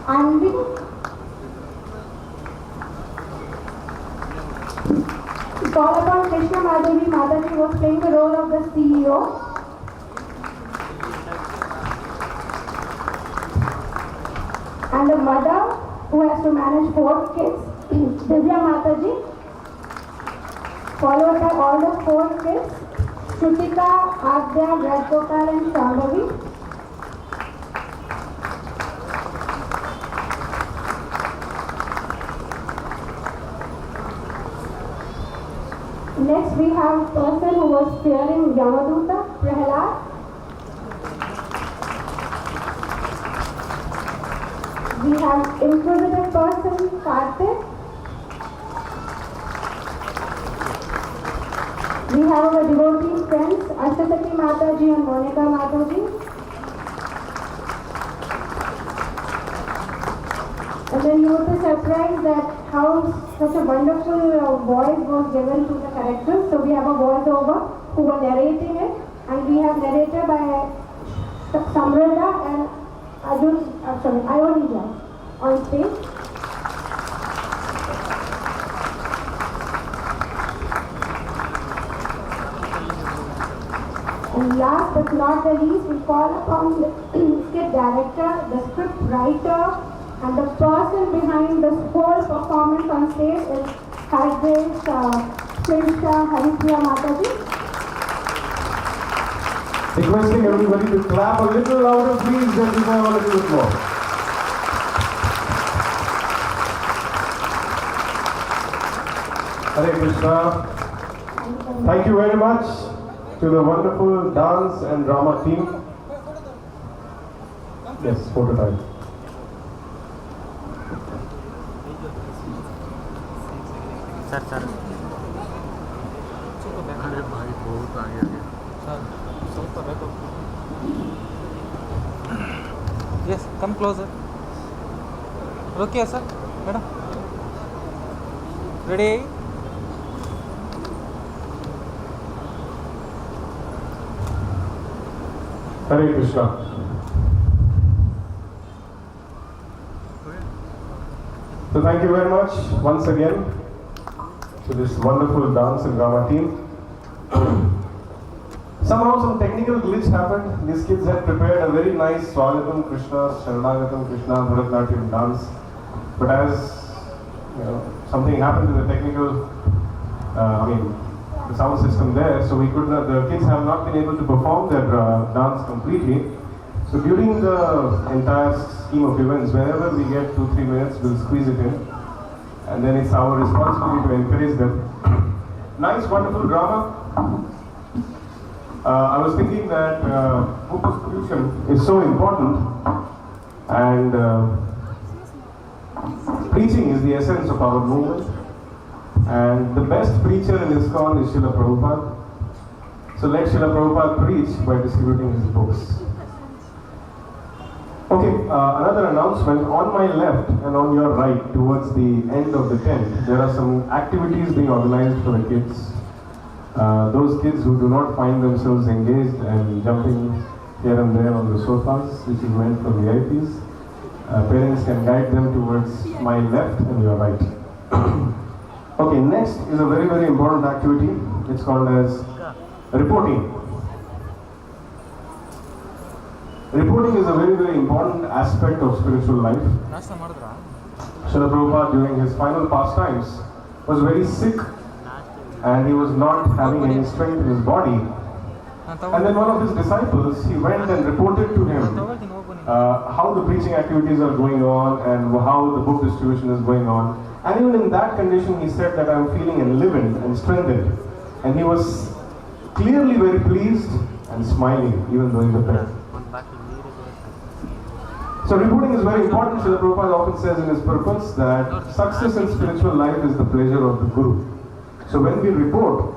And we call upon Krishna Madhavi. Madhavi was playing the role of the CEO. And the mother who has to manage 4 kids, Divya Mataji, followed by all the 4 kids, Shrutika, Adya, Rajgopal and Shambhavi. Next we have a person who was steering Yamaduta, Prahlad. We have inquisitive person, Karthik. We have our devotee friends, Ashwati Mataji and Monica Mataji. And then you would be surprised that how such a wonderful voice was given to the characters. So we have a voiceover who were narrating it, and we have narrator by Samrita and Ionija on stage. And last but not the least, we call upon the skit director, the script writer, and the person behind this whole performance on stage is Harish Haripriya Mataji. Requesting everybody to clap a little louder, please, just to have a little bit more. Hare Krishna. Thank you very much to the wonderful dance and drama team. Yes, photo time. Sir. अरे भाई बहुत आगे sir Yes, come closer. Okay, sir. Madam. Ready? Hare Krishna. So thank you very much once again to this wonderful dance and drama team. Somehow some technical glitch happened. These kids had prepared a very nice Swagatam Krishna, Sharanagatam Krishna, Bharatanatyam dance. But as something happened to the technical, the sound system there, so we could not, the kids have not been able to perform their dance completely. So during the entire scheme of events, whenever we get 2-3 minutes, we'll squeeze it in. And then it's our responsibility to encourage them. Nice, wonderful drama. I was thinking that book distribution is so important, and preaching is the essence of our movement. And the best preacher in ISKCON is Srila Prabhupada. So let Srila Prabhupada preach by distributing his books. Okay, another announcement. On my left and on your right, towards the end of the tent, there are some activities being organized for the kids. Those kids who do not find themselves engaged and jumping here and there on the sofas, which is meant for VIPs, parents can guide them towards my left and your right. Okay, next is a very, very important activity. It's called as reporting. Reporting is a very, very important aspect of spiritual life. Srila Prabhupada, during his final pastimes, was very sick and he was not having any strength in his body. And then one of his disciples, he went and reported to him how the preaching activities are going on and how the book distribution is going on. And even in that condition, he said that I am feeling enlivened and strengthened. And he was clearly very pleased and smiling, even though in the bed. So reporting is very important. Srila Prabhupada often says in his purpose that success in spiritual life is the pleasure of the Guru. So when we report,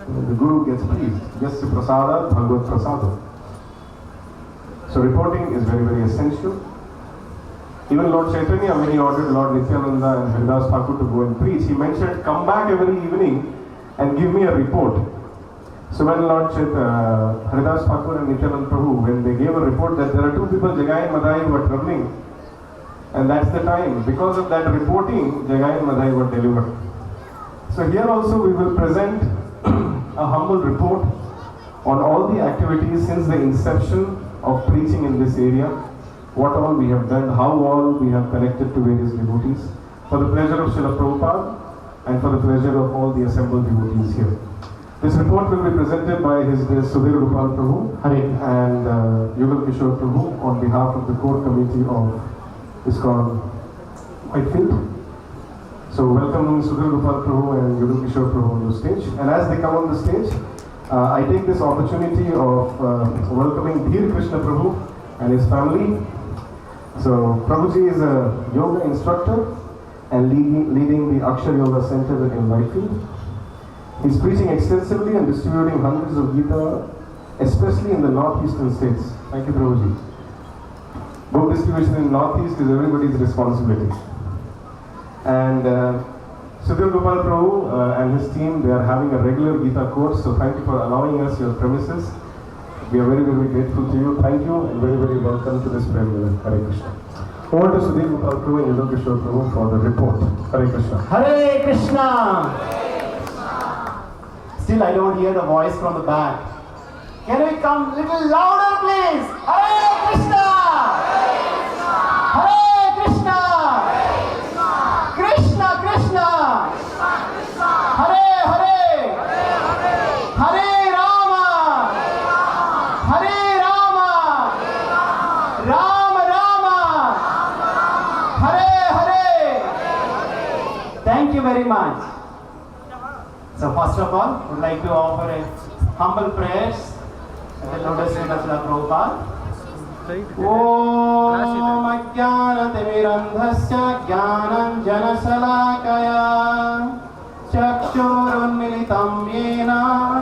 the Guru gets pleased. Yasya prasada, bhagavad prasada. So reporting is very, very essential. Even Lord Chaitanya, when he ordered Lord Nityananda and Haridas Thakur to go and preach, he mentioned, come back every evening and give me a report. So when Lord Haridas Thakur and Nityananda Prabhu, when they gave a report that there are 2 people, Jagai and Madai, who are traveling, And that's the time. Because of that reporting, Jagai and Madhai were delivered. So here also we will present a humble report on all the activities since the inception of preaching in this area, what all we have done, how all we have connected to various devotees, for the pleasure of Srila Prabhupada and for the pleasure of all the assembled devotees here. This report will be presented by His Grace Sudhir Gopal Prabhu and Yugal Kishore Prabhu on behalf of the core committee of ISKCON Whitefield. So welcome Sudhir Gopal Prabhu and Yugal Kishore Prabhu on the stage. And as they come on the stage, I take this opportunity of welcoming Dhir Krishna Prabhu and his family. So Prabhuji is a yoga instructor and leading the Akshar Yoga Center in Whitefield. He's preaching extensively and distributing hundreds of Gita, especially in the northeastern states. Thank you, Prabhuji. Book distribution in northeast is everybody's responsibility. And Sudhir Gopal Prabhu and his team, they are having a regular Gita course, so thank you for allowing us your premises. We are very, very grateful to you. Thank you and very, very welcome to this Prem Milan. Hare Krishna. Over to Sudhir Gopal Prabhu and Yugal Kishore Prabhu for the report. Hare Krishna. Hare Krishna. Still I don't hear the voice from the back. Can we come a little louder please? Hare Krishna. Hare Krishna. Krishna Krishna. Hare Hare. Hare Rama. Hare Rama. Rama Rama. Hare Hare. Thank you very much. So first of all, I would like to offer a humble prayers at the lotus feet of Srila Prabhupada. Om Ajnanatimirandhasya Jnananjanasalakaya Chakshurunmilitam Yena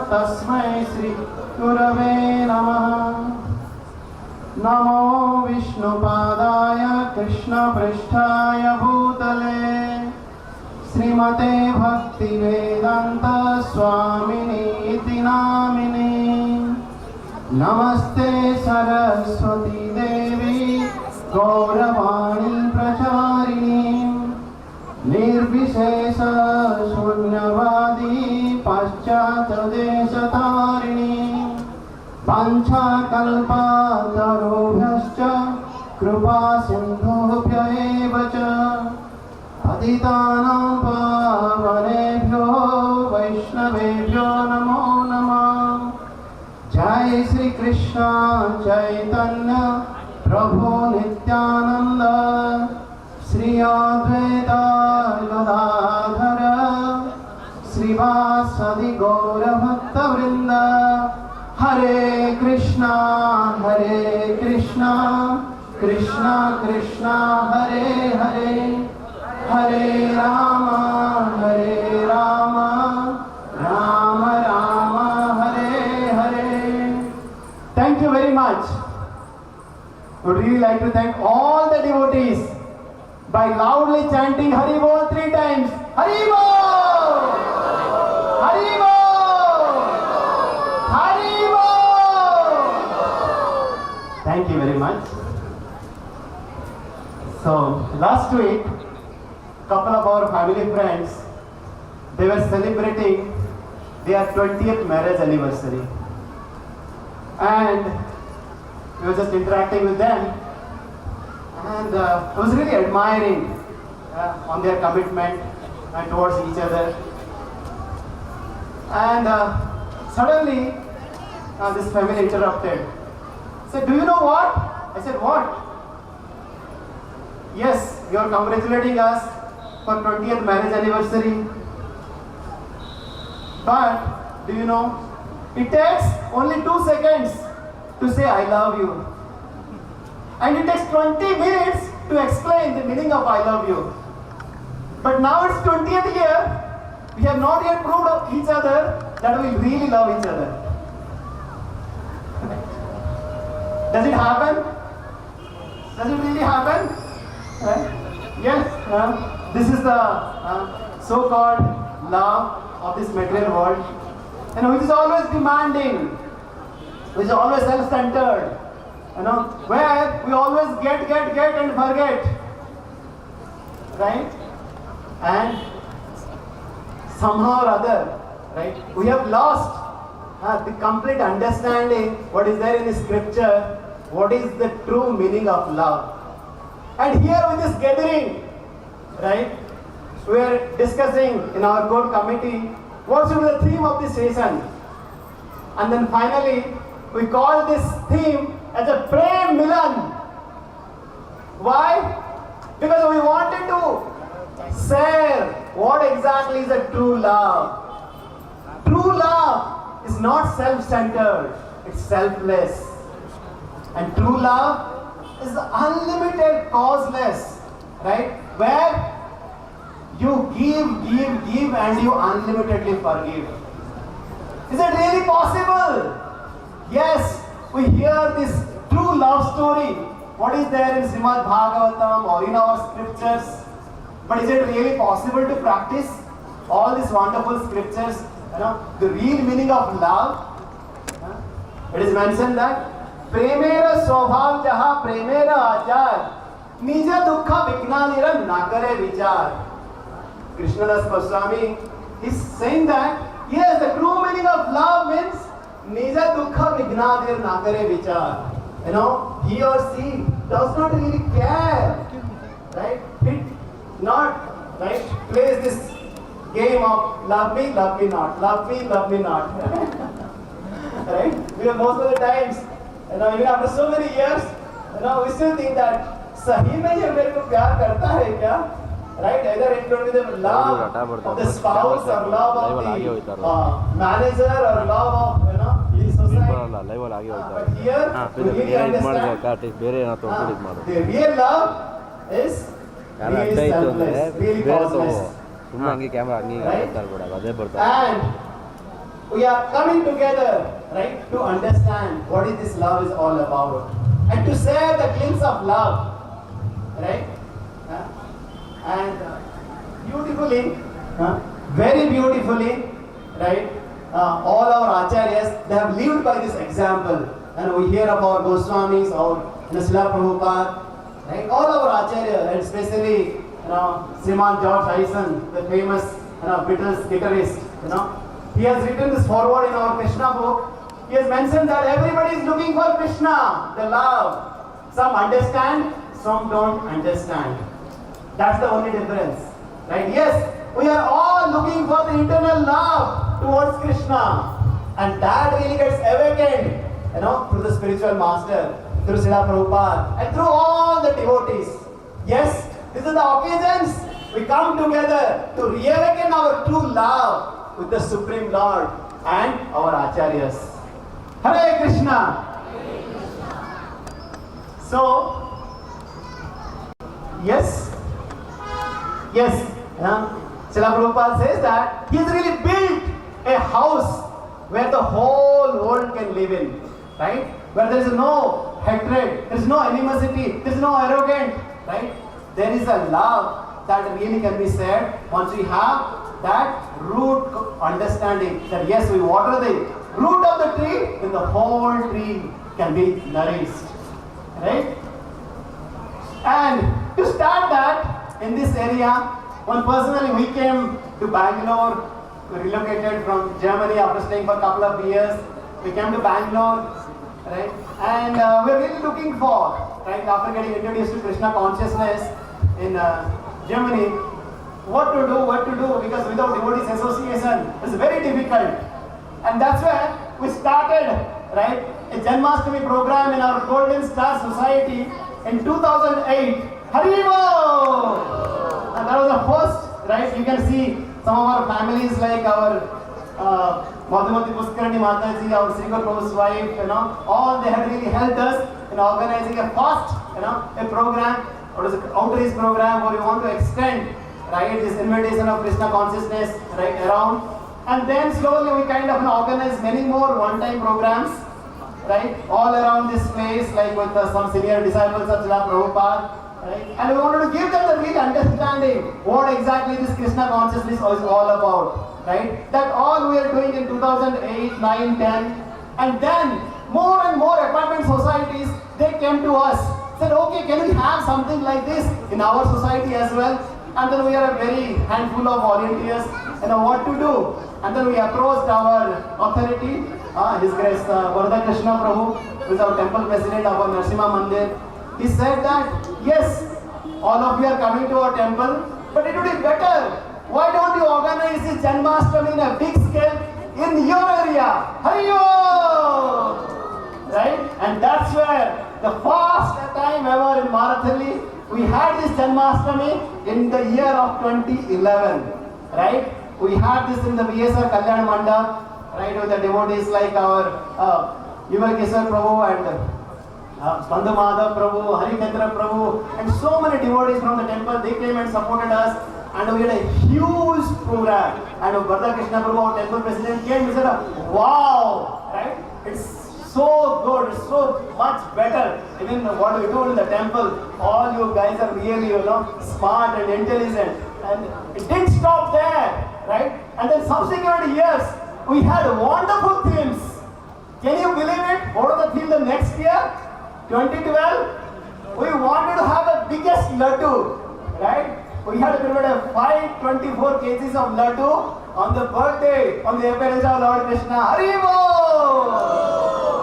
Tasmai Sri Gurave Namaha. Namo Vishnupadaya Krishna Pristhaya Bhutale Srimate Bhakti Vedanta Swamini Iti Namini. Namaste Saraswati Devi Gauravani Pracharini Nirvishesha Shunyavadi Paschata Desatarini Pancha Kalpa Tarubhyascha Krupa Sindhubhya Evacha Aditanam Pavanebhyo Vaishnavebhyo Namo Namah. Jai Sri Krishna Chaitanya Prabhu Nityananda Sri Advaita Gadadhara Srivasadi Gaura Bhakta Vrinda. Hare Krishna Krishna Krishna Hare Hare Hare Rama Rama Rama Hare Hare. Thank you very much. I would really like to thank all the devotees by loudly chanting Hari Bol 3 times. Hari Bol! Hari Bol! Hari Bol! Thank you very much. So last week, couple of our family friends, they were celebrating their 20th marriage anniversary, and we were just interacting with them, and I was really admiring on their commitment towards each other. And suddenly this family interrupted, said, "Do you know what?" I said, "What?" "Yes, you are congratulating us for 20th marriage anniversary. But, do you know, it takes only 2 seconds to say I love you. And it takes 20 minutes to explain the meaning of I love you. But now it's 20th year, we have not yet proved of each other that we really love each other." Does it happen? Does it really happen? Yes. This is the so-called love of this material world, and which is always demanding, which is always self-centered, where we always get and forget, right? And somehow or other, right, we have lost the complete understanding what is there in the scripture, what is the true meaning of love. And here with this gathering, right, we are discussing in our core committee what should be the theme of this session. And then finally, we call this theme as a Prem Milan. Why? Because we wanted to share what exactly is a true love. True love is not self-centered, it's selfless. And true love is unlimited, causeless, right? Where you give and you unlimitedly forgive. Is it really possible? Yes, we hear this true love story. What is there in Srimad Bhagavatam or in our scriptures? But is it really possible to practice all these wonderful scriptures? You know, the real meaning of love. It is mentioned that Premera Swabhav Jaha Premera Achar Nija Dukha Vignanira Nakare Vichar. Krishnadas Goswami is saying that yes, the true meaning of love means Nija Dukha Vignadir Nakare Vichar. You know, he or she does not really care, right? It not, right, plays this game of love me not, love me not. Right? Because most of the times, you know, even after so many years, you know, we still think that sahi mein ye mere ko pyar karta hai kya? Right? Either it could be the love of the spouse or love of the manager or love of, you know, the society. But here, we really understand the real love is really selfless, really causeless. Right? And we are coming together, right, to understand what is this love is all about. And to share the glimpse of love. Right? And beautifully, very beautifully, right, all our acharyas, they have lived by this example. And we hear of our Goswamis, our Srila Prabhupada, right, all our acharyas, and especially, you know, Sriman George Harrison, the famous, you know, Beatles guitarist, you know, he has written this forward in our Krishna book. He has mentioned that everybody is looking for Krishna, the love. Some understand, some don't understand. That's the only difference, right? Yes, we are all looking for the eternal love towards Krishna, and that really gets awakened, you know, through the spiritual master, through Srila Prabhupada, and through all the devotees. Yes, these are the occasions we come together to reawaken our true love with the Supreme Lord and our acharyas. Hare Krishna. So, yes. Srila Prabhupada says that he has really built a house where the whole world can live in, right? Where there is no hatred, there is no animosity, there is no arrogance, right? There is a love that really can be said once we have that root understanding that yes, we water the root of the tree, then the whole tree can be nourished, right? And to start that in this area, when personally we came to Bangalore, we relocated from Germany after staying for a couple of years. We came to Bangalore, right? And we're really looking for, right, after getting introduced to Krishna consciousness in Germany, what to do, because without devotees association, it's very difficult. And that's where we started, right, a Janmashtami program in our Golden Star Society in 2008. Haribo! And that was the first, right, you can see some of our families like our Madhumati Puskarani Mataji, our Srikar Prabhu's wife, you know, all they had really helped us in organizing a first, you know, a program, or is an outreach program where we want to extend, right, this invitation of Krishna consciousness, right, around. And then slowly we kind of organize many more one-time programs, right, all around this place, like with some senior disciples of Srila Prabhupada, right? And we wanted to give them the real understanding what exactly this Krishna consciousness is all about, right? That all we are doing in 2008, 9, 10, and then more and more apartment societies, they came to us, said, okay, can we have something like this in our society as well? and then we are a very handful of volunteers, what to do. And then we approached our authority, His Grace Krishna Prabhu, who is our temple president of our Narasimha Mandir. He said that, yes, all of you are coming to our temple, but it would be better. Why don't you organize this Janmashtami in a big scale in your area? Hariyo! Right? And that's where the first time ever in Marathali, we had this Janmashtami in the year of 2011. Right? We had this in the VSR Kalyan Mandap, right, with the devotees like our ISKCON Prabhu and Bandhamada Prabhu, Harikandra Prabhu, and so many devotees from the temple. They came and supported us, and we had a huge program. And Krishna Prabhu, our temple president, came and said, wow, right? It's so good, it's so much better. Even what we do in the temple, all you guys are really, smart and intelligent. And it didn't stop there, right? And then subsequent years, we had wonderful themes. Can you believe it? What was the theme the next year? 2012? We wanted to have the biggest laddu, right? We had prepared 524 kgs of laddu on the birthday, on the appearance of Lord Krishna. Haribo!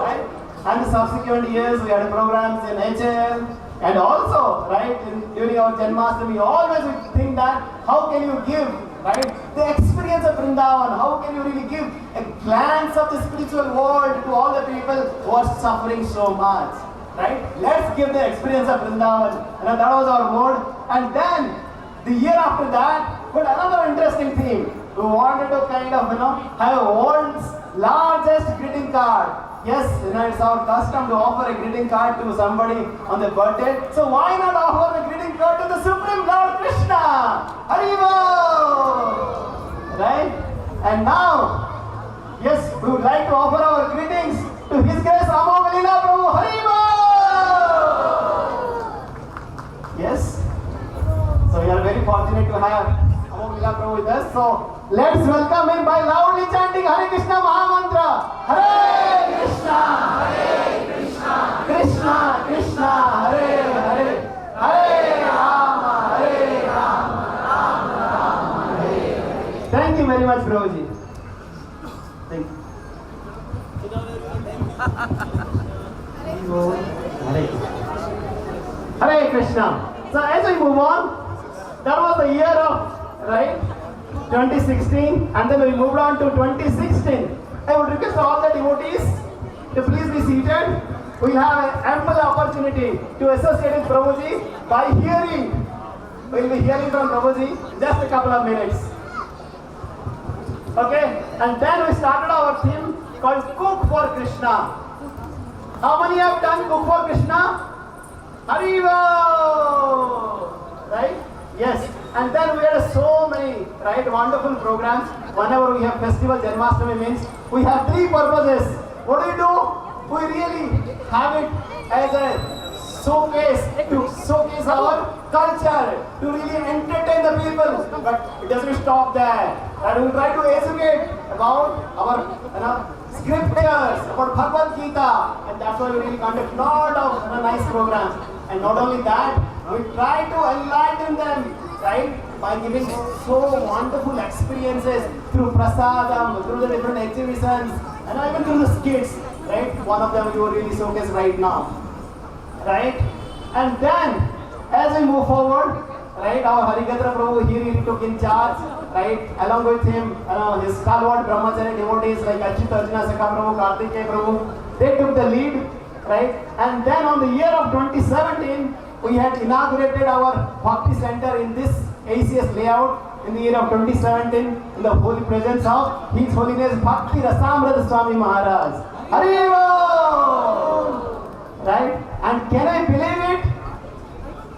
Right? And the subsequent years, we had programs in HL, and also, right, during our Janmashtami, always we think that how can you give, right, the experience of Vrindavan, how can you really give a glance of the spiritual world to all the people who are suffering so much, right? Let's give the experience of Vrindavan, and that was our mode. And then, the year after that, but another interesting theme, we wanted to kind of, have a world's largest greeting card. Yes, it's our custom to offer a greeting card to somebody on their birthday. So why not offer a greeting card to the Supreme Lord Krishna? Haribo! Right? And now, yes, we would like to offer our greetings to His Grace Amogha Lila Prabhu. Haribo! Yes? So we are very fortunate to have Amogha Lila Prabhu with us. So let's welcome him by loudly chanting Hare Krishna Mahamantra. Hare Krishna, Krishna Krishna, Hare Hare, Hare Rama, Rama Rama, Hare Hare. Thank you very much, Prabhuji. Thank you. Hare Krishna. So as we move on, that was the year of, right, 2016, and then we moved on to 2016. I would request all the devotees to please be seated. We have an ample opportunity to associate with Prabhuji by hearing. We will be hearing from Prabhuji in just a couple of minutes. Okay? And then we started our theme called Cook for Krishna. How many have done Cook for Krishna? Haribo! Right? Yes. And then we had so many, right, wonderful programs. Whenever we have festival, Janmashtami means, we have three purposes. What do? We really have it as a showcase, to showcase our culture, to really entertain the people. But it doesn't stop there. And we try to educate about our scriptures, about Bhagavad Gita. And that's why we really conduct a lot of nice programs. And not only that, we try to enlighten them, right, by giving so wonderful experiences through prasadam, through the different exhibitions, and even through the skits, right? One of them you will really showcase right now, right? And then, as we move forward, right, our Harikandra Prabhu, he really took in charge, right? Along with him, his stalwart brahmachari devotees like Achyut Arjuna Sakha Prabhu, Kartikeya Prabhu, they took the lead, right? And then on the year of 2017, we had inaugurated our Bhakti Center in this ACS layout in the year of 2017 in the holy presence of His Holiness Bhakti Rasamrata Swami Maharaj. Haribo! Right? And can I believe it?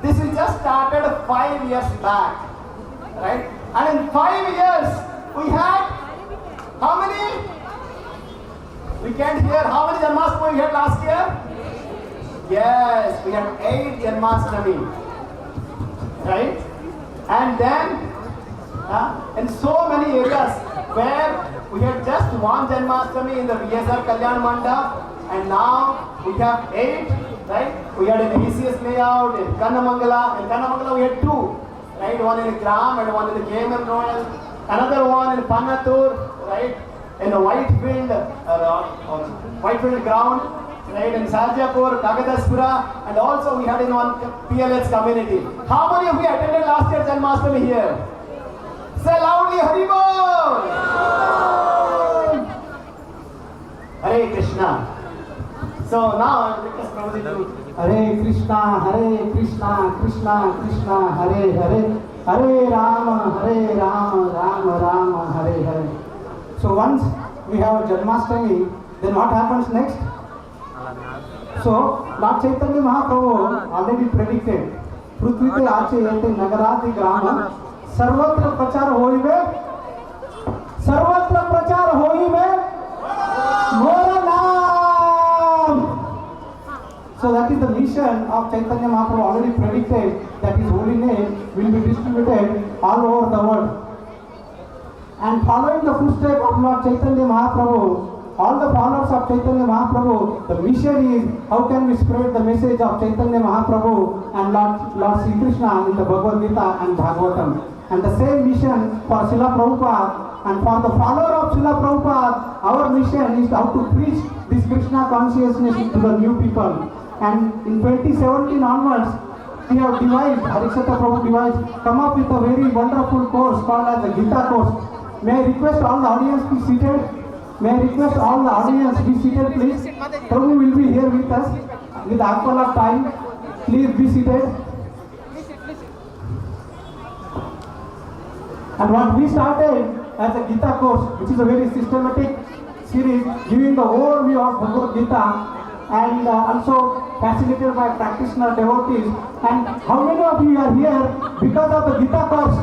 This we just started 5 years back. Right? And in 5 years, we had how many? We can't hear. How many Janmashtami we had last year? Yes, we had 8 Janmashtami. Right? And then, in so many areas where we had just one Janmashtami in the VSR Kalyan Mandap, and now we have 8, right? We had an ACS layout in Kannamangala. In Kannamangala we had 2, right? right? One in Gram and one in the KMM Royal. Another one in Panatur, right? In the Whitefield, Whitefield ground, right? In Sarjapur, Kagadaspura, and also we had in one PLS community. How many of you attended last year's Janmashtami here? Say loudly, Haribol! Hare Krishna. So now I request Prabhu to Hare Krishna, Krishna Krishna, Hare Hare, Hare Rama, Rama Rama, Hare Hare. So once we have Janmashtami, then what happens next? So Lord Chaitanya Mahaprabhu already predicted, Prithvi ke aache yate nagarati grama, sarvatra prachar hoive, sarvatra prachar hoive, mora naam. So that is the mission of Chaitanya Mahaprabhu, already predicted that his holy name will be distributed all over the world. And following the footsteps of Lord Chaitanya Mahaprabhu, all the followers of Chaitanya Mahaprabhu, the mission is how can we spread the message of Chaitanya Mahaprabhu and Lord Sri Krishna in the Bhagavad Gita and Bhagavatam. And the same mission for Srila Prabhupada, and for the follower of Srila Prabhupada, our mission is how to preach this Krishna consciousness to the new people. And in 2017 onwards, we have devised, Harikshata Prabhu devised, come up with a very wonderful course called as the Gita course. May I request all the audience be seated? May I request all the audience be seated, please? Prabhu will be here with us with ample of time. Please be seated. And what we started as a Gita course, which is a very systematic series, giving the overview of Bhagavad Gita, and also facilitated by practitioner devotees. And how many of you are here because of the Gita course?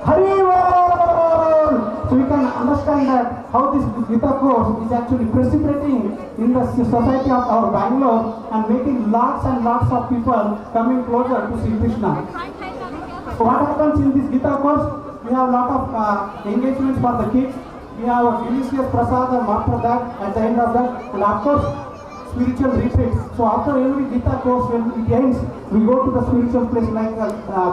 Haribol! So you can understand that how this Gita course is actually precipitating in the society of our Bangalore and making lots and lots of people coming closer to Sri Krishna. So what happens in this Gita course? We have a lot of engagements for the kids. We have a delicious prasadam after that, at the end of that, and of course spiritual retreats. So after every Gita course, when it ends, we go to the spiritual place like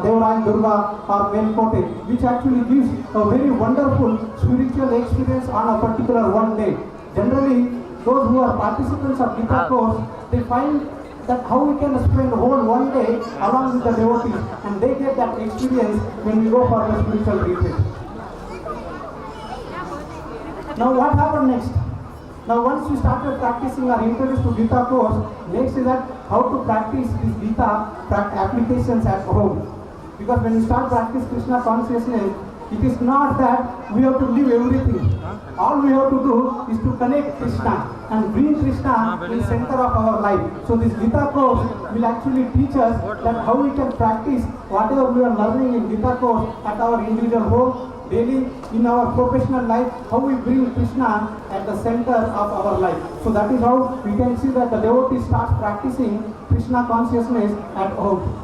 Devarai Durga or Melkote, which actually gives a very wonderful spiritual experience on a particular one day. Generally, those who are participants of Gita course, they find that how we can spend the whole one day along with the devotees, and they get that experience when we go for the spiritual retreat. Now what happened next? Now once we started practicing our introduced to Gita course, next is that how to practice this Gita applications at home. Because when you start practice Krishna consciousness, it is not that we have to leave everything. All we have to do is to connect Krishna and bring Krishna in the center of our life. So this Gita course will actually teach us that how we can practice whatever we are learning in Gita course at our individual home, daily, in our professional life, how we bring Krishna at the center of our life. So that is how we can see that the devotee starts practicing Krishna consciousness at home.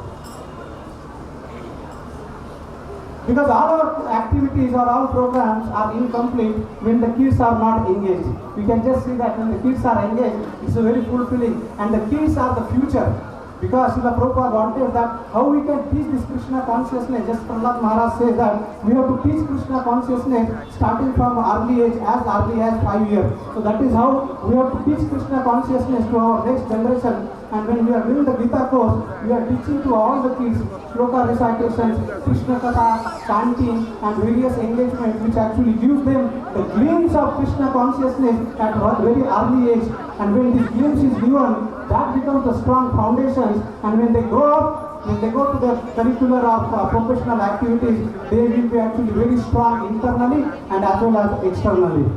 Because all our activities or all programs are incomplete when the kids are not engaged. We can just see that when the kids are engaged, it's a very fulfilling, and the kids are the future. Because Srila Prabhupada wanted that how we can teach this Krishna consciousness. Just Prahlad Maharaj says that we have to teach Krishna consciousness starting from early age, as early as 5 years. So that is how we have to teach Krishna consciousness to our next generation. And when we are doing the Gita course, we are teaching to all the kids shloka recitations, Krishna Katha, chanting, and various engagements which actually gives them the glimpse of Krishna consciousness at a very early age. And when this glimpse is given, that becomes the strong foundations, and when they grow up, when they go to the curricular of professional activities, they will be actually very strong internally and as well as externally.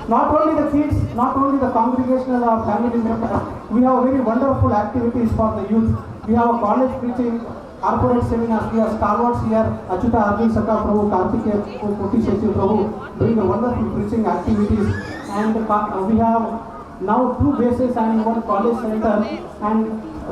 Not only the kids, not only the congregational or family members, we have very wonderful activities for the youth. We have a college preaching, corporate seminars, we have stalwarts here, Achyuta Arjun Saka Prabhu, Kartikeya Koti Shashi Prabhu, doing a wonderful preaching activities. And we have now 2 bases and 1 college center, and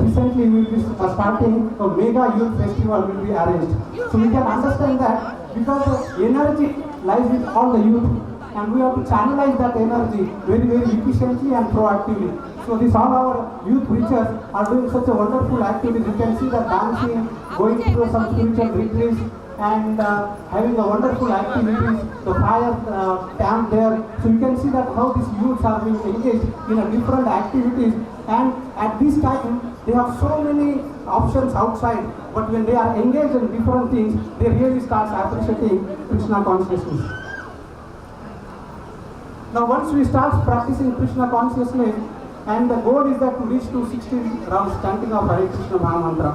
recently we will be starting a mega youth festival will be arranged. So we can understand that because the energy lies with all the youth, and we have to channelize that energy very, very efficiently and proactively. So these all our youth preachers are doing such a wonderful activity. You can see the dancing, going through some spiritual retreats, and having a wonderful activities, the fire camp there. So you can see that how these youths are being engaged in a different activities, and at this time they have so many options outside, but when they are engaged in different things, they really start appreciating Krishna consciousness. Now once we start practicing Krishna consciousness, and the goal is that to reach to 16 rounds chanting of Hare Krishna Maha Mantra.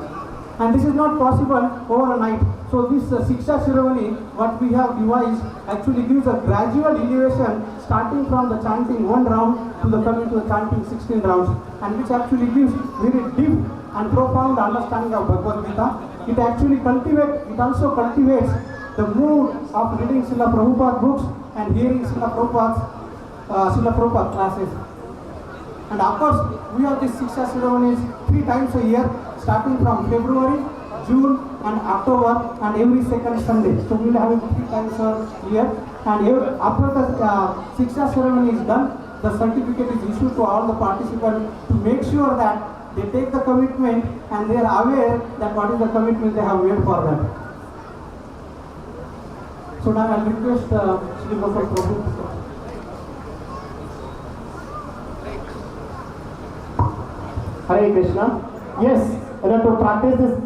And this is not possible overnight. So this Siksha ceremony, what we have devised, actually gives a gradual elevation starting from the chanting 1 round to the coming to the chanting 16 rounds, and which actually gives very deep and profound understanding of Bhagavad Gita. It also cultivates the mood of reading Srila Prabhupada books and hearing Srila Prabhupada classes. And of course, we have these Siksha ceremonies 3 times a year, starting from February, June and October, and every second Sunday. So we will have it 3 times a year. And after the Siksha ceremony is done, the certificate is issued to all the participants to make sure that they take the commitment and they are aware that what is the commitment they have made for them. So now I will request Shri Prabhu. Hare Krishna. Yes, to practice this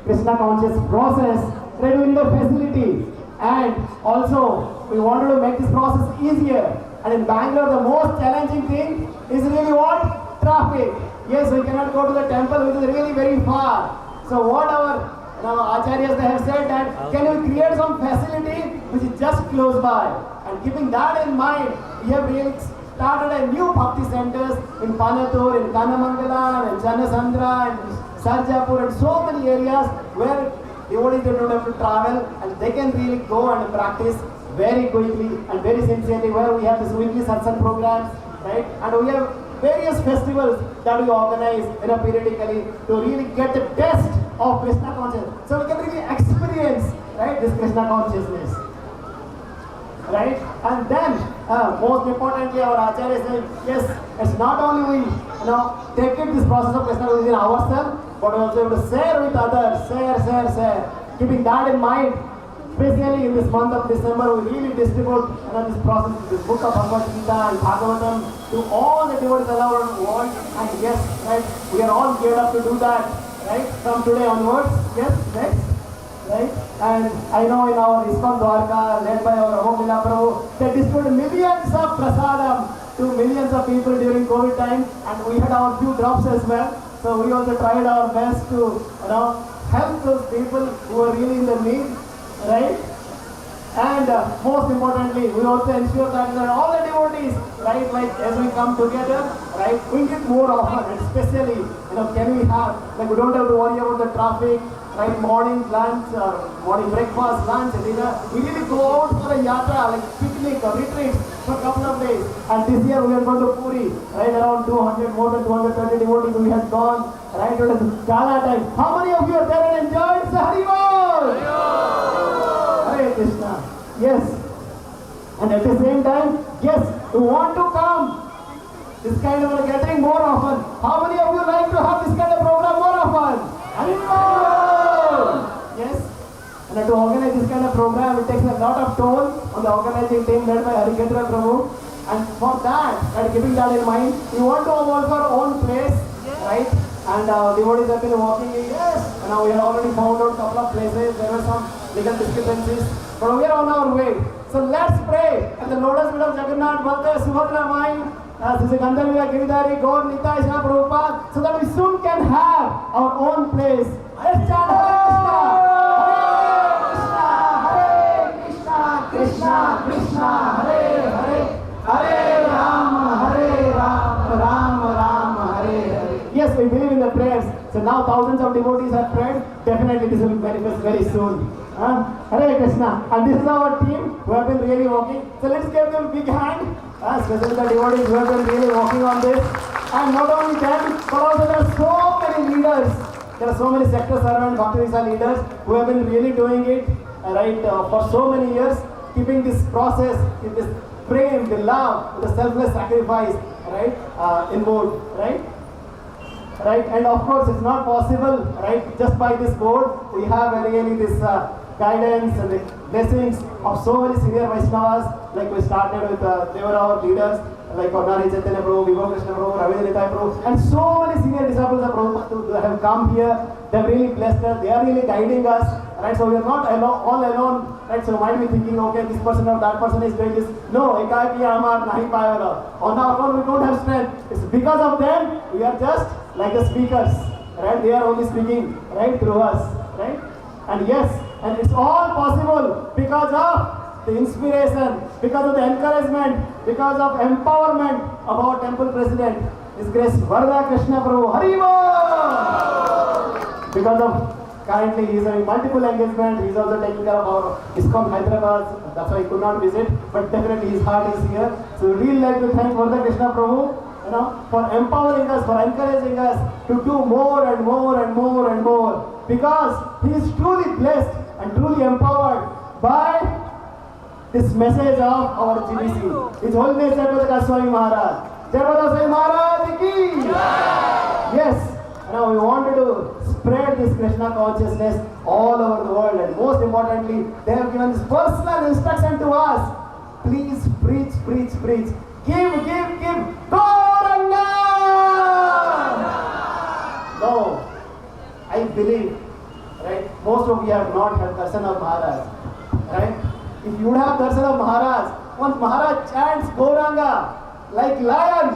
Krishna conscious process, we need a facility, and also we wanted to make this process easier. And in Bangalore, the most challenging thing is really what? Traffic. Yes, we cannot go to the temple, which is really very far. So what our acharyas, they have said that can we create some facility which is just close by, and keeping that in mind, we have really started a new bhakti centers in Panatur, in Kanamangala, in Janasandra, and Sarjapur, and so many areas where devotees don't have to travel, and they can really go and practice very quickly and very sincerely, where we have this weekly satsang programs, right? And we have various festivals that we organize periodically to really get the test of Krishna consciousness. So we can really experience, right, this Krishna consciousness. Right? And then, most importantly, our Acharya said, yes, it's not only we, take it this process of Krishna within ourselves, but also able to share with others, share. Keeping that in mind, especially in this month of December, we really distribute this process, this book of Bhagavad Gita and Bhagavatam to all the devotees around the world. And yes, right, we are all geared up to do that, right, from today onwards. Yes, next. Right? And I know in our ISKCON Dwarka, led by our Amogha Prabhu, they distributed millions of prasadam to millions of people during COVID time, and we had our few drops as well. So we also tried our best to help those people who are really in the need, right? And most importantly, we also ensure that all the devotees, right, like as we come together, right, we get more often, especially, can we have, like we don't have to worry about the traffic, right, morning lunch, morning breakfast, lunch, dinner. We really go out for a yatra, like picnic or retreat for a couple of days. And this year we are going to Puri, right, around 200, more than 230 devotees we have gone, right, to the Gala time. How many of you are there and enjoyed the Hari Bol? Hare Krishna. Yes. And at the same time, yes, we want to come this kind of a gathering more often. How many of you like to have this kind of program more often? Hari Bol! Yes. And to organize this kind of program, it takes a lot of toll on the organizing team led by Harikendra Prabhu. And for that, and keeping that in mind, we want to have also our own place, right? And devotees have been walking in, yes. And now we have already found out a couple of places. There were some legal discrepancies, but we are on our way. So let's pray at the lotus feet of Jagannath, Bhaldev, Subhadra Mai, Sri Gandharva Giridhari, Gaur, Nitai, Shri Prabhupada, so that we soon can have our own place. Let's chant Hare Krishna, Krishna Krishna, Hare Hare, Hare Ram, Ram Hare Hare. Yes, we believe in the prayers. So now thousands of devotees have prayed. Definitely this will manifest very soon. Hare Krishna. And this is our team who have been really working. So let's give them a big hand. Especially the devotees who have been really working on this. And not only them, but also there are so many leaders. There are so many sector servant, Bhakti Visa leaders who have been really doing it for so many years, keeping this process, this Prem, the love, the selfless sacrifice, right, in board, right? Right, and of course it's not possible, right, just by this board. We have really this guidance and the blessings of so many senior Vaishnavas, like we started with, they were our leaders, like Ordinary Chaitanya Prabhu, Vibho Krishna Prabhu, Ravindra Nitai Prabhu, and so many senior disciples of Prabhupada have come here. They have really blessed us, they are really guiding us, right? So we are not all alone, right? So you might be thinking, okay, this person or that person is doing this. No, Ekai Piya Amar Nahi Payavada. On our own, we don't have strength. It's because of them, we are just like the speakers, right? They are only speaking, right, through us, right? And yes, and it's all possible because of the inspiration, because of the encouragement, because of empowerment of our temple president, His Grace Varda Krishna Prabhu, Haribo! Because of currently he is having multiple engagements, he is also taking care of our ISKCON Hyderabad, that's why he could not visit, but definitely his heart is here. So we really like to thank Varda Krishna Prabhu, for empowering us, for encouraging us to do more and more and more and more, because he is truly blessed and truly empowered by this message of our GBC. His Holiness Jayapataka Swami Maharaj. Jayapataka Swami Maharaj ki! Yes, now we wanted to spread this Krishna consciousness all over the world, and most importantly, they have given this personal instruction to us. Please preach, preach, preach. Give, Gauranga! No, I believe, right? Most of you have not had darshan of Maharaj, right? If you would have darshan of Maharaj, once Maharaj chants Gauranga like lion,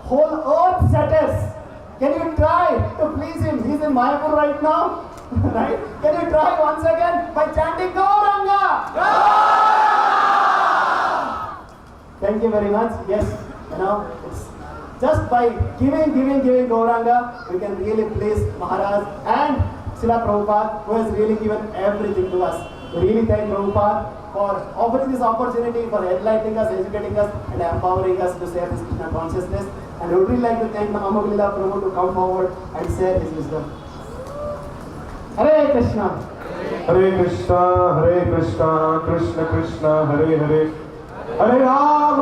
whole earth shatters. Can you try to please him? He's in Mayapur right now, right? Can you try once again by chanting Gauranga? Thank you very much. Yes, it's just by giving Gauranga, we can really please Maharaj and Srila Prabhupada, who has really given everything to us. We really thank Prabhupada for offering this opportunity, for enlightening us, educating us, and empowering us to share this Krishna consciousness. And we would really like to thank Amogha Lila Prabhu to come forward and share his wisdom. Hare Krishna. Hare Krishna, Krishna Krishna, Hare Hare. Hare Ram,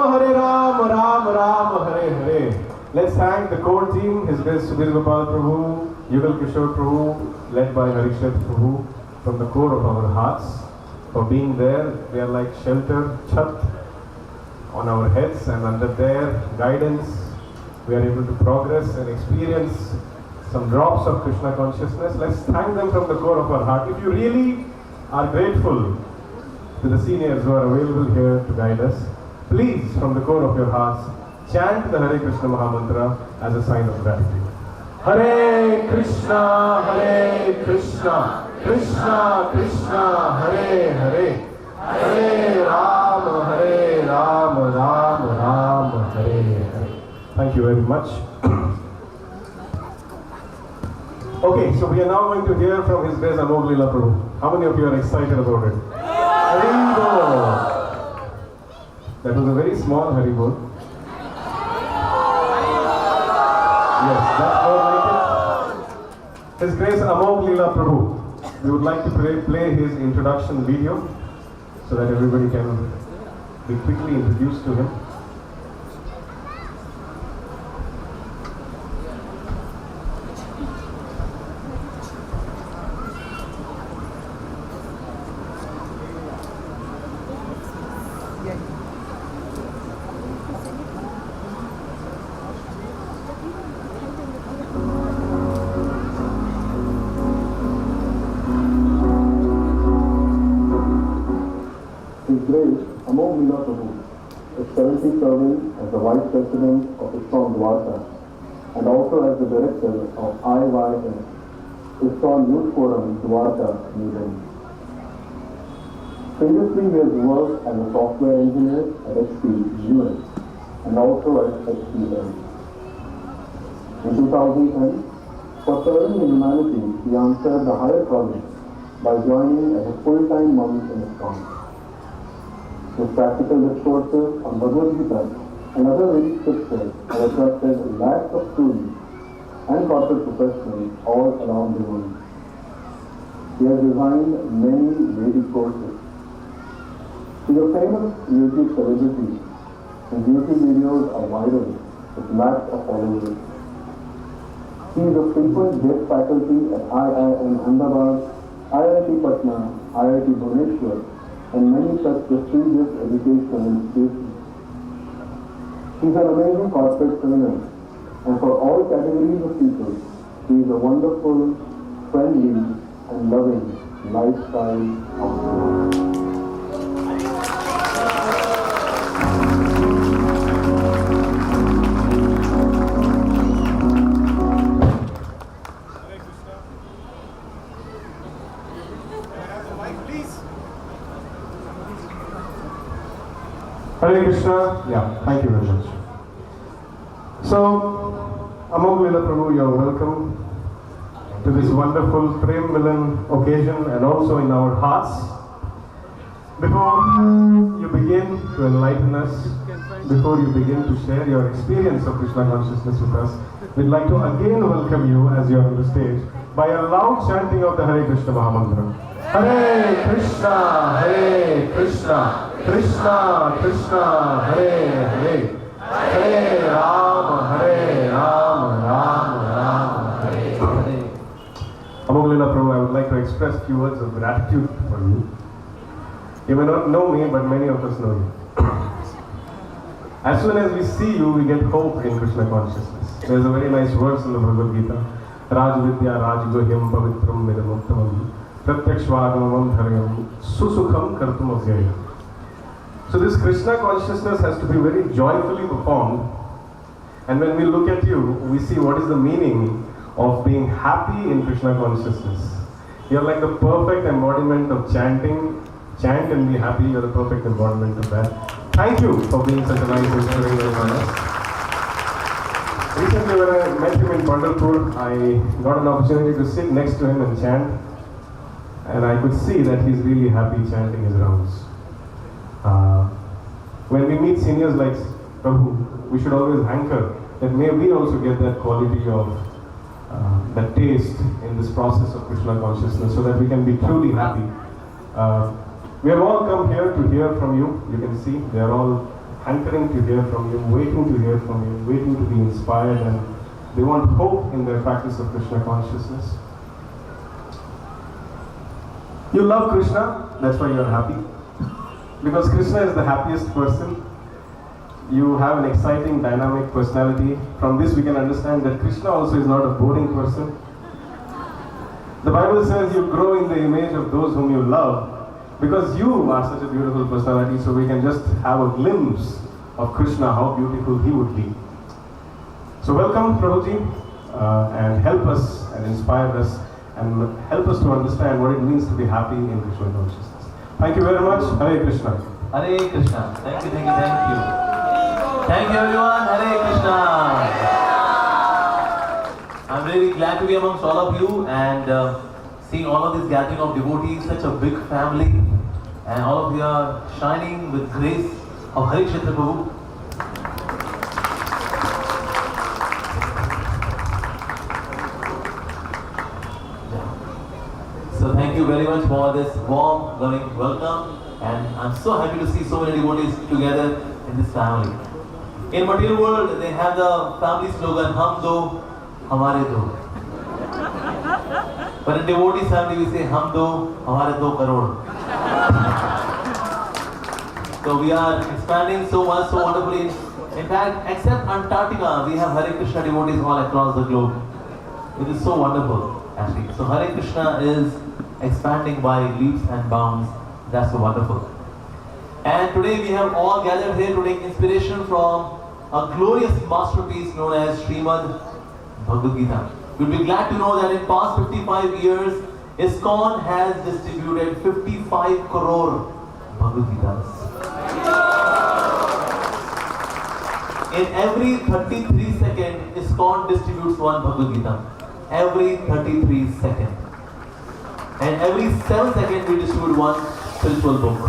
Ram Ram, Hare Hare. Let's thank the core team, His Grace Subir Gopal Prabhu, Yugal Kishore Prabhu, led by Harishad Prabhu, from the core of our hearts, for being there. We are like shelter, chat on our heads, and under their guidance, we are able to progress and experience some drops of Krishna consciousness. Let's thank them from the core of our heart. If you really are grateful to the seniors who are available here to guide us, please, from the core of your hearts, chant the Hare Krishna Mahamantra as a sign of gratitude. Hare Krishna, Krishna Krishna, Hare Hare, Hare Ram, Ram, Hare Hare. Thank you very much. Okay, so we are now going to hear from His Grace Amogha Lila Prabhu. How many of you are excited about it? Haribol! That was a very small Haribol. Yes, that's more like it. His Grace Amogha Lila Prabhu. We would like to play his introduction video so that everybody can be quickly introduced to him. Amogha Lila Prabhu is currently serving as the Vice President of ISKCON Whitefield and also as the Director of IYF, ISKCON Youth Forum, Dwarka, New Delhi. Previously, he has worked as a software engineer at HP US and also at HPL. In 2010, for serving in humanity, he answered the higher calling by joining as a full-time monk in ISKCON. His practical discourses on Bhagavad Gita and other Vedic scriptures have attracted lakhs of students and corporate professionals all around the world. He has designed many Vedic courses. He is a famous YouTube celebrity. His YouTube videos are viral with lakhs of followers. He is a frequent guest faculty at IIM Ahmedabad, IIT Patna, IIT Bhubaneswar, and many such prestigious educational institutions. He is an amazing corporate trainer, and for all categories of people, he is a wonderful, friendly, and loving lifestyle counselor. Hare Krishna. Yeah, thank you very much. So, Amogha Lila Prabhu, you are welcome to this wonderful Prem Milan occasion and also in our hearts. Before you begin to enlighten us, before you begin to share your experience of Krishna consciousness with us, we'd like to again welcome you as you are on the stage by a loud chanting of the Hare Krishna Mahamantra. Hare Krishna, Hare Krishna, Krishna Krishna, Hare Hare, Hare Rama, Rama Rama, Hare Hare. Amogha Lila Prabhu, I would like to express a few words of gratitude for you. You may not know me, but many of us know you. As soon as we see you, we get hope in Krishna consciousness. There's a very nice verse in the Bhagavad Gita. Raj Vidya Raj Guhyam Pavitram Vidamuktamam Pratyakshvagamam Dharyam Susukham Kartum Avyayam. So this Krishna consciousness has to be very joyfully performed. And when we look at you, we see what is the meaning of being happy in Krishna consciousness. You're like the perfect embodiment of chanting. Chant and be happy, you're the perfect embodiment of that. Thank you for being such a nice inspiration for us. Recently when I met him in Pandharpur, I got an opportunity to sit next to him and chant. And I could see that he's really happy chanting his rounds. When we meet seniors like Prabhu, we should always hanker that may we also get that quality of that taste in this process of Krishna consciousness so that we can be truly happy. We have all come here to hear from you. You can see they are all hankering to hear from you, waiting to hear from you, waiting to be inspired, and they want hope in their practice of Krishna consciousness. You love Krishna, that's why you are happy. Because Krishna is the happiest person. You have an exciting, dynamic personality. From this we can understand that Krishna also is not a boring person. The Bible says you grow in the image of those whom you love. Because you are such a beautiful personality, so we can just have a glimpse of Krishna, how beautiful he would be. So welcome Prabhuji, and help us and inspire us and help us to understand what it means to be happy in Krishna consciousness. Thank you very much. Hare Krishna. Hare Krishna. Thank you, thank you, thank you. Thank you everyone. Hare Krishna. I'm really glad to be amongst all of you and seeing all of this gathering of devotees, such a big family, and all of you are shining with grace of Hare Kshetra Prabhu. So thank you very much for this warm, loving welcome, and I'm so happy to see so many devotees together in this family. In material world, they have the family slogan, Hum Do, Hamare Do. But in devotee family, we say, Hum Do, Hamare Do Karod. So we are expanding so much, so wonderfully. In fact, except Antarctica, we have Hare Krishna devotees all across the globe. It is so wonderful, actually. So Hare Krishna is expanding by leaps and bounds. That's so wonderful. And today we have all gathered here to take inspiration from a glorious masterpiece known as Srimad Bhagavad Gita. You'll be glad to know that in past 55 years, ISKCON has distributed 55 crore Bhagavad Gitas. In every 33 seconds, ISKCON distributes one Bhagavad Gita. Every 33 seconds. And every 7 seconds, we distribute one spiritual book.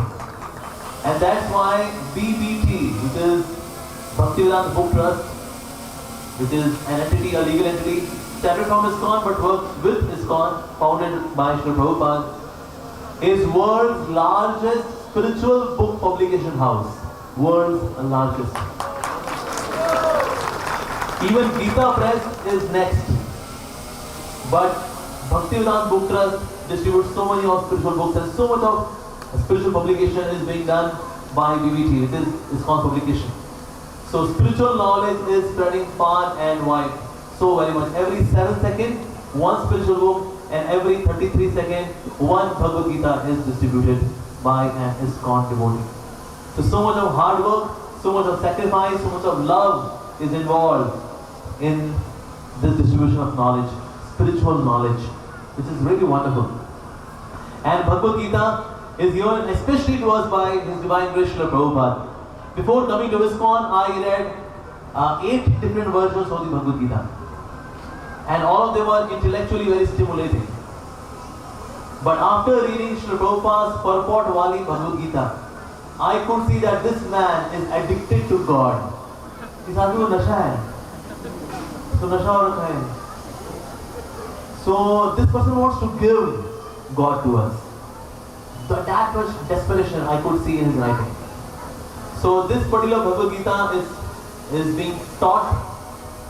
And that's why BBT, which is Bhaktivedanta Book Trust, which is an entity, a legal entity, separate from ISKCON but works with ISKCON, founded by Srila Prabhupada, is world's largest spiritual book publication house. World's largest. Even Gita Press is next. But Bhaktivedanta Book Trust distributes so many of spiritual books and so much of spiritual publication is being done by BBT. It is ISKCON publication. So spiritual knowledge is spreading far and wide. So very much. Every 7 seconds, one spiritual book, and every 33 seconds, one Bhagavad Gita is distributed by an ISKCON devotee. So much of hard work, so much of sacrifice, so much of love is involved in this distribution of knowledge, spiritual knowledge, which is really wonderful. And Bhagavad Gita is given especially to us by His Divine Grace Srila Prabhupada. Before coming to ISKCON, I read 8 different versions of the Bhagavad Gita. And all of them were intellectually very stimulating. But after reading Srila Prabhupada's purport Wali Bhagavad Gita, I could see that this man is addicted to God. He's आदमी को नशा है, तो नशा हो रखा है. So this person wants to give God to us. But that much desperation I could see in his writing. So this particular Bhagavad Gita is being taught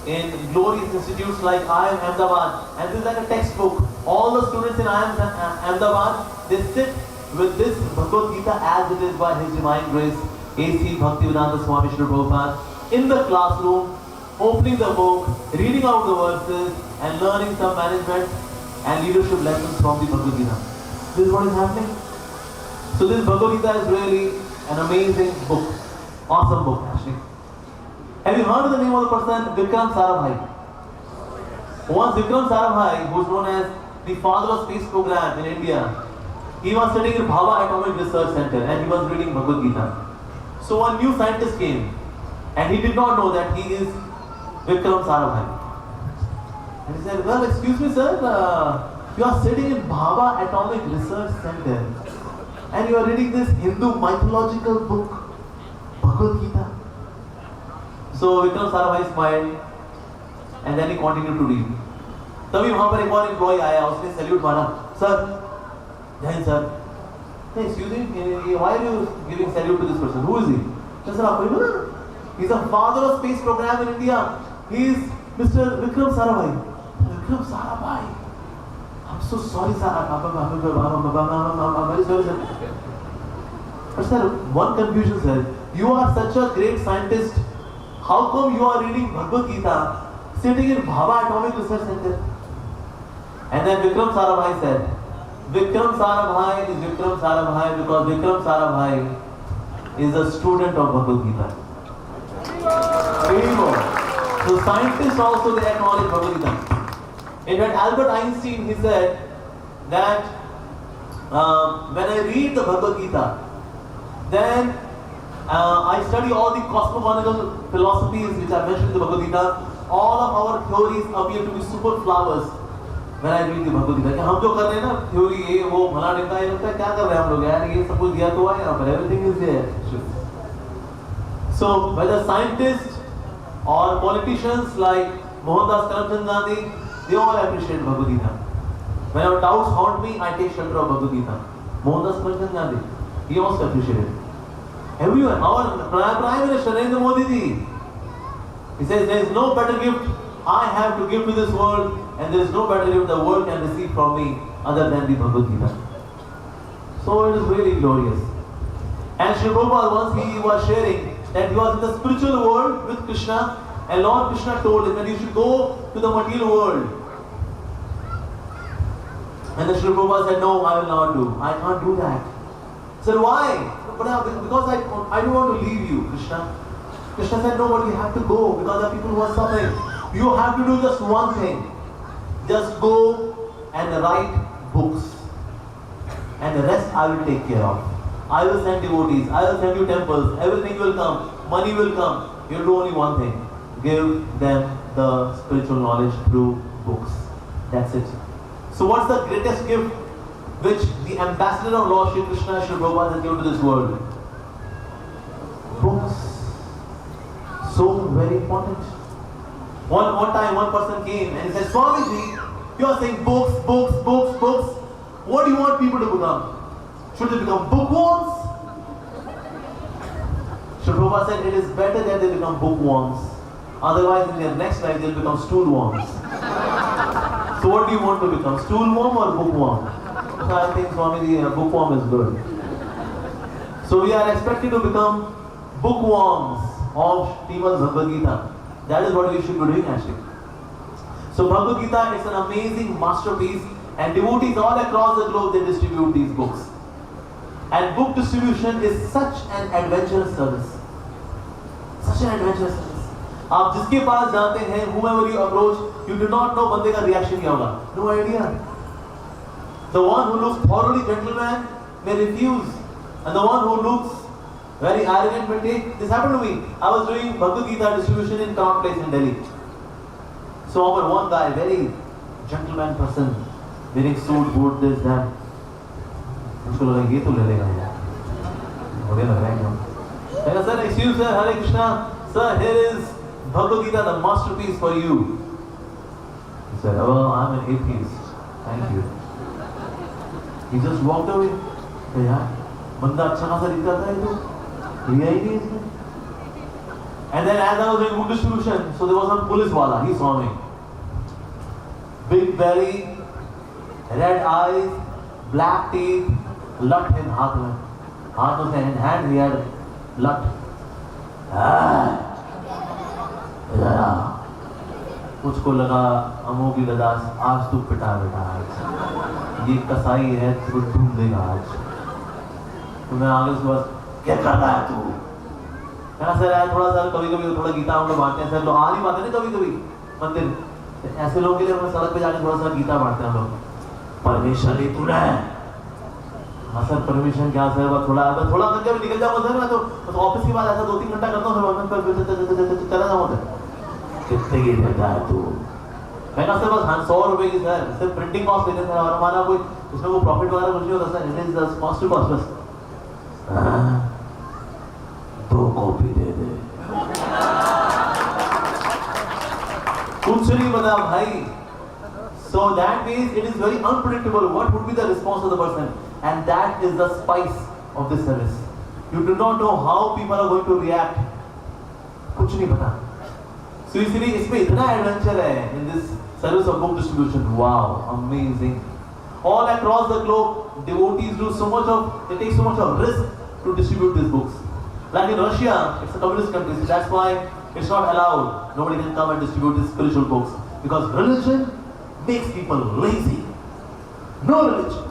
in glorious institutes like IIM Ahmedabad, and this is like a textbook. All the students in IIM Ahmedabad, they sit with this Bhagavad Gita as it is by His Divine Grace, A.C. Bhaktivedanta Swami Srila Prabhupada, in the classroom, opening the book, reading out the verses, and learning some management and leadership lessons from the Bhagavad Gita. This is what is happening. So this Bhagavad Gita is really an amazing book, awesome book actually. Have you heard of the name of the person Vikram Sarabhai? Once Vikram Sarabhai, who is known as the father of space program in India, he was studying in Bhava Atomic Research Center and he was reading Bhagavad Gita. So one new scientist came and he did not know that he is Vikram Sarabhai. And he said, well, excuse me sir, you are studying in Bhava Atomic Research Center and you are reading this Hindu mythological book, Bhagavad Gita. So Vikram Sarabhai smiled and then he continued to read. तभी वहाँ पर एक और employ आया, उसने salute मारा, sir, जय Hind sir. Hey, excuse me, why are you giving salute to this person? Who is he? Sir, आपको नहीं पता? He's a father of space program in India. He is Mr. Vikram Sarabhai. Vikram Sarabhai. I'm so sorry, sir. I'm very sorry, sir. But sir, one confusion, sir. You are such a great scientist. How come you are reading Bhagavad Gita sitting in Bhava Atomic Research Center? And then Vikram Sarabhai said, Vikram Sarabhai is Vikram Sarabhai because Vikram Sarabhai is a student of Bhagavad Gita. So scientists also they acknowledge Bhagavad Gita. In fact, Albert Einstein, he said that when I read the Bhagavad Gita, then I study all the cosmological philosophies which are mentioned in the Bhagavad Gita. All of our theories appear to be super flowers when I read the Bhagavad Gita. हम जो कर रहे हैं ना theory ये वो भला निकला ये लगता है क्या कर रहे हैं हम लोग यार ये सब कुछ दिया तो है यहाँ पर everything is there. So whether scientists or politicians like Mohandas Karamchand Gandhi, they all appreciate Bhagavad Gita. Whenever doubts haunt me, I take shelter of Bhagavad Gita. Mohandas Karamchand Gandhi, he also appreciated it. Everyone, our Prime Minister Narendra Modi ji, he says there is no better gift I have to give to this world, and there is no better gift the world can receive from me other than the Bhagavad Gita. So it is really glorious. And Sri Prabhupada once he was sharing that he was in the spiritual world with Krishna, and Lord Krishna told him that you should go to the material world. And the Sri Prabhupada said, no, I will not do. I can't do that. He said, why? Because I don't want to leave you, Krishna. Krishna said, no, but you have to go because there are people who are suffering. You have to do just one thing. Just go and write books. And the rest I will take care of. I will send devotees, I will send you temples, everything will come, money will come. You will do only one thing. Give them the spiritual knowledge through books. That's it. So what's the greatest gift which the ambassador of Lord Shri Krishna, Shri Prabhupada has given to this world? Books. So very important. One time one person came and he said, Swamiji, you are saying books, books, books, books. What do you want people to become? Should they become bookworms? Shri Prabhupada said it is better that they become bookworms. Otherwise, in their next life, they'll become stool worms. So what do you want to become? Stool worm or bookworm? So I think Swami, the bookworm is good. So we are expected to become bookworms of Srimad Bhagavad Gita. That is what we should be doing actually. So Bhagavad Gita is an amazing masterpiece, and devotees all across the globe, they distribute these books. And book distribution is such an adventurous service. Such an adventurous service. आप जिसके पास जाते हैं, whoever you approach, you do not know बंदे का reaction क्या होगा. No idea. The one who looks thoroughly gentleman may refuse, and the one who looks very arrogant may take. This happened to me. I was doing Bhagavad Gita distribution in Crown Place in Delhi. So over one guy, very gentleman person, wearing suit, boot, this, that. मुझको लगा ये तो ले लेगा यार. मुझे लग रहा है क्यों? मैंने sir excuse sir, Hare Krishna, sir, here is Bhagavad Gita, the masterpiece for you. He said, well, I'm an atheist. Thank you. He just walked away. तो यार बंदा अच्छा खासा दिखता था ये तो लिया ही नहीं इसने. And then as I was doing book distribution, so there was some police wala. He saw me. Big belly, red eyes, black teeth, lut in हाथ में. हाथ में in hand he had lut. मुझको लगा अमोघी लदास आज तू पिटा बेटा आज. ये कसाई है तो ढूंढ देगा आज. तो मैं आगे से बस क्या कर रहा है तू? कहना सर यार थोड़ा सा कभी-कभी थोड़ा गीता हम लोग बांटते हैं सर. लोग आ नहीं पाते ना कभी-कभी मंदिर. ऐसे लोगों के लिए हम सड़क पे जाके थोड़ा सा गीता बांटते हैं हम लोग. परमिशन ली तूने? हाँ सर परमिशन क्या सर? बस थोड़ा करके भी निकल जाऊंगा सर. मैं तो ऑफिस के बाद ऐसा 2-3 घंटा करता हूँ फिर चला जाऊंगा सर. कितने की देता है तू? मैं कहा सर बस 100 रुपए की सर. सिर्फ प्रिंटिंग कॉस्ट देते सर और हमारा कोई उसमें वो प्रॉफिट वगैरह कुछ नहीं होता sir. It is the cost to cost बस. 2 कॉपी दे दे. कुछ नहीं बता भाई. So that means it is very unpredictable. What would be the response of the person? And that is the spice of this service. You do not know how people are going to react. कुछ नहीं पता. So इसलिए इसमें इतना adventure है in this service of book distribution. Wow, amazing. All across the globe, devotees do so much of, they take so much of risk to distribute these books. Like in Russia, it's a communist country, so that's why it's not allowed. Nobody can come and distribute these spiritual books because religion makes people lazy. No religion.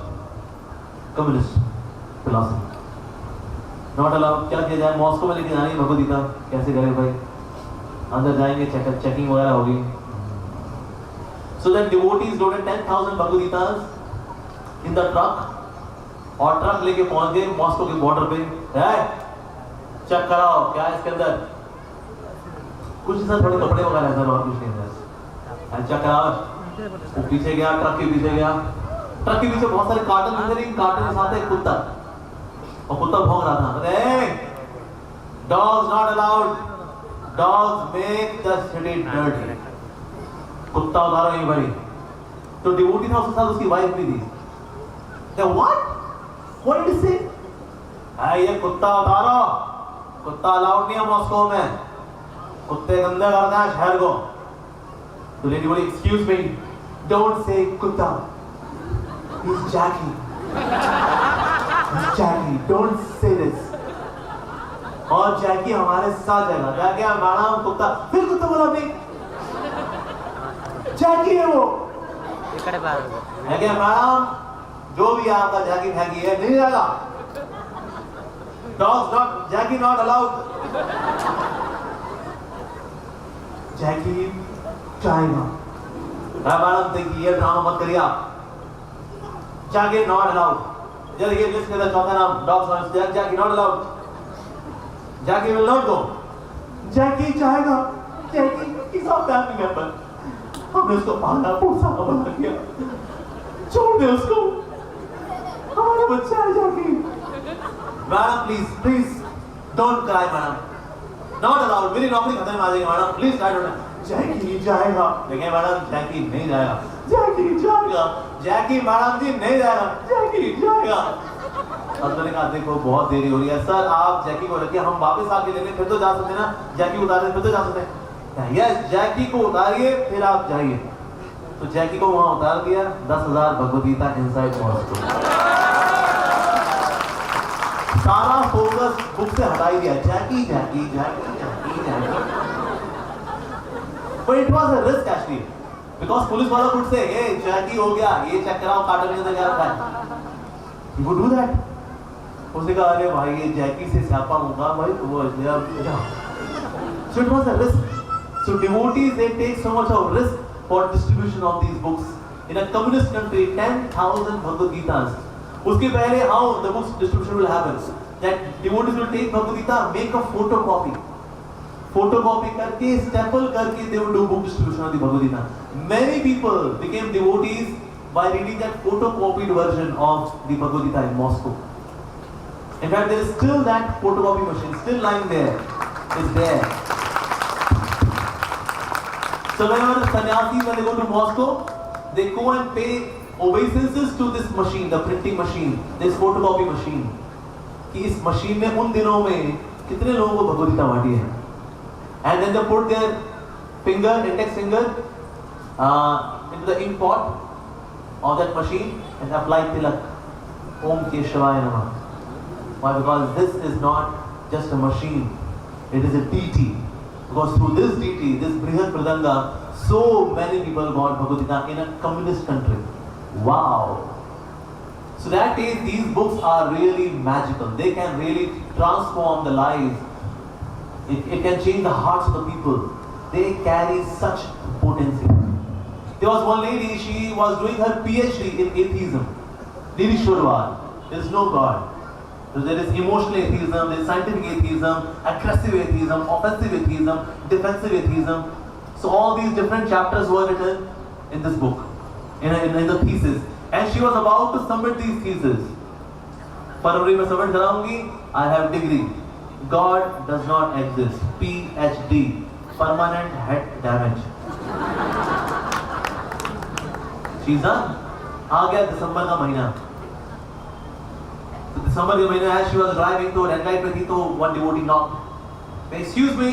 Communist philosophy. Not allowed. क्या किया जाए? Moscow में लेके जानी भगवद गीता. कैसे करें भाई? अंदर जाएंगे चेकिंग वगैरह होगी. So then devotees loaded 10,000 Bhagavad Gitas in the truck. और ट्रक लेके पहुंच गए मॉस्को के बॉर्डर पे. चेक कराओ क्या है इसके अंदर. कुछ सर थोड़े कपड़े वगैरह है सर और कुछ नहीं है. चेक कराओ. वो पीछे गया, ट्रक के पीछे गया. ट्रक के पीछे बहुत सारे कार्टन थे. लेकिन कार्टन के साथ एक कुत्ता. और कुत्ता भौंक रहा था. अरे dogs not allowed. Dogs make the city dirty. कुत्ता उतारो यहीं भाई. तो डिवोटी था उसके साथ उसकी वाइफ भी थी. What did he say? ये कुत्ता उतारो. कुत्ता अलाउड नहीं है मॉस्को में. कुत्ते गंदे करते हैं शहर को. तो लेडी बोली एक्सक्यूज मी, डोंट से कुत्ता. He's Jackie. He's Jackie. Don't say this. और जैकी हमारे साथ जाएगा. जाके मैडम कुत्ता. फिर कुत्ता बोला नहीं. जैकी है वो. है क्या मैडम? जो भी आपका जैकी फैकी है नहीं जाएगा. Dogs not, Jackie not allowed. जैकी जाएगा. मैडम देखिए ये ड्रामा मत करिए आप. Jackie not allowed. जल्दी ये लिस्ट में चौथा नाम dogs not. Jackie not allowed. Jackie will not go. Jackie जाएगा. Jackie is our family member. हमने उसको पाला पोसा बना किया. छोड़ दे उसको. हमारा बच्चा है Jackie. Madam please don't cry madam. Not allowed. मेरी नौकरी खत्म आ जाएगी madam. Please try don't. Jackie जाएगा. देखिए मैडम जैकी नहीं जाएगा. जैकी जाएगा. जैकी मैडम जी नहीं जाएगा. जैकी जाएगा. हस्बैंड ने कहा देखो बहुत देरी हो रही है. सर आप जैकी को रखिए हम वापस आके ले लें फिर तो जा सकते ना. जैकी उतार दे फिर तो जा सकते. यस जैकी को उतारिए फिर आप जाइए। तो जैकी को वहां उतार दिया, 10,000 भगवद गीता इनसाइड मॉस्को। सारा फोकस बुक से हटा दिया, जैकी जैकी जैकी जैकी जैकी। But it was a risk actually, because police वाला could say, hey जैकी हो गया, ये चेक कराओ कार्टन में क्या रखा है। He would do that. उसने कहा अरे भाई ये जैकी से स्यापा होगा भाई, तो वो इसलिए So it was a risk. So devotees they take so much of risk for distribution of these books. In a communist country, 10,000 Bhagavad Gitas. उसके पहले how the books distribution will happen? That devotees will take Bhagavad Gita, make a photocopy. Photocopy करके, staple करके they will do book distribution of the Bhagavad Gita. Many people became devotees by reading that photocopied version of the Bhagavad Gita in Moscow. In fact, there is still that photocopy machine, still lying there. It's there. So whenever the sannyasis, when they go to Moscow, they go and pay obeisances to this machine, the printing machine, this photocopy machine. कि इस machine ने उन दिनों में कितने लोगों को भगवद गीता बांटी है. And then they put their finger, index finger, into the ink pot of that machine and apply tilak. Om Keshavaya Namah. Why? Because this is not just a machine, it is a deity. Because through this deity, this Brihat Pradanga, so many people got Bhagavad Gita in a communist country. Wow! So that is, these books are really magical. They can really transform the lives. It can change the hearts of the people. They carry such potency. There was one lady, she was doing her PhD in atheism. Nirishwarvad. There is no God. So there is emotional atheism, there is scientific atheism, aggressive atheism, offensive atheism, defensive atheism. So all these different chapters were written in this book, in the thesis. And she was about to submit these theses. February में submit कराऊंगी, I have degree. God does not exist. PhD, permanent head damage. She's done. आ गया दिसंबर का महीना. तो दिसंबर के महीने as she was driving तो red light पे थी तो one devotee knocked. Excuse me,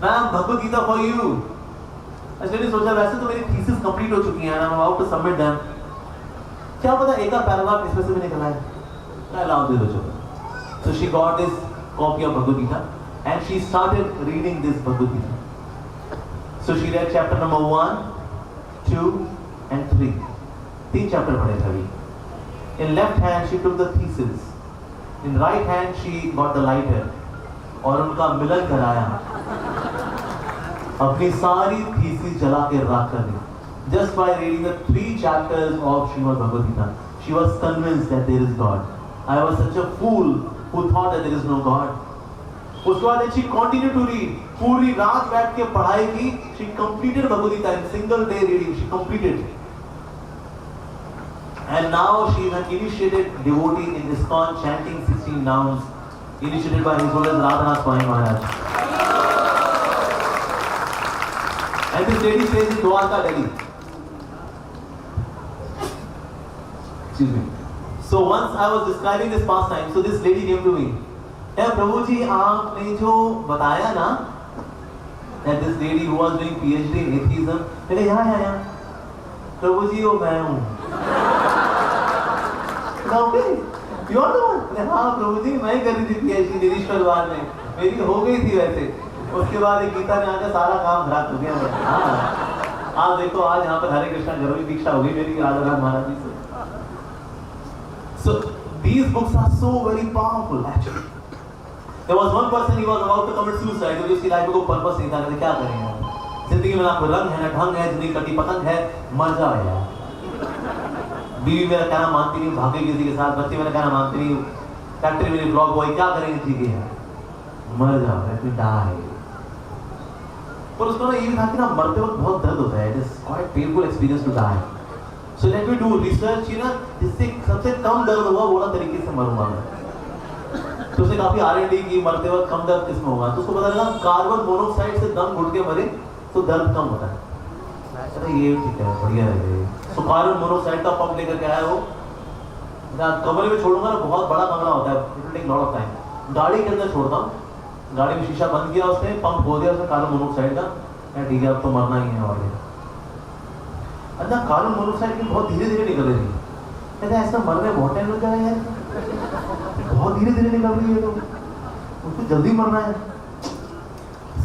ma'am, Bhagavad Gita for you. मैंने सोचा वैसे तो मेरी thesis complete हो चुकी है and I'm about to submit them. क्या पता एक पैराग्राफ इसमें से भी निकला है. मैं लाओ दे दो चलो. So she got this copy of Bhagavad Gita and she started reading this Bhagavad Gita. So she read chapter number 1, 2 and 3. 3 chapter पढ़े थे अभी. In left hand she took the thesis. In right hand she got the lighter और उनका मिलन कराया. अपनी सारी thesis जला के राख कर दी. Just by reading the 3 chapters of Srimad Bhagavad Gita, she was convinced that there is God. I was such a fool who thought that there is no God. उसके बाद she continued to read. पूरी रात बैठ के पढ़ाई की. She completed Bhagavad Gita in single day reading. She completed. And now she is an initiated devotee in ISKCON chanting 16 nouns, initiated by His Holiness Radhanath Swami Maharaj. And this lady stays in Dwarka, Delhi. Excuse me. So once I was describing this pastime, so this lady came to me. Hey Prabhu ji, आपने जो बताया ना, that this lady who was doing PhD in atheism, मैंने यहाँ Prabhu ji वो मैं हूँ. Okay, you are the one. हाँ प्रभु जी मैं कर रही थी PhD निरीश्वरवाद में, मेरी हो गई थी वैसे. उसके बाद एक गीता ने आकर सारा काम खराब हो गया. हाँ आप देखो आज यहाँ पर हरे कृष्णा घरों की दीक्षा हो गई मेरी राधा महाराज जी से. So these books are so very powerful actually. There was one person, he was about to commit suicide. तो जिसकी लाइफ में कोई पर्पस नहीं था, कहते क्या करेंगे. जिंदगी में ना कोई रंग है ना ढंग है, जिंदगी कटी पतंग है, मर जाओ यार. बीवी मेरा कहना मानती नहीं, भागे किसी के साथ, बच्चे मेरा कहना मानते नहीं, फैक्ट्री में ब्लॉक बॉय, क्या करेंगे ठीक है, मर जाओ, लेट मी डाई. पर उसको ना ये भी था कि ना मरते वक्त बहुत दर्द होता है. It is quite painful experience to die. So let me do research ना जिससे सबसे कम दर्द हुआ वो वाला तरीके से मरूंगा मैं. तो उसने काफी R&D की, मरते वक्त कम दर्द किसमें होगा. तो उसको पता लगा कार्बन मोनोऑक्साइड से दम घुट के मरे तो दर्द कम होता है. अरे ये ठीक है, बढ़िया है. तो कार्बन मोनोऑक्साइड का पंप लेकर के आया वो. कमरे में छोड़ूंगा ना, बहुत बड़ा कमरा होता है, it will take lot of time. गाड़ी के अंदर छोड़ता हूँ गाड़ी में शीशा बंद किया उसने, पंप खोल दिया उसने कार्बन मोनोऑक्साइड का, ठीक है अब तो मरना ही है। और अच्छा कार्बन मोनोऑक्साइड की बहुत धीरे धीरे निकल रही है, कहते ऐसा मरने में बहुत टाइम लग जाएगा यार, बहुत धीरे धीरे निकल रही है तो उसको जल्दी मरना है।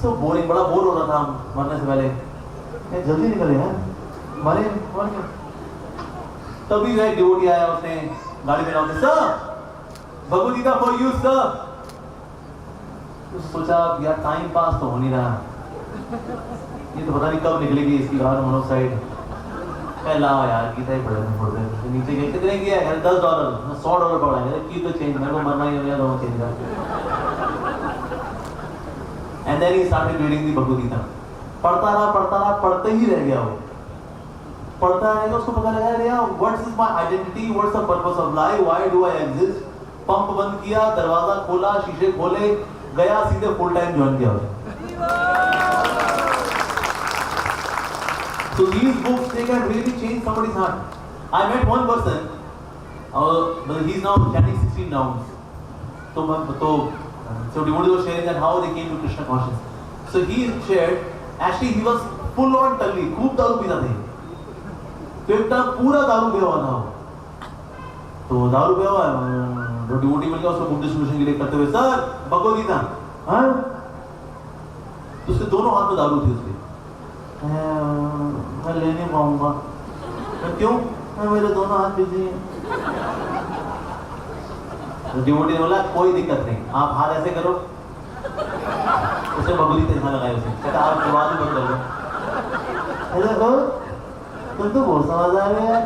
सो बोरिंग, बड़ा बोर हो रहा था मरने से पहले, जल्दी निकले यार मरे मर गए। तभी जो है डिवोटी आया, उसने गाड़ी में लाते sir Bhagavad Gita for you sir. तो सोचा यार टाइम पास तो हो नहीं रहा, ये तो पता नहीं कब निकलेगी इसकी कार्बन मोनोऑक्साइड। लाओ यार गीता ही पढ़े तो नीचे गए, कितने किया है $10, $100 पड़ा, की तो चेंज, मेरे को मरना ही हो गया दोनों चेंज कर। And then he started reading the Bhagavad Gita. पढ़ता रहा, पढ़ते ही रह गया वो, पढ़ता रहेगा, उसको पता लगा यार what's is my identity, what's the purpose of life, why do I exist. Pump बंद किया, दरवाजा खोला, शीशे खोले, गया सीधे फुल टाइम ज्वाइन किया उसने। So these books, they can really change somebody's heart. I met one person, he's now chanting 16 rounds. So devotees were sharing that how they came to Krishna consciousness. So he shared, actually he was full on talli, खूब दारू पीता था। तो एक time पूरा दारू पिया हुआ था, तो दारू पिया हुआ है, डिवोटी मिल गया उसको बुक डिस्ट्रीब्यूशन के लिए करते हुए, सर भगवद गीता, हाँ? तो उसके दोनों हाथ में दारू थी उसके। मैं ले नहीं पाऊंगा। क्यों? मेरे दोनों हाथ बिजी हैं। डिवोटी ने बोला कोई दिक्कत नहीं, आप हाथ ऐसे करो, उसने भगवद गीता लगाया उसे, कहता आप दिमाग ही बंद कर लो। तुम तो बहुत समझदार है यार।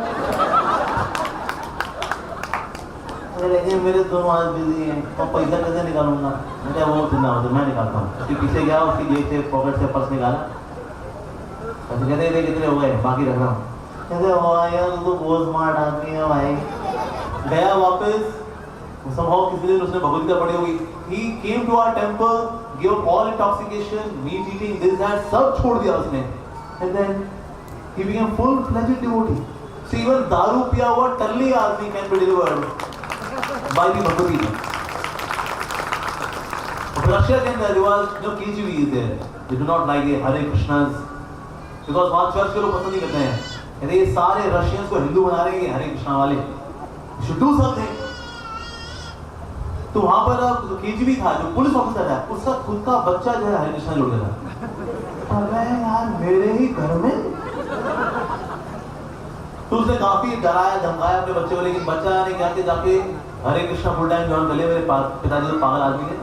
लेकिन मेरे दोनों हाथ बिजी हैं, तो पैसा कैसे निकालूंगा? मैं निकालता हूँ। उसके पीछे गया, उसकी जेब से पॉकेट से पर्स निकाला, कहते कितने हो गए, बाकी रख रहा हूँ। कहते यार तो बहुत स्मार्ट आदमी है भाई। गया वापस, somehow किसी दिन उसने भगवद गीता पढ़ी होगी। He came to our temple, gave all intoxication, meat eating, this that, सब छोड़ दिया उसने। And then he became full-fledged devotee. So even दारू पिया हुआ टल्ली आदमी can be delivered by the Bhagavad Gita. Russia के अंदर KGB is there. They do not like the Hare Krishnas because वहाँ चर्च के लोग पसंद नहीं करते हैं, कहते ये सारे रशियंस को हिंदू बना रहे हैं हरे कृष्णा वाले, should do something। तो वहाँ पर जो KGB था, जो पुलिस ऑफिसर था, उसका खुद का बच्चा जो है हरे कृष्णा जोड़ गया। अरे यार मेरे ही घर में। तो उसने काफी डराया धमकाया अपने बच्चे को, लेकिन बच्चा ने क्या कि जाके हरे कृष्णा फुल टाइम ज्वाइन कर लिया। मेरे पिताजी तो पागल आदमी है,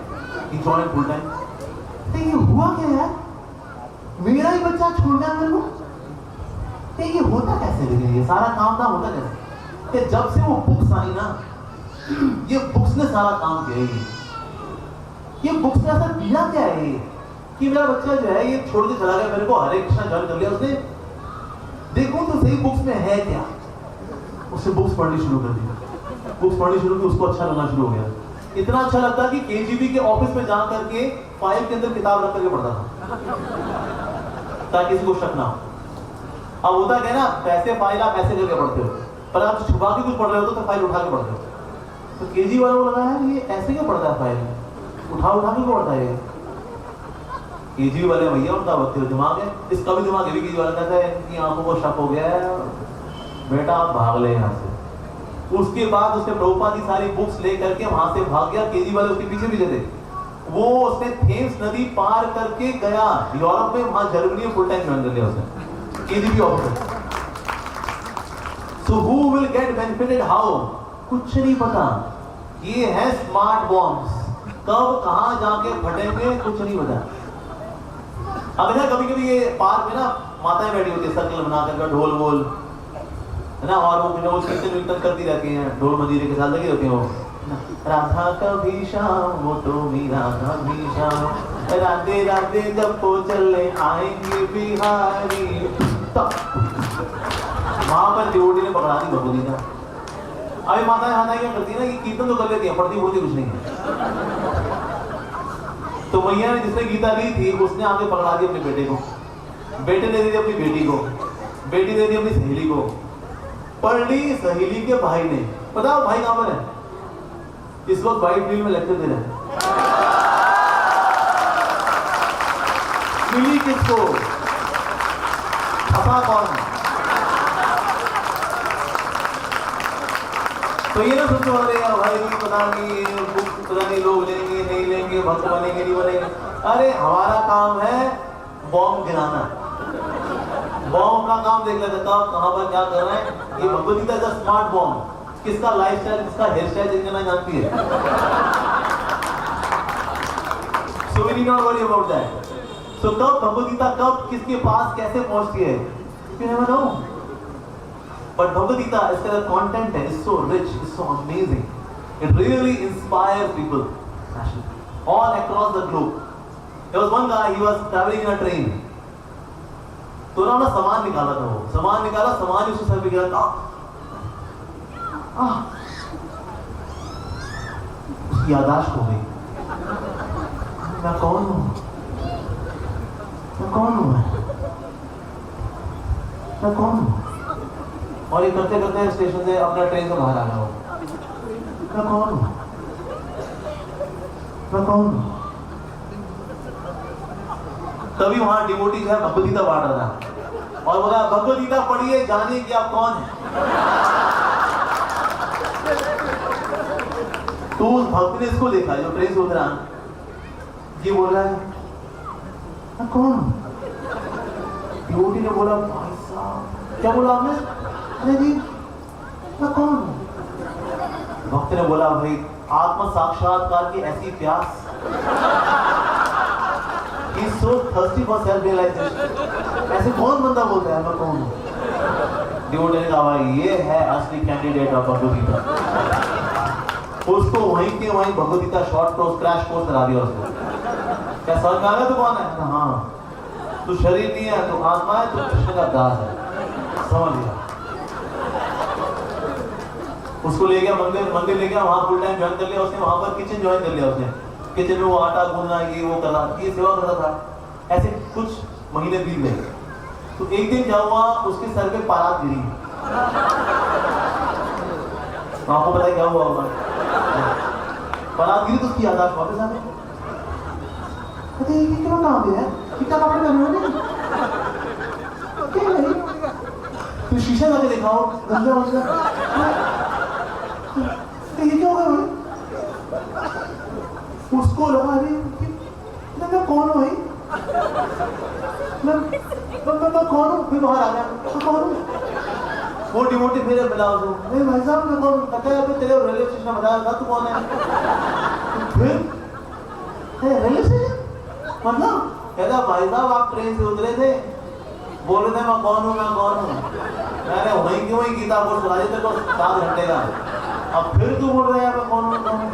ही ज्वाइन फुल टाइम। ये हुआ क्या यार, मेरा ही बच्चा छोड़ गया मेरे को। ये होता कैसे, लेकिन ये सारा काम धाम होता कैसे? कि जब से वो बुक्स आई ना, ये बुक्स ने सारा काम किया। ये बुक्स ने ऐसा किया क्या है कि मेरा बच्चा जो है ये छोड़ के चला गया, मेरे को हरे कृष्णा ज्वाइन कर लिया उसने। देखो तो सही बुक्स में है क्या। उससे बुक्स पढ़नी शुरू कर दी, बुक्स पढ़नी शुरू की, उसको अच्छा लगना शुरू हो गया। इतना अच्छा लगता कि KGB के ऑफिस में जा करके फाइल के अंदर किताब रख करके पढ़ता था ताकि किसी को शक ना हो। अब होता क्या ना, पैसे फाइल आप ऐसे करके पढ़ते हो, पर आप छुपा के कुछ पढ़ रहे हो तो फाइल उठा के पढ़ते हो। तो KGB वालों को लगा है ये ऐसे क्यों पढ़ता है, फाइल उठा के क्यों पढ़ता है। KGB वाले भैया उनका वक्त दिमाग है, इसका भी दिमाग है। KGB वाला कहता है इनकी आंखों को शक हो गया है, बेटा आप भाग ले यहाँ से। उसके बाद उसने प्रभुपाद की सारी बुक्स ले करके वहां से भाग गया। KGB वाले उसके पीछे पीछे थे। वो उसने थेम्स नदी पार करके गया यूरोप में, वहां जर्मनी में फुल टाइम ज्वाइन कर लिया उसने KGB officer. So who will get benefited how, कुछ नहीं पता। ये है स्मार्ट बॉम्ब्स, कब कहां जाके फटेंगे कुछ नहीं पता। अब ना कभी कभी ये पार्क में ना माताएं बैठी होती है सर्कल बना करके, ढोल वोल है ना, और वो कीर्तन करती रहती हैं, ढोल मंजीरे के साथ लगी होती हैं। वो राधा कभी शाम, वो तो मीरा कभी शाम, राधे राधे जब को चले आएंगे बिहारी। वहां पर डिवोटी ने पकड़ा दी भगवद गीता। अभी माताएं क्या करती है ना कि कीर्तन तो कर लेती है, पढ़ती बोलती कुछ नहीं है। तो मैया ने जिसने गीता ली थी उसने आगे पकड़ा दी अपने बेटे को, बेटे ने दे दी अपनी बेटी को, बेटी दे दी अपनी सहेली को, पढ़ ली सहेली के भाई ने। बताओ भाई कहां पर है इस वक्त? व्हाइटफील्ड में लेक्चर दे रहे हैं। मिली किसको? फंसा कौन? तो ये ना सोचो अरे यार भाई पता नहीं लोग लेंगे नहीं लेंगे, भक्त बनेंगे नहीं बनेंगे। अरे हमारा काम है बॉम्ब गिराना। बॉम्ब का काम देख लेते कब कहां पर क्या कर रहे हैं। ये Bhagavad Gita is smart bomb. किसका लाइफस्टाइल, किसका हेयर स्टाइल जिनका ना जानती है। So we need not worry about that. So कब भगवत गीता कब किसके पास कैसे पहुंचती है, you never know. But Bhagavad Gita, इसका कंटेंट है is so rich, is so amazing. It really inspires people all across the globe. There was one guy, he was traveling in a train. तो ना अपना सामान निकाला था, वो सामान निकाला, सामान उसके सर पे गिरा था। उसकी याददाश्त हो गई, मैं कौन हूँ, मैं कौन हूँ, मैं कौन हूँ। और ये करते करते स्टेशन से अपना ट्रेन से बाहर आ गया वो। मैं कौन हूँ, मैं कौन हूँ। तभी वहां डिवोटी जो है भगवत गीता बांट रहा था और बोला भगवत गीता पढ़िए, जानिए कि आप कौन हैं। तो उस भक्त ने इसको देखा जो ट्रेन से उतरा, ये बोल रहा है मैं कौन हूँ। डिवोटी ने बोला भाई साहब, क्या बोला आपने? अरे जी मैं कौन हूँ। भक्त ने बोला भाई आत्म साक्षात्कार की ऐसी प्यास, he is so thirsty for self realization। ऐसे कौन बंदा बोलता है मैं कौन हूँ। डिवोटी ने कहा भाई ये है असली कैंडिडेट ऑफ भगवत गीता। उसको वहीं के वहीं Bhagavad Gita short course crash course करा दिया उसको। क्या समझ में आ गया तू कौन है? हाँ, तू शरीर नहीं है, तू आत्मा है, तू कृष्ण का दास है। समझ गया। उसको ले गया मंदिर ले गया, वहां फुल टाइम ज्वाइन कर लिया उसने, वहां पर किचन ज्वाइन कर लिया उसने। किचन में वो आटा गूंदना, ये वो करना, ये सेवा करता था। ऐसे कुछ महीने बीत गए। तो एक दिन क्या हुआ, उसके सर पे पारात गिरी। आपको पता है क्या हुआ होगा? पारात गिरी तो उसकी याददाश्त वापस आ गई। ये क्यों काम है, कितना कपड़े पहने हुए नहीं, तो शीशा लगा दिखाओ, गंजा हो गया। ये क्या होगा भाई? उसको लगा अरे मैं कौन हूँ भाई, मैं कौन हूँ। फिर बाहर आ गया, मैं कौन हूँ। वो डिवोटी फिर मिला उसको, अरे भाई साहब मैं कौन हूँ। कहता है अभी तेरे रेलवे स्टेशन में बताया था तू कौन है। फिर रेलवे स्टेशन मतलब कहता भाई साहब आप ट्रेन से उतरे थे, बोल रहे थे मैं कौन हूँ, मैं कौन हूँ। मैंने वहीं की वहीं गीता कोर्स चला दी तेरे को 7 घंटे का। अब फिर तू बोल रहा है मैं कौन हूँ, कौन हूँ।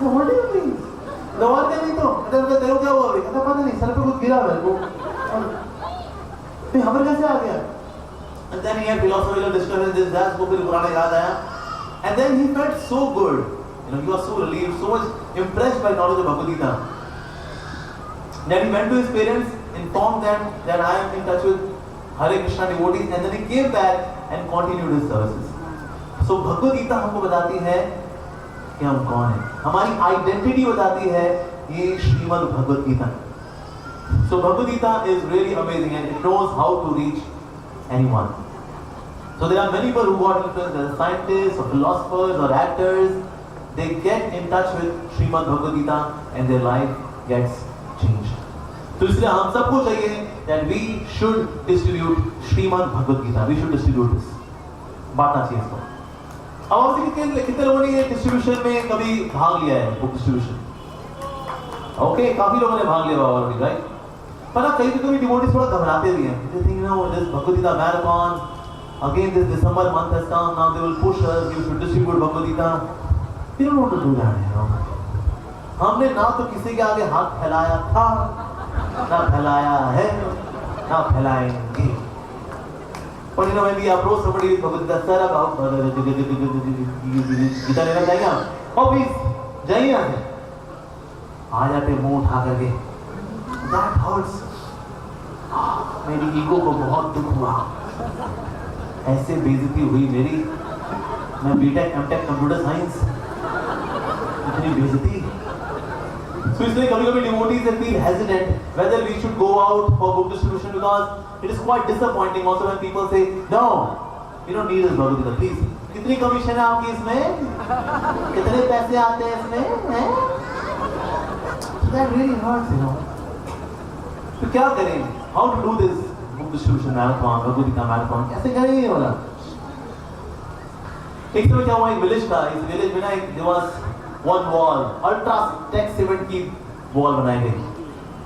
What do you mean? दवाते नहीं तो तेरे को क्या हुआ अभी? कहता पता नहीं, सर पे कुछ गिरा मेरे को। फिर खबर कैसे आ गया? And then he had philosophical discussion, this that, वो फिर पुराना याद आया। And then he felt so good, you know, he was so relieved, so much impressed by knowledge of Bhagavad Gita. Then he went to his parents, informed them that I am in touch with Hare Krishna devotees, and then he came back and continued his services. So Bhagavad Gita हमको बताती है कि हम कौन हैं, हमारी identity बताती है ये Shrimad Bhagavad Gita. So Bhagavad Gita is really amazing and it knows how to reach anyone. So there are many people who got influenced as scientists or philosophers or actors. They get in touch with Srimad Bhagavad Gita and their life gets changed. तो इसलिए हम सबको चाहिए that we should distribute Srimad Bhagavad Gita. We should distribute this. बांटना चाहिए इसको। अब आपसे कितने लोगों ने ये डिस्ट्रीब्यूशन में कभी भाग लिया है, बुक डिस्ट्रीब्यूशन? ओके, काफी लोगों ने भाग लिया ऑलरेडी, राइट? पर ना कभी डिवोटीज थोड़ा घबराते भी हैं। They think, you know, this Bhagavad Gita marathon, again this December month has come, now they will push us, you should distribute Bhagavad Gita. We don't want to do that, you know. हमने ना तो किसी के आगे हाथ फैलाया था, ना फैलाया है, ना फैलाएंगे। But you know, when we approach somebody with Bhagavad Gita, sir, about Gita लेना चाहिए आप? Oh please, जाइए यहाँ से। आ जाते मुंह उठा करके। That hurts. मेरी ईगो को बहुत दुख हुआ, ऐसे बेइज्जती हुई मेरी। मैं बीटेक एमटेक कंप्यूटर साइंस, इतनी बेइज्जती। So इसलिए कभी-कभी devotees they feel hesitant whether we should go out for book distribution because it is quite disappointing also when people say no, you don't need this Bhagavad Gita, please. कितनी commission है आपकी इसमें? कितने पैसे आते हैं इसमें? हैं? That really hurts, you know. तो क्या करें? How to do this book distribution marathon, Bhagavad Gita marathon? कैसे करें ये वाला? एक समय क्या हुआ, एक विलेज था, इस विलेज में ना एक there was one wall, UltraTech cement की वॉल बनाई गई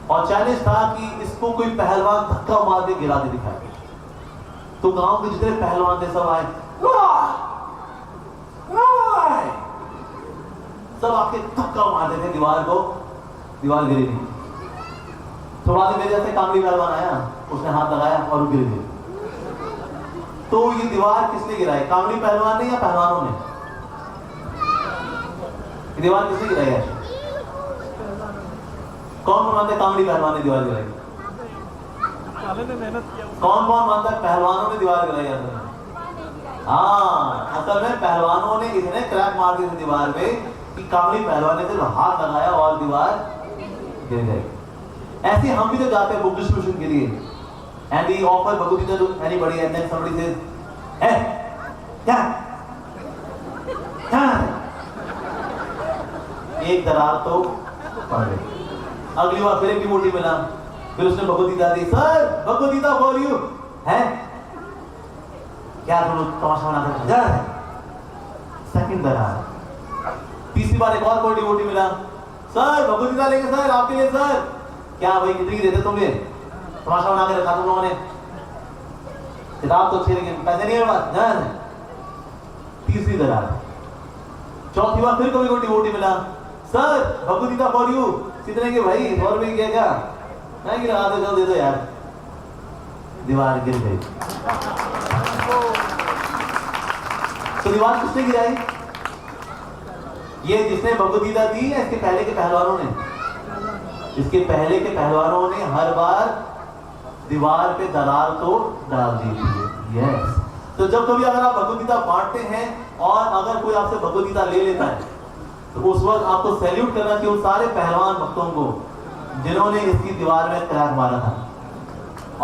और चैलेंज था कि इसको कोई पहलवान धक्का मार के गिरा के दिखाए। तो गांव के जितने पहलवान थे सब आए, सब आके धक्का मारते थे दीवार को, दीवार गिरी नहीं। तो बाद में मेरे जैसे कांगड़ी पहलवान आया, उसने हाथ लगाया और गिर गई। तो ये दीवार किसने गिराई, कांगड़ी पहलवान ने या पहलवानों ने? दीवार किसने गिराई है? कौन कौन मानता है कांगड़ी पहलवान ने दीवार गिराई? कौन कौन मानता है पहलवानों ने दीवार गिराई है? हाँ, असल में पहलवानों ने इतने क्रैक मार दिए दीवार पे कि कांगड़ी पहलवान ने सिर्फ हाथ लगाया और दीवार गिर गई। ऐसे हम भी तो जाते हैं बुक डिस्ट्रीब्यूशन के लिए and we offer Bhagavad Gita to anybody and then somebody says, hey, क्या? एक दरार तो पड़ गई। अगली बार फिर एक डिवोटी मिला, फिर उसने भगवद गीता दी, sir Bhagavad Gita for you है क्या? तुम तमाशा बनाते जा रहे? सेकंड दरार। तीसरी बार एक और कोई डिवोटी मिला, सर भगवद गीता लेंगे सर आपके लिए सर। क्या भाई कितनी देते तुम? ये तमाशा बना के रखा तुम लोगों ने, किताब तो अच्छी लेकिन पैसे नहीं है बात जा रहे। तीसरी दरार। चौथी बार फिर कोई डिवोटी मिला, sir Bhagavad Gita for you कितने के भाई? 100 रुपए की क्या? मैं गिरा दे दो यार। दीवार गिर गई। तो दीवार किसने गिराई? ये जिसने भगवद गीता दी है इसके पहले के पहलवानों ने? इसके पहले के पहलवानों ने हर बार दीवार पे दरार तो डाल दी थी। यस। तो जब कभी अगर आप भगवद गीता बांटते हैं और अगर कोई आपसे भगवद गीता ले लेता है तो उस वक्त आपको सैल्यूट करना चाहिए उन सारे पहलवान भक्तों को जिन्होंने इसकी दीवार में क्रैक मारा था।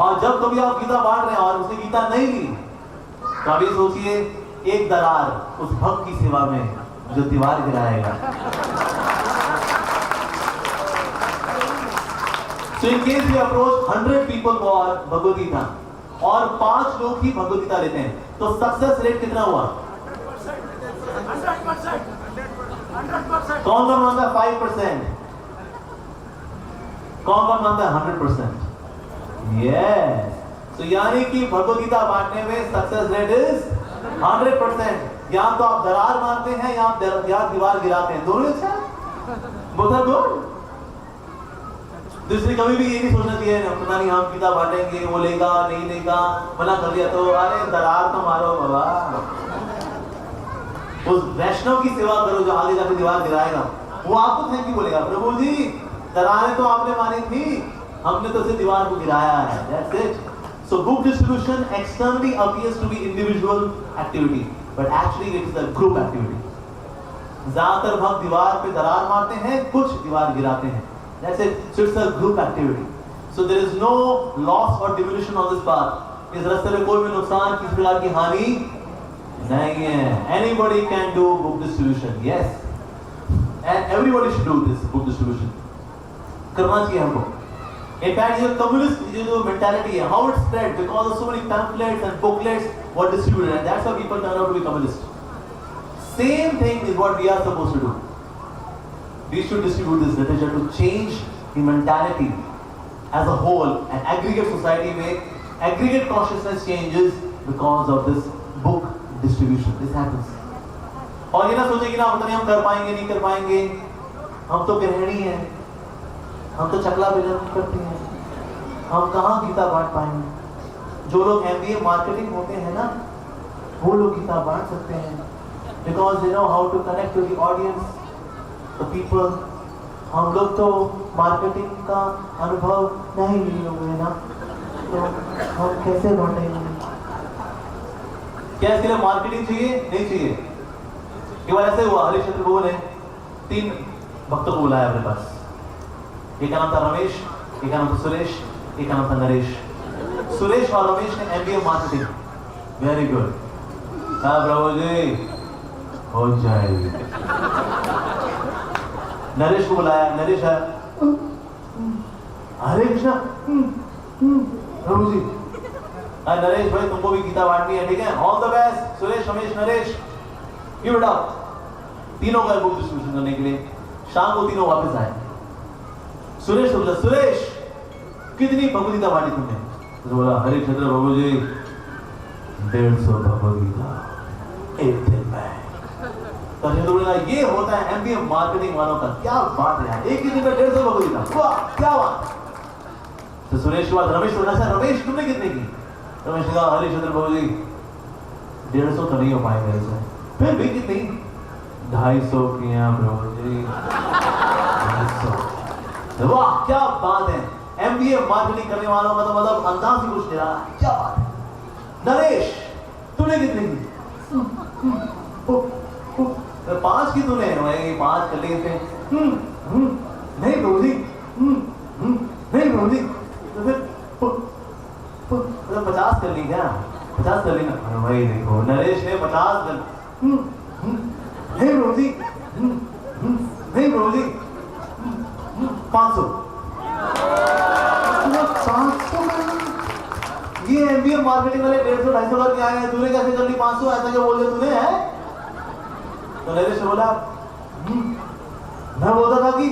और जब कभी आप गीता बांट रहे हैं और उसने गीता नहीं ली तो अभी सोचिए एक दरार उस भक्त की सेवा में जो दीवार गिराएगा। So in case we approach 100 people for Bhagavad Gita और 5 लोग ही भगवद गीता लेते हैं तो सक्सेस रेट कितना हुआ? 100%। कौन कौन मानता है 5%? कौन कौन मानता है 100%? यस। तो यानी कि भगवद गीता बांटने में सक्सेस रेट इज 100%। या तो आप दरार मारते हैं या आप दीवार गिराते हैं, दोनों अच्छा है। Both are good. दूसरी कभी भी ये नहीं सोचना चाहिए पता नहीं हम गीता बांटेंगे वो लेगा नहीं लेगा, मना कर दिया तो अरे दरार तो मारो बाबा। उस वैष्णव की सेवा करो जो आगे जाकर दीवार गिराएगा, वो आपको थैंक यू बोलेगा, प्रभु जी दरारें तो आपने मानी थी, हमने तो सिर्फ दीवार को गिराया है। That's it. So book distribution externally appears to be individual activity, but actually it is a group activity. ज्यादातर भक्त दीवार पे दरार मारते हैं, कुछ दीवार गिराते हैं। That's it. So it's a group activity. So there is no loss or diminution on this path. इस रास्ते में कोई भी नुकसान किसी प्रकार की हानि नहीं है। Anybody can do book distribution. Yes. And everybody should do this book distribution. करना चाहिए हमको। In fact, ये communist जो mentality है, how it spread because of so many pamphlets and booklets were distributed, and that's why people turn out to be communist. Same thing is what we are supposed to do. We should distribute this literature to change the mentality as a whole and aggregate society में aggregate consciousness changes because of this book distribution. This happens. और ये ना सोचे कि ना पता नहीं हम कर पाएंगे नहीं कर पाएंगे, हम तो गृहिणी हैं, हम तो चकला बेलन करते हैं, हम कहाँ गीता बांट पाएंगे। जो लोग MBA मार्केटिंग होते हैं ना वो लोग गीता बांट सकते हैं because they know how to connect to the audience. तो people, हम लोग तो मार्केटिंग का अनुभव नहीं लिए हुए ना, तो हम कैसे बांटेंगे? क्या इसके लिए मार्केटिंग चाहिए? नहीं चाहिए। एक बार ऐसे हुआ, हरिश्चंद्र प्रभु ने 3 भक्तों को बुलाया अपने पास एक का नाम था रमेश, एक का नाम था सुरेश, एक का नाम था नरेश। सुरेश और रमेश ने MBA मार्केटिंग, वेरी गुड। हाँ प्रभु जी हो जाएगी। नरेश को बुलाया, नरेश है हरे कृष्णा प्रभु जी। नरेश भाई तुमको भी गीता बांटनी है, ठीक है, all the best. Suresh, Ramesh, Naresh give it up. तीनों गए बुक डिस्ट्रीब्यूशन करने के लिए। शाम को तीनों वापस आए। सुरेश बोला, सुरेश कितनी भगवदगीता बांटी तुमने? तो बोला, हरे क्षेत्र प्रभु जी 150 भगवदगीता एक दिन में। तो बोला, ये होता है MBA मार्केटिंग वालों का, क्या बात है यार, एक ही दिन में 150 भगवदगीता, वाह क्या बात। तो सुरेश के बाद रमेश बोला, अच्छा रमेश तुमने कितने की? रमेश ने कहा, हरे क्षेत्र प्रभु जी 150 तो नहीं हो पाएगा ऐसे। फिर भी कितनी? 250 किया प्रभु जी। 250, वाह क्या बात है। MBA मार्केटिंग करने वालों का तो मतलब अंदाज ही कुछ दे रहा है, क्या बात है। नरेश तूने कितने की? 5 की तूने? भाई 5 कर लिए थे। नहीं प्रभु जी, नहीं प्रभु जी। तो फिर 50 कर ली क्या? 50 कर ली ना? भाई देखो नरेश ने 50 कर। नहीं प्रभु जी, नहीं प्रभु जी, 500। 500 ये MBA मार्केटिंग वाले 150-250 करके आए हैं, तूने कैसे कर ली 500? ऐसा क्या बोल दिया तूने है? तो नरेश बोला, मैं बोलता था कि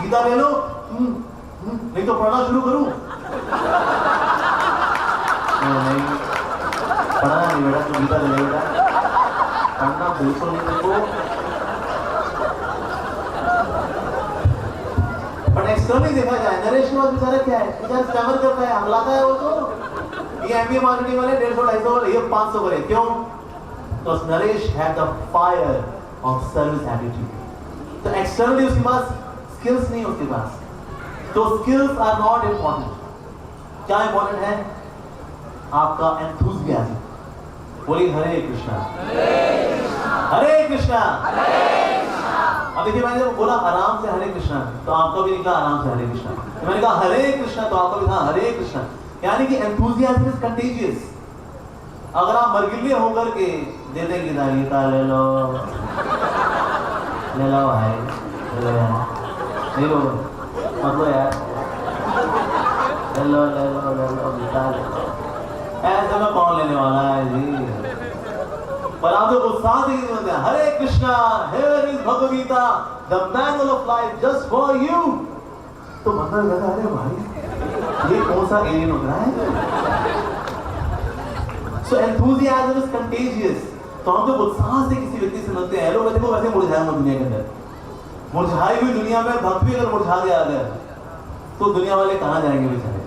गीता ले लो, नहीं तो पढ़ना शुरू करूं। नहीं पढ़ना नहीं बेटा, तू गीता ले ले बेटा, पढ़ना बिल्कुल नहीं तुमको। बट एक्सटर्नली देखा जाए, नरेश के पास बेचारा क्या है, बेचारा स्कैमर करता है, हमलाता है वो। तो ये MBA मार्केटिंग वाले 150-250, ये 500 करे, क्यों? Because Naresh had the fire of service attitude. तो एक्सटर्नली उसके पास स्किल्स नहीं, उसके पास तो स्किल्स आर नॉट इंपॉर्टेंट। क्या इंपॉर्टेंट है? आपका एंथुसियाज्म। बोलिए हरे कृष्णा, हरे कृष्णा। अब देखिए मैंने जब बोला आराम से हरे कृष्णा, तो आपका भी निकला आराम से हरे कृष्णा। तो मैंने कहा हरे कृष्णा, तो आपका भी कहा हरे कृष्णा। यानी कि एंथुसियाज्म इज कंटेजियस। अगर आप मरगिले होकर के दे देंगे गीता ले लो भाई, ले लो मतलब यार, ले लो गीता ले लो, ऐसे में कौन लेने वाला है जी। पर आप जो उत्साह से बोलते हैं Hare Krishna, here is Bhagavad Gita, the manual of life just for you, तो मतलब कहता है अरे भाई ये कौन सा एलियन होता है। So enthusiasm is contagious. तो हम जब उत्साह से किसी व्यक्ति से मिलते हैं, लोग देखो वैसे मुरझाएंगे दुनिया के अंदर, मुरझाई हुई दुनिया में भक्त भी अगर मुरझा गया अगर, तो दुनिया वाले कहाँ जाएंगे बेचारे।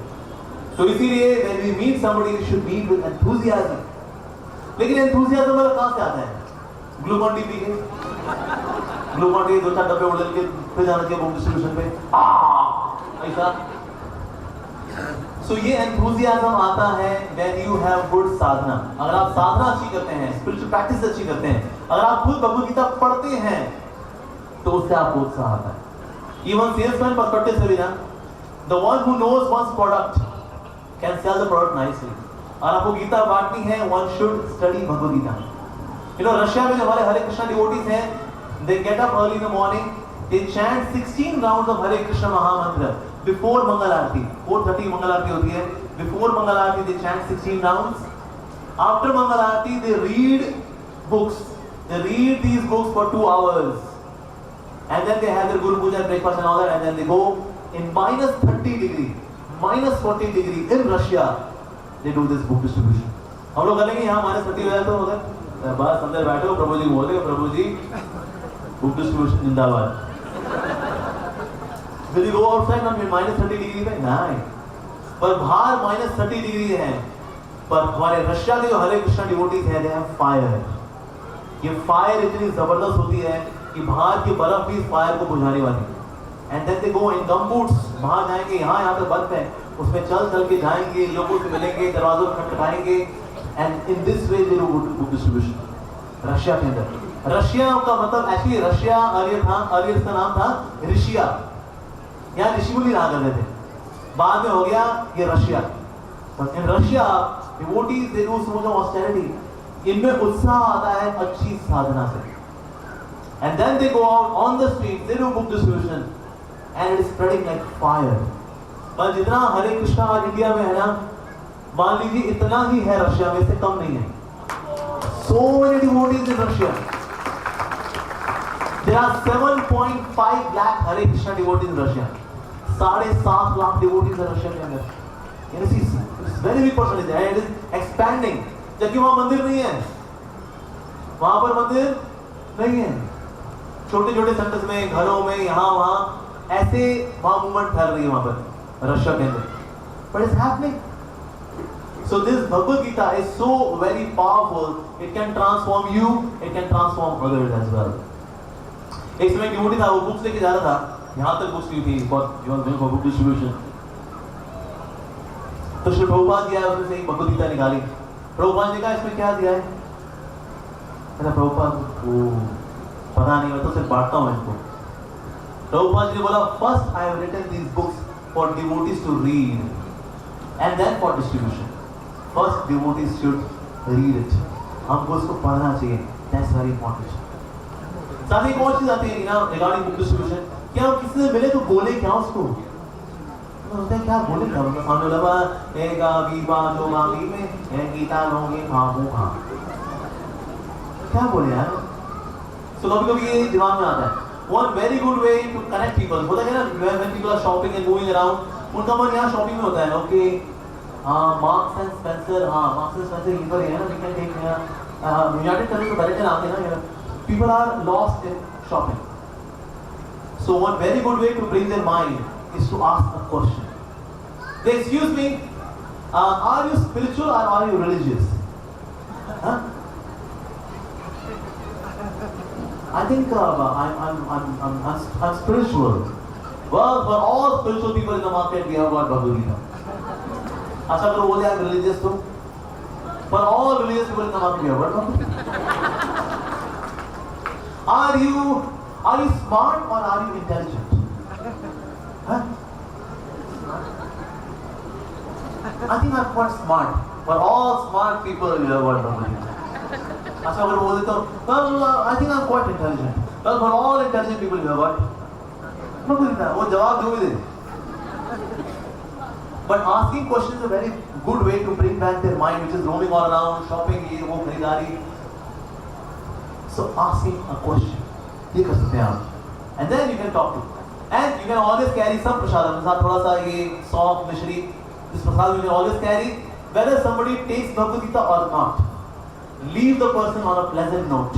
तो इसीलिए when we meet somebody we should meet with enthusiasm. लेकिन enthusiasm वाला कहाँ से आता है? ग्लूकॉन डी पी के, ग्लूकॉन डी 2-4 डब्बे उड़ेल के फिर जाना चाहिए बुक डिस्ट्रीब्यूशन पे, ऐसा। So ये enthusiasm आता है when you have good साधना। अगर आप साधना अच्छी करते हैं, spiritual practice अच्छी करते हैं, अगर आप खुद भगवद गीता पढ़ते हैं, तो उससे आपको उत्साह आता है। Even salesman perspective से भी ना, the one who knows one's product can sell the product nicely. और आपको गीता बांटनी है, one should study Bhagavad Gita. You know Russia में जो हमारे हरे कृष्णा devotees हैं, they get up early in the morning, they chant 16 rounds of हरे कृष्णा महामंत्र before मंगल आरती। 4:30 मंगल आरती होती है, before Mangal Aarti they chant 16 rounds, after Mangal Aarti they read books, they read these books for 2 hours, and then they have their guru puja, breakfast and all that, and then they go in -30 degree, -40 degree in Russia, they do this book distribution। हम लोग करेंगे यहाँ -30 हो जाए तो अगर बस अंदर बैठो, प्रभु जी बोल रहे, प्रभु जी बुक डिस्ट्रीब्यूशन जिंदाबाद। Will you go outside ना -30 डिग्री पे? नहीं, पर बाहर -30 डिग्री है, पर हमारे रशिया के जो हरे कृष्णा डिवोटीज हैं, they have fire। ये फायर इतनी जबरदस्त होती है कि बाहर की बर्फ भी इस फायर को बुझाने वाली है। And then they go in gumboots, बाहर जाएंगे, यहाँ पे बर्फ है, उसमें चल के जाएंगे, लोगों से मिलेंगे, दरवाजों में खटखटाएंगे, and in this way they do book distribution। Russia के अंदर, रशिया का मतलब एक्चुअली रशिया अर्लियर था, अर्लियर इसका नाम था ऋषिया। यहाँ ऋषि मुनि रहा करते थे, बाद में हो गया ये Russia. But in Russia devotees they do so much austerity, इनमें उत्साह आता है अच्छी साधना से। And then they go out on the street, they do book distribution, and it is spreading like fire. पर जितना हरे कृष्णा आज इंडिया में है ना, मान लीजिए इतना ही है रशिया में, इससे कम नहीं है। So many devotees in Russia. There are 7.5 lakh Hare Krishna devotees in Russia. 7.5 lakh devotees in Russia के अंदर। You see, it's very big percentage and it is expanding. जबकि वहाँ मंदिर नहीं है, वहाँ पर मंदिर नहीं है। छोटे छोटे सेंटर्स में, घरों में, यहाँ वहाँ ऐसे वहाँ मूवमेंट फैल रही है वहाँ पर रशिया के अंदर। But it's happening. So this Bhagavad Gita is so very powerful. It can transform you. It can transform others as well. एक समय डिवोटी था, वो बुक्स लेके जा रहा था, यहाँ तक बुक्स ली थी फॉर बुक डिस्ट्रीब्यूशन। तो श्री प्रभुपाद जी आए, उसमें से एक भगवद गीता निकाली। प्रभुपाद ने कहा इसमें क्या दिया है? मैंने प्रभुपाद पता नहीं, मैं तो सिर्फ बांटता हूँ इनको। प्रभुपाद जी ने बोला, first I have written these books for devotees to read and then for distribution. First devotees should read it, हमको उसको पढ़ना चाहिए, दैट्स वेरी इंपॉर्टेंट। साथ ही एक और चीज आती है ना रिगार्डिंग बुक डिस्ट्रीब्यूशन, क्या हम किसी से मिले तो बोले क्या उसको? होता है क्या बोले क्या? मतलब सामने लगा एगा बीबा दो मांगी में गीता लोगे हाँ क्या बोले यार? So कभी कभी ये दिमाग में आता है। One very good way to connect people, होता है ना, when people are shopping and moving around, उनका मन यहाँ शॉपिंग में होता है। ओके हाँ, मार्क्स एंड स्पेंसर, हाँ मार्क्स एंड स्पेंसर यहीं पर है ना, वी कैन टेक यूनाइटेड करने को बड़े नाम है ना। People are lost in shopping. So one very good way to bring their mind is to ask a question. They excuse me, are you spiritual or are you religious? Huh? I think I'm spiritual. Well, for all spiritual people in the market, we have got Bhagavad Gita. अच्छा करो बोले आप religious तो? For all religious people in the market, we have got Bhagavad Gita. Are you smart or are you intelligent? Huh? I think I'm quite smart. For all smart people, we have got Bhagavad Gita. अच्छा अगर बोले तो well I think I'm quite intelligent. Well for all intelligent people you have what? Bhagavad Gita. वो जवाब जो भी दे। But asking questions is a very good way to bring back their mind, which is roaming all around, shopping ये वो खरीदारी. So asking a question, ये कर सकते हैं आप. And then you can talk to. And you can always carry some prasad. अपने साथ थोड़ा सा ये soft मिश्री, this prasad you can always carry, whether somebody takes Bhagavad Gita or not. Leave the person on a pleasant note.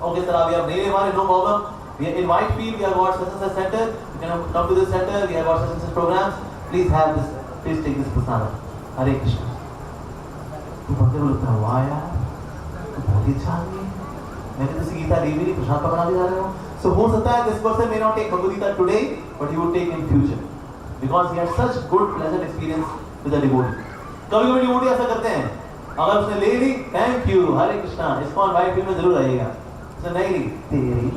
Okay, sir, we have nail no problem. We are in Whitefield, we have got such and such center. You can come to this center, we have got such and such programs. Please have this, please take this prasada. Hare Krishna. तो बंदे को लगता है वाह यार, तो बहुत ही अच्छा आदमी है। मैंने तो गीता ली भी नहीं, प्रसाद पकड़ा भी जा रहे हो। So हो सकता है this person may not take Bhagavad Gita today, but he would take in future, because he had such good pleasant experience with the devotee. कभी-कभी devotee ऐसा करते हैं, अगर उसने ले ली, thank you Hare Krishna, ISKCON Whitefield में जरूर आइएगा। उसने नहीं ली, तेरी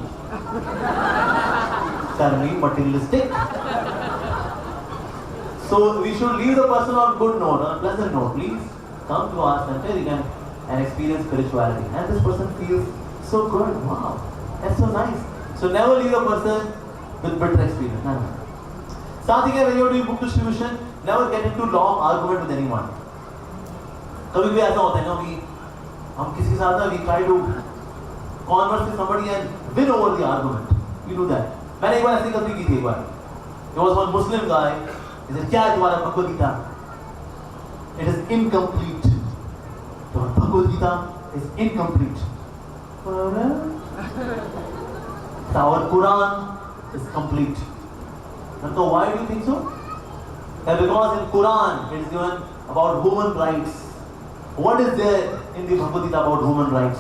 करनी materialistic. So we should leave the person on good note, on a pleasant note. Please come to our center, you can and experience spirituality, and this person feels so good. Wow, that's so nice. So never leave a person with bitter experience. No. साथ ही when you are doing book distribution, never get into long argument with anyone. कभी भी ऐसा होता है ना कि हम किसी के साथ ना we try to converse with somebody and win over the argument. We do that. मैंने एक बार ऐसी गलती की थी एक बार. There was one Muslim guy. He said, क्या है तुम्हारा Bhagavad Gita? It is incomplete. तुम्हारा Bhagavad Gita is incomplete. Our Quran is complete. And so why do you think so? Because in Quran it is given about human rights. What is there in the Bhagavad Gita about human rights?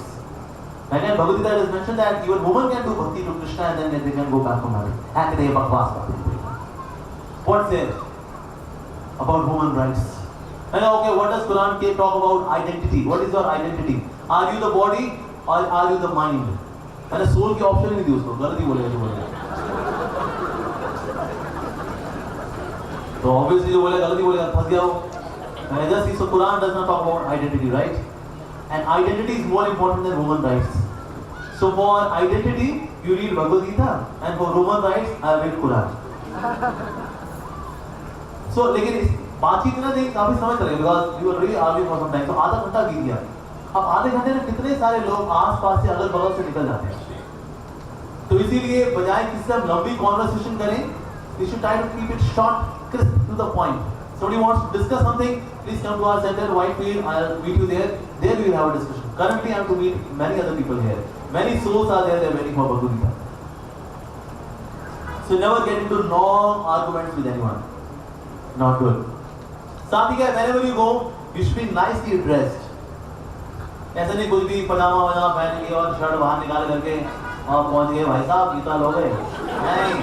And in Bhagavad Gita it is mentioned that even women can do bhakti to Krishna and then they can go back to marriage. What's there about human rights? And okay, what does Quran talk about identity? What is your identity? Are you the body or are you the mind? मैंने soul के option ही नहीं दी उसको, गलत ही बोलेगा जो बोलेगा। तो obviously जो बोलेगा गलती बोलेगा फंस गया वो. So Quran does not talk about identity, right? And identity is more important than human rights. So for identity, you read Bhagavad Gita, and for human rights, I read Quran. So लेकिन इस बातचीत ना देखिए काफी समय चलेगा because you were really arguing for some time. तो आधा घंटा बीत गया. अब आधे घंटे में कितने सारे लोग आस-पास से अगल बगल से निकल जाते हैं. तो इसीलिए बजाय किसी से लंबी कॉन्वर्सेशन करें, we should try to keep it short, crisp, to the point. Somebody wants to discuss something, please come to our center, Whitefield. I'll meet you there. There we will have a discussion. Currently, I have to meet many other people here. Many souls are there. They are waiting for Bhagavad Gita. So never get into long arguments with anyone. Not good. साथ ही क्या, wherever you go, you should be nicely dressed. ऐसा नहीं कुछ भी पजामा वजामा पहन के और shirt बाहर निकाल करके और पहुंच गए भाई साहब गीता लो गए. नहीं.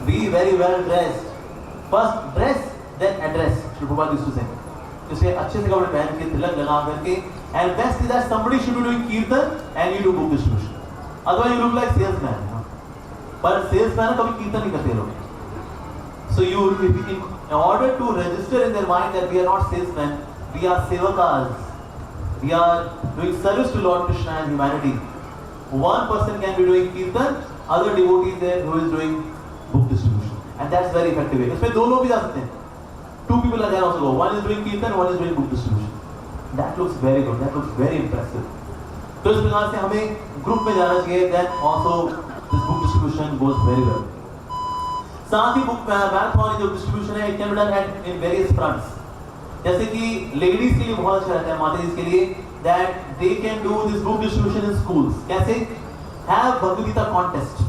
Be very well dressed. First dress, then address. Shri Prabhupada used to say. जिससे अच्छे से कपड़े पहन के तिलक लगा करके. And best is that somebody should be doing kirtan and you do book distribution. Otherwise you look like salesman. पर salesman कभी कीर्तन नहीं करते लोग. So you, in order to register in their mind that we are not salesmen, we are sevakas. We are doing service to Lord Krishna and humanity. One person can be doing kirtan, other devotees there who is doing book distribution, and that's very effective. इसमें दो लोग भी जा सकते हैं. Two people are there also. One is doing kirtan, one is doing book distribution. That looks very good. That looks very impressive. तो इस प्रकार से हमें ग्रुप में जाना चाहिए. Then also this book distribution goes very well. साथ ही book marathon जो डिस्ट्रीब्यूशन है, it can be done at in various fronts. जैसे कि लेडीज के लिए बहुत अच्छा रहता है, माताजी के लिए, that they can do this book distribution in schools. कैसे? Have Bhagavad Gita contest.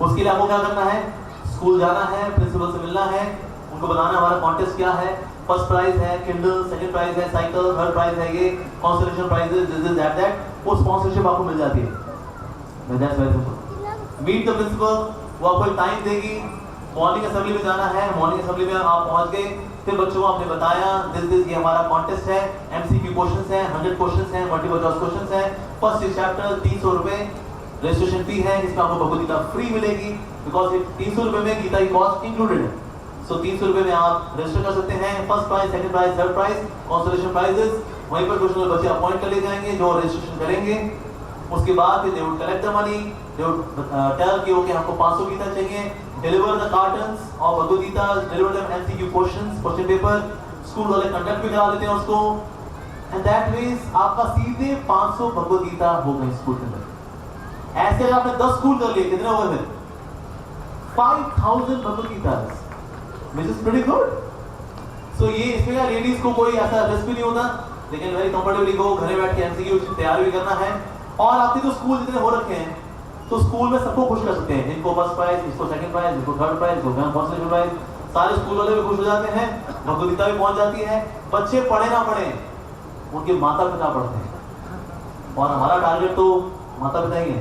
उसके लिए आपको क्या करना है? स्कूल जाना है, प्रिंसिपल से मिलना है, उनको बताना हमारा कॉन्टेस्ट क्या है. फर्स्ट प्राइज है किंडल, सेकंड प्राइज है साइकिल, थर्ड प्राइज है ये कंसोलेशन प्राइजेस, दिस दैट. वो स्पॉन्सरशिप आपको मिल जाती है. That's very simple. Meet the principal, वो आपको टाइम देगी. मॉर्निंग असेंबली में जाना है, मॉर्निंग असेंबली में आप पहुंच गए, फिर बच्चों को आपने बताया दिस ये हमारा कॉन्टेस्ट है, एमसीक्यू क्वेश्चंस हैं, 100 क्वेश्चंस हैं, मल्टीपल चॉइस क्वेश्चंस हैं. फर्स्ट चैप्टर 300 रुपए रजिस्ट्रेशन फी है. इसमें आपको भगवद गीता फ्री मिलेगी बिकॉज 300 रुपए में गीता की कॉस्ट इंक्लूडेड है. सो 300 रुपए में आप रजिस्टर कर सकते हैं. First prize, second prize, third prize, consolation prizes. वहीं पर कुछ बच्चे अपॉइंट कर ले जाएंगे जो रजिस्ट्रेशन करेंगे. उसके बाद they would collect the money, they would tell कि ओके हमको 500 गीता चाहिए. Deliver the cartons of Bhagavad Gita, deliver them MCQ questions, question paper. School वाले कंडक्ट भी करा देते हैं उसको. And that means आपका सीधे 500 भगवद गीता हो गए स्कूल के अंदर. ऐसे अगर आपने 10 स्कूल कर लिए, कितने हो गए फिर? 5000 Bhagavad Gita, which is pretty good. So ये इसमें क्या लेडीज को कोई ऐसा रिस्क भी नहीं होता. लेकिन वेरी कंफर्टेबली को घरे बैठ के MCQ तैयार भी करना है. और आपके जो स्कूल जितने हो रखे हैं तो स्कूल में सबको खुश कर सकते हैं. इनको फर्स्ट प्राइज, इसको सेकंड प्राइज, इसको थर्ड प्राइज, इसको कंसोलेशन प्राइज. सारे स्कूल वाले भी खुश हो जाते हैं, भगवद गीता भी पहुंच जाती है. बच्चे पढ़े ना पढ़े, उनके माता पिता पढ़ते हैं और हमारा टारगेट तो माता पिता ही है.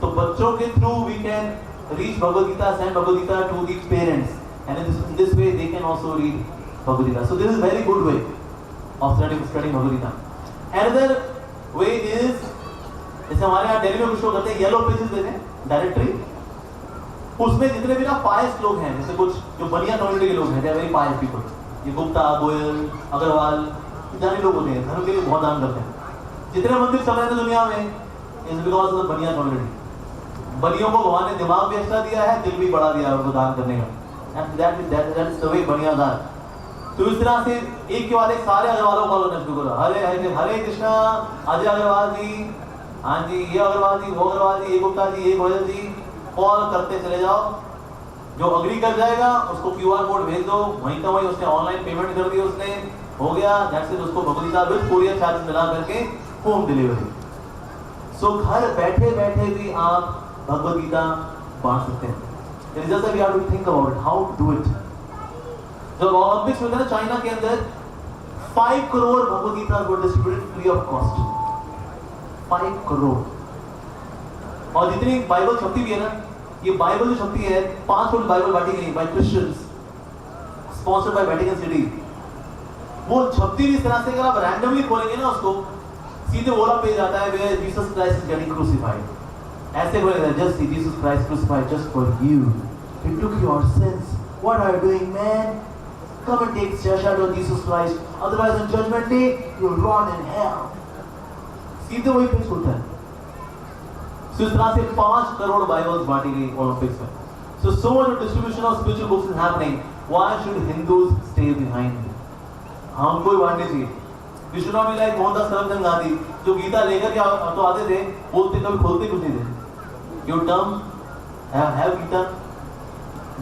तो बच्चों के through we can reach Bhagavad Gita, send Bhagavad Gita to the parents, and in this way they can also read Bhagavad Gita. So this is very good way of studying Bhagavad Gita. Another way is, जैसे हमारे यहाँ डेली में कुछ लोग करते हैं, येलो पेजेस देते हैं डायरेक्टरी. उसमें जितने भी ना पायस लोग हैं, जैसे कुछ जो बनिया कम्युनिटी के लोग हैं, they are very pious people. ये गुप्ता, गोयल, अग्रवाल, जानी लोग होते हैं, धर्म के लिए बहुत दान करते हैं. जितने मंदिर चल रहे थे दुनिया में, इज बिकॉज ऑफ द बनिया कम्युनिटी. बनियों को भगवान ने दिमाग भी अच्छा दिया है, दिल भी बढ़ा दिया है उनको दान करने का. And that is the way बनिया दान. तो इस तरह से एक के बाद एक सारे अग्रवालों को करना शुरू करो. हरे हरे हरे कृष्णा, अजय अग्रवाल जी, हाँ जी ये अग्रवाल जी, वो अग्रवाल जी, ये गुप्ता जी, ये गोयल जी, कॉल करते चले जाओ. जो अग्री कर जाएगा उसको QR कोड भेज दो, वहीं का वहीं उसने ऑनलाइन पेमेंट कर दी, उसने हो गया. जैसे उसको Bhagavad Gita with courier charge मिला करके होम डिलीवरी. सो घर बैठे बैठे भी आप भगवद गीता बांट सकते हैं. It's just that we have to think about it, how to do it. जब ओलंपिक्स हुए थे ना चाइना के अंदर, 5 crore Bhagavad Gita were distributed free of cost. 5 crore. और जितनी बाइबल छपती भी है ना, ये बाइबल जो छपती है, 5 करोड़ बाइबल बांटी गई by Christians, sponsored by Vatican City. वो छपती भी इस तरह से, अगर आप रैंडमली खोलेंगे ना उसको, सीधे वो वाला पेज आता है where Jesus Christ is getting crucified. ऐसे बोलेगा just see Jesus Christ crucified just for you, he took your sins. what are you doing, man? Come and take shelter of Jesus Christ. Otherwise, on Judgment Day, you'll rot in hell. सीधे वही पेश होता है. So इस तरह से 5 crore Bibles बांटी गई ओलंपिक्स में. So much of distribution of spiritual books is happening. Why should Hindus stay behind? हमको ही बांटने चाहिए. We should not be like Mohandas Karamchand Gandhi जो गीता लेकर के तो आते थे, बोलते कभी खोलते कुछ नहीं थे. Your term, have Gita,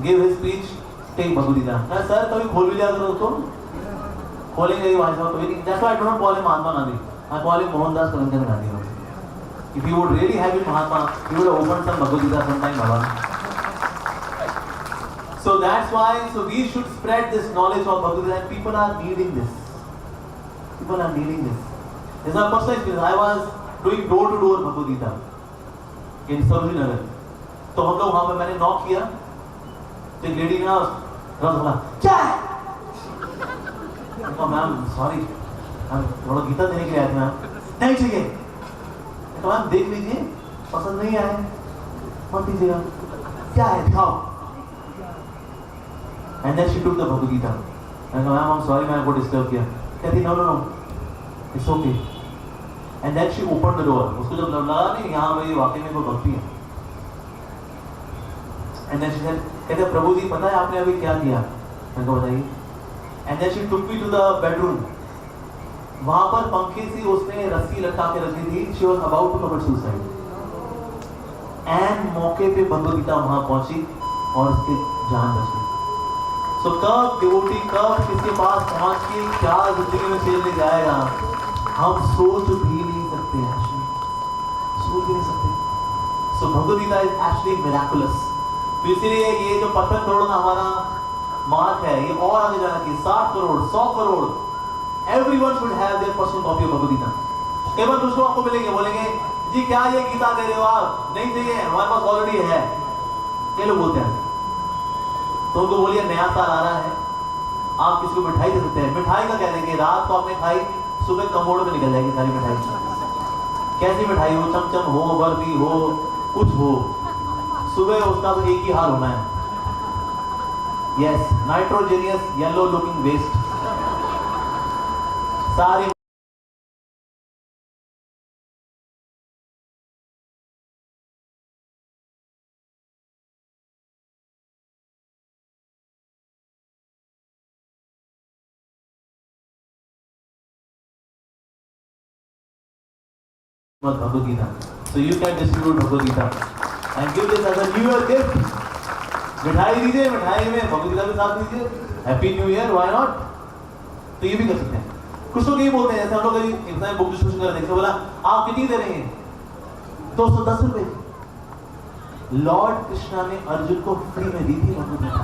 give his speech, take Bhagavad Gita. Sir कभी खोल भी लिया करो उसको. खोलेंगे ही वहाँ से कभी नहीं. That's why I don't call him Mahatma Gandhi. I call him Mohandas Karamchand Gandhi. If you would really have it Mahatma, you would have opened some Bhagavad Gita sometime, Baba. So that's why, we should spread this knowledge of Bhagavad Gita, and people are needing this. People are needing this. This is my personal experience. I was doing door-to-door Bhagavad Gita in Sarojini Nagar. तो हम लोग वहाँ पे मैंने knock किया, तो एक lady ना बोला क्या है? मैम सॉरी, थोड़ा गीता देने के लिए आए थे मैम. नहीं चाहिए. तो मैम देख लीजिए, पसंद नहीं आए मत दीजिएगा. क्या है दिखाओ. And then she took the Bhagavad Gita. I go, ma'am, I'm sorry, मैं आपको डिस्टर्ब किया. कहती no, it's okay. And then she opened the door. उसको जब लगा नहीं यहाँ मेरी वाकई में कोई भक्ति है. And then she said, कहते प्रभु जी पता है आपने अभी क्या किया? मैं को बताइए. And then she took me to the bedroom. वहाँ पर पंखे से उसने रस्सी लटका के रखी थी. She was about to commit suicide. And मौके पे भगवद गीता वहाँ पहुँची और उसकी जान बच गई. So कब डिवोटी कब किसके पास पहुँच के क्या जिंदगी में चलने जाएगा हम सोच भी नहीं सकते. सोच भी नहीं सकते. So Bhagavad Gita is actually miraculous. तो इसीलिए ये जो 55 करोड़ का हमारा मार्क है ये और आगे जाना चाहिए. 60 crore 100 crore. Everyone should have their personal copy of Bhagavad Gita. केवल दूसरों आपको मिलेंगे बोलेंगे जी क्या ये गीता दे रहे हो आप? नहीं चाहिए, हमारे पास ऑलरेडी है. ये लोग बोलते हैं. तो उनको बोलिए नया साल आ रहा है, आप किसी को मिठाई दे सकते हैं. मिठाई का कह देंगे रात को आपने खाई, सुबह कमोड़ में निकल जाएगी सारी मिठाई. कैसी मिठाई हो, चमचम हो, बर्फी हो, कुछ हो, सुबह उसका तो एक ही हाल होना है. यस, नाइट्रोजेनियस येलो लुकिंग वेस्ट सारी. Bhagavad Gita. So you can distribute Bhagavad Gita and give this as a New Year gift. मिठाई दीजिए, मिठाई में भगवद गीता के साथ दीजिए. Happy new year, why not? तो ये भी कर सकते हैं. कुछ लोग ये बोलते हैं जैसे हम लोग एक बुक डिस्ट्रीब्यूशन कर रहे थे, बोला आप कितनी दे रहे हैं? 210 रुपए. लॉर्ड कृष्णा ने अर्जुन को फ्री में दी थी भगवद गीता.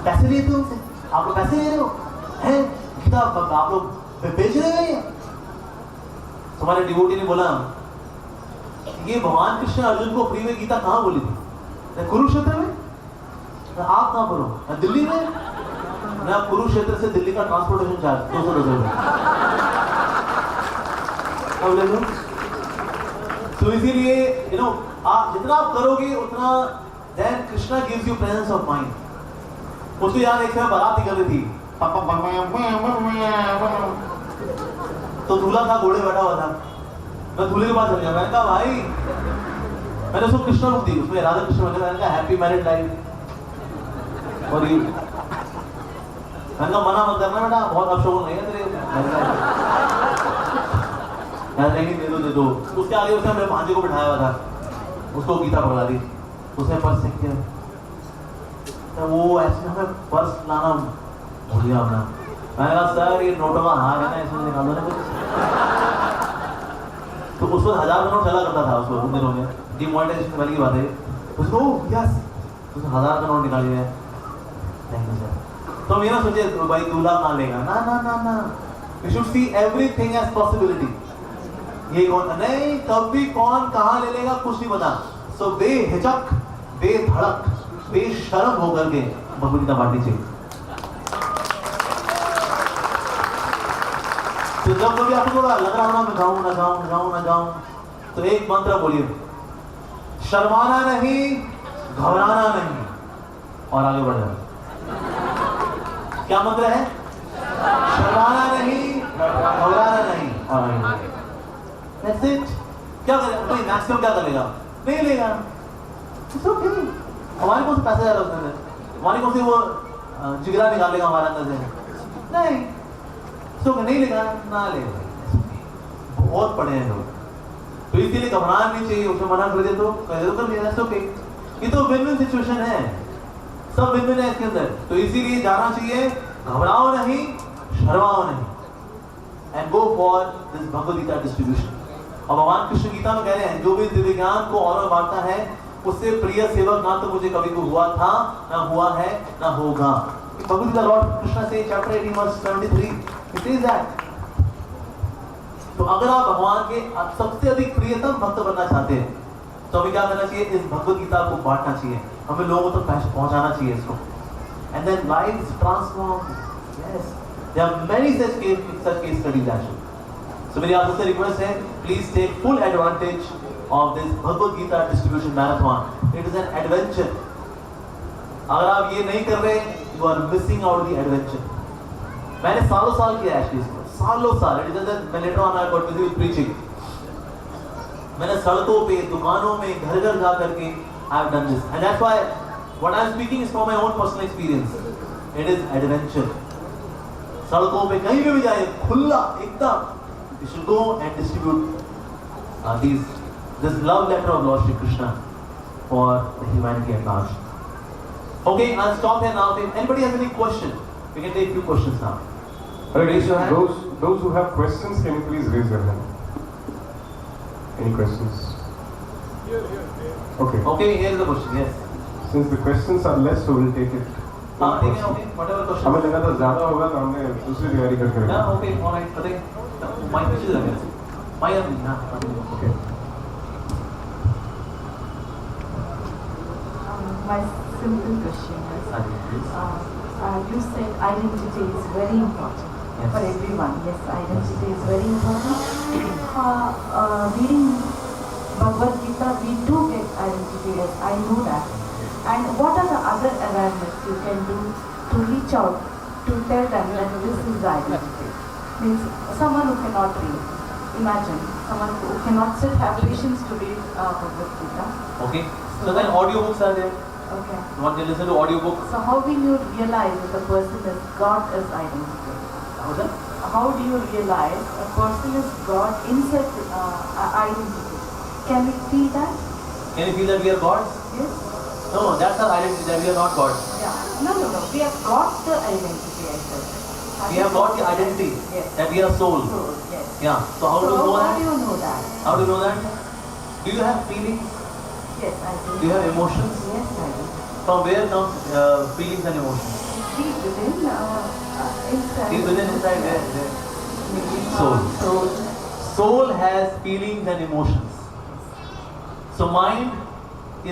पैसे लिए थे उनसे. आप लोग पैसे ले रहे हो हैं? गीता आप लोग बेच रहे हैं. हमारे डिवोटी ने बोला ये भगवान कृष्ण अर्जुन को फ्री में गीता कहाँ बोली थी? कुरुक्षेत्र में. आप कहाँ पर हो? दिल्ली में. मैं कुरुक्षेत्र से दिल्ली का ट्रांसपोर्टेशन चार्ज 210 रुपए. तो इसीलिए आप जितना आप करोगे उतना then Krishna gives you presence of mind. उसको याद एक समय बारात निकल रही थी, तो दूल्हा था घोड़े बैठा हुआ था. मैं दूल्हे के पास चल गया. मैंने कहा भाई, मैंने उसको कृष्ण बुक दी, उसमें राधा कृष्ण. मैंने कहा हैप्पी मैरिड लाइफ. और ये मैंने कहा मना मत करना बेटा, बहुत अपशगुन नहीं है तेरे. नहीं दे दो. उसके आगे उसने अपने भांजे को बिठाया हुआ था, उसको गीता पकड़ा दी. उसने पर्स चेक किया, तो वो ऐसे हमें पर्स लाना भूल गया अपना. मैंने कहा सर ये नोटों का हार है ना, इसमें निकाल दो ना कुछ. तो उस वक्त 1000 का नोट चला करता था उसको उन दिनों में. डिमोनेटाइजेशन वाली की बात है. उसको यस उसने 1000 का नोट निकाल लिया. Thank you sir. तो ये ना सोचे भाई दूल्हा कहाँ लेगा. ना ना ना ना, we should see everything as possibility. ये कौन नहीं, कभी कौन कहाँ ले लेगा कुछ नहीं पता. सो बेहिचक, बेधड़क, बेशर्म होकर के भगवद गीता बांटनी चाहिए. तो जब कभी आपको थोड़ा लग रहा हो ना मैं जाऊं ना जाऊं ना जाऊं ना जाऊं, तो एक मंत्र बोलिए, शर्माना नहीं, घबराना नहीं, और आगे बढ़ जाना। क्या मंत्र है? शर्माना नहीं, घबराना नहीं और आगे बढ़ना। That's it. क्या करेगा भाई? मैक्सिमम क्या करेगा? नहीं लेगा। It's okay. हमारे कौन से पैसे जा रहा है उसके अंदर? हमारे कौन से वो जिगरा निकालेगा हमारे अंदर से? नहीं। तो नहीं लेगा ना लेगा। बहुत पड़े हैं लोग, तो इसीलिए घबराना नहीं चाहिए। उसमें मना कर दे तो कर लिया, ओके। ये तो विन विन सिचुएशन है, सब विन विन है इसके अंदर। तो इसीलिए जाना चाहिए, घबराओ नहीं, शर्माओ नहीं, and go for this Bhagavad Gita distribution. और भगवान कृष्ण गीता में कह रहे हैं, जो भी दिव्य ज्ञान को और में बांटता है, उससे प्रिय सेवक ना तो मुझे कभी को हुआ था, ना हुआ है, ना होगा। भगवद गीता लॉर्ड कृष्ण से chapter 18 verse 73 it is that. तो अगर आप भगवान के सबसे अधिक प्रियतम भक्त बनना चाहते हैं, तो हमें क्या करना चाहिए? इस भगवद गीता को बांटना चाहिए, हमें लोगों तक पहुंचाना चाहिए इसको, and then lives transform. Yes, there are many such case studies actually. So मेरी आपसे रिक्वेस्ट है, please take full advantage of this Bhagavad Gita distribution marathon. It is an adventure. अगर आप ये नहीं कर रहे, you are missing out the adventure. मैंने सालों साल किया एक्चुअली इसको, सालों साल। इट इज मैं later on I got busy with preaching. मैंने सड़कों पे, दुकानों में, घर घर जा करके I have done this, and that's why what I am speaking is from my own personal experience. It is adventure. सड़कों पे कहीं भी जाए, खुला एकदम, you should go and distribute this love letter of Lord Shri Krishna for the humanity at large. Okay, I'll stop here now. If anybody has any question, we can take few questions now. Raise your hand. Those who have questions, can you please raise your hand? Any questions? Okay. Okay, here is the question. Yes. Since the questions are less, so we'll take it. ठीक है, okay. Whatever question. हमें लगा था ज़्यादा होगा तो हमने दूसरी तैयारी करके रखा। Yeah, okay, all right. बताइए. माइक पीछे लगे। माइक अभी ना। Okay. My simple question is, you said identity is very important for everyone. Yes, identity is very important. Reading Bhagavad Gita, we do get identity, yes, I know that. And what are the other awareness you can do to reach out to tell them that this is the identity? Means someone who cannot read. Imagine someone who cannot sit, have patience to read Bhagavad Gita. Okay. So then audiobooks are there. Okay. You want to listen to audiobook? So how will you realize that the person is God is identity? How's that? How do you realize a person is God inside identity? Can we feel that? Can you feel that we are gods? Yes. No, that's our identity, that we are not gods. Yeah. No. We have got the identity, I said. We have got the identity, Yes. that we are soul. So, yes. Yeah. So how do you know How that? do you know that? How do you know that? Do you have feelings? Yes, I do. Do you have emotions? Yes, I do. From where comes feelings and emotions? Deep within, inside. Deep within, inside, there. Soul. Soul. Soul has feelings and emotions. So mind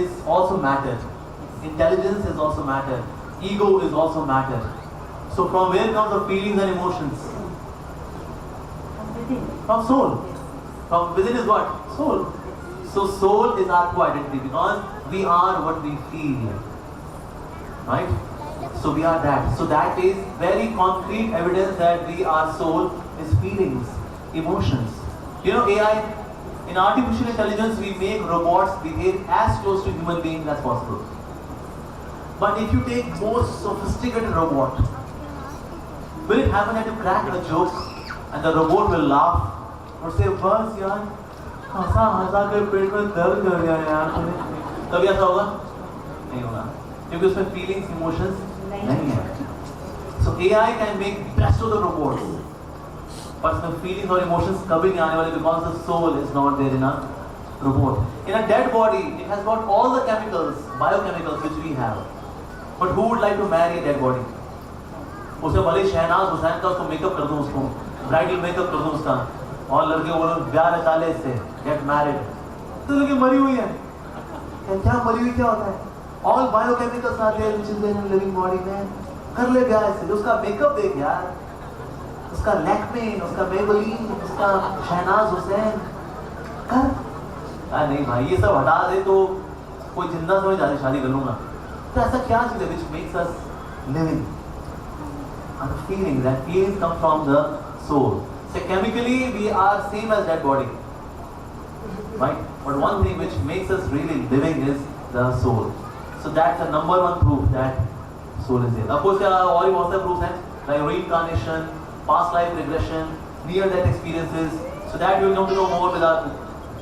is also matter. Intelligence is also matter. Ego is also matter. So from where comes the feelings and emotions? From within. From soul. Yes. From within is what? Soul. So soul is our true identity because we are what we feel. Right? So we are that. So that is very concrete evidence that we are soul is feelings, emotions. You know AI, in artificial intelligence we make robots behave as close to human beings as possible. But if you take most sophisticated robot, will it happen that you crack a joke and the robot will laugh or say, बस यार हंसा हंसा के पेट में दर्द कर गया यार कभी ऐसा होगा? नहीं होगा क्योंकि उसमें feelings, emotions नहीं है. So AI can make best of the robots, but उसमें feelings और emotions कभी नहीं आने वाले because the soul is not there in a robot. In a dead body, it has got all the chemicals, biochemicals which we have. But who would like to marry a dead body? उसे भले शहनाज हुसैन का उसको makeup कर दूं, उसको bridal makeup कर दूं उसका, और लड़के बोलो ब्याह रचा ले इससे, गेट मैरिड, तो लड़की मरी हुई है. क्या मरी हुई क्या होता है? All biochemicals are there which is there in living body में. कर ले ब्याह इससे, उसका मेकअप देख यार, उसका लैक्मे, उसका मेबेलिन, उसका शहनाज हुसैन, कर. नहीं भाई ये सब हटा दे तो कोई जिंदा समझ शादी कर लूंगा. तो ऐसा क्या चीज़ है which makes us living? And the feeling, that feelings come from the soul. So chemically we are same as that body, right? But one thing which makes us really living is the soul. So that's the number one proof that soul is there. Of course, there are all other proofs like reincarnation, past life regression, near-death experiences. So that we will come to know more with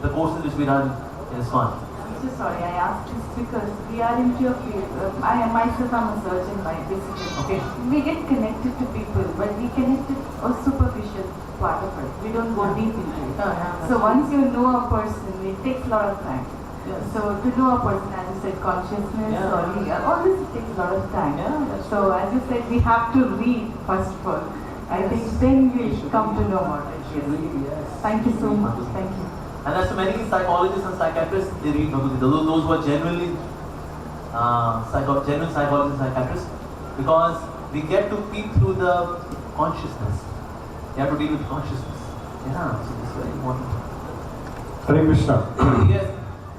the courses which we run in ISKCON. I'm so sorry, I asked this because we are into a field. I myself am a surgeon by basically. Okay. We get connected to people, but we connect to a superficial part of it. We don't go deep into it. So once you know a person, it takes a lot of time. Yes. So to know a person, as you said, consciousness or all this takes a lot of time. So as you said, we have to read first of all. I think then we'll come to know more. Yes. Thank you so much. Thank you. And there's so many psychologists and psychiatrists, they read Bhagavad Gita. Those who are genuinely genuine psychologists and psychiatrists, because we get to peek through the consciousness. You have to deal with consciousness. Yeah, so it's very important. Hare Krishna. Yes.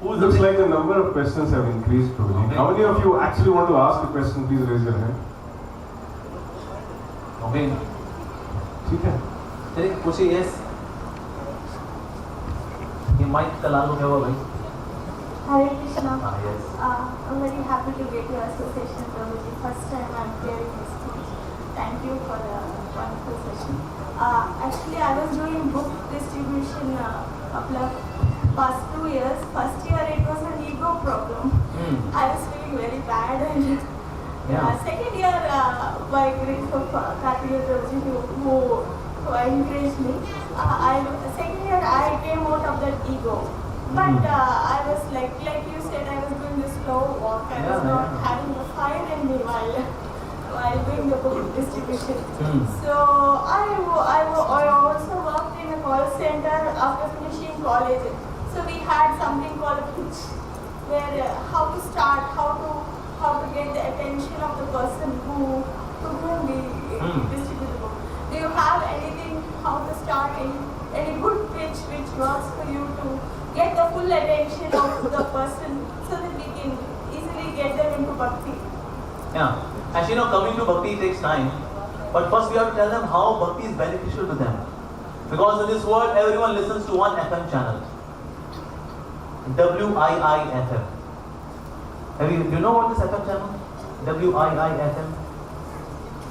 Looks like the number of questions have increased, Prabhuji. Okay. How many of you actually want to ask a question? Please raise your hand. Okay. ठीक है. चलिए पूछिए. Yes. ये mic का लाल हो गया हुआ भाई. Hare Krishna. Yes. I'm very happy to get your association, Prabhuji. First time I'm hearing this speech. Thank you for the wonderful session. Actually, I was doing book distribution past 2 years. First year it was an ego problem. I was feeling very bad, and second year, by grace of Karthikeya Prabhuji, who encouraged me, second year I came out of that ego. But I was like you said, I was doing the slow walk. I was not having the fire in me while doing the book distribution. So I also worked in a call center after finishing college. So we had something called a pitch, where how to start, how to get the attention of the person to whom we distribute the book. Do you have anything how to start any good pitch which works for you to get the full attention of the person so that we can easily get them into bhakti? Yeah. Actually, coming to bhakti takes time. But first we have to tell them how bhakti is beneficial to them. Because in this world, everyone listens to one FM channel. WIIFM. Do you know what is FM channel? WIIFM.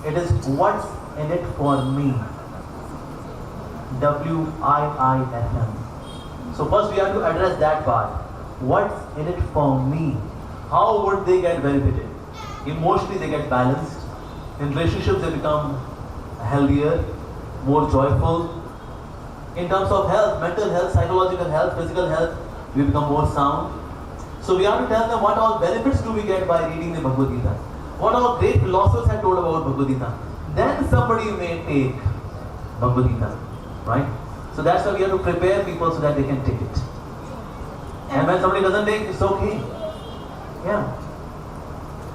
It is what's in it for me. WIIFM. So first we have to address that part. What's in it for me? How would they get benefited? Emotionally they get balanced. In relationships they become healthier, more joyful. In terms of health, mental health, psychological health, physical health, we become more sound. So we have to tell them what all benefits do we get by reading the Bhagavad Gita. What all great philosophers have told about Bhagavad Gita. Then somebody may take Bhagavad Gita, right? So that's why we have to prepare people so that they can take it. And when somebody doesn't take, it's okay. Yeah.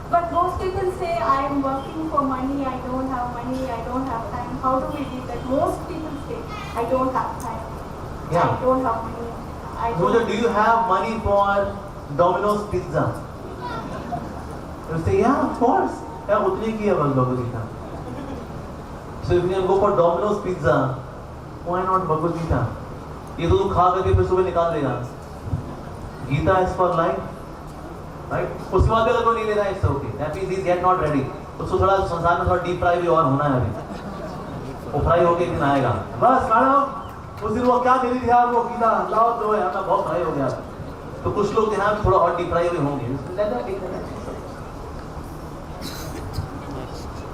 But most people say, I am working for money, I don't have money, I don't have time. How do we do that? Most people say, I don't have time, I don't have money. Pooja, do you have money for Domino's pizza? You say, yeah, of course. Yeah, utni ki hai Bhagavad Gita. So if you can go for Domino's pizza, why not Bhagavad Gita? ये तो तू खा करके फिर सुबह निकाल देगा. Gita is for life, right? उसके बाद भी अगर कोई नहीं ले रहा है, it's okay. That means he's yet not ready. उसको थोड़ा संसार में थोड़ा deep fry भी और होना है अभी. वो fry होके एक दिन आएगा. बस मैडम, उस दिन वो क्या दे रही थी आपको गीता? लाओ तो है, आपका बहुत fry हो गया. तो कुछ लोग यहाँ भी थोड़ा और deep fry भी होंगे.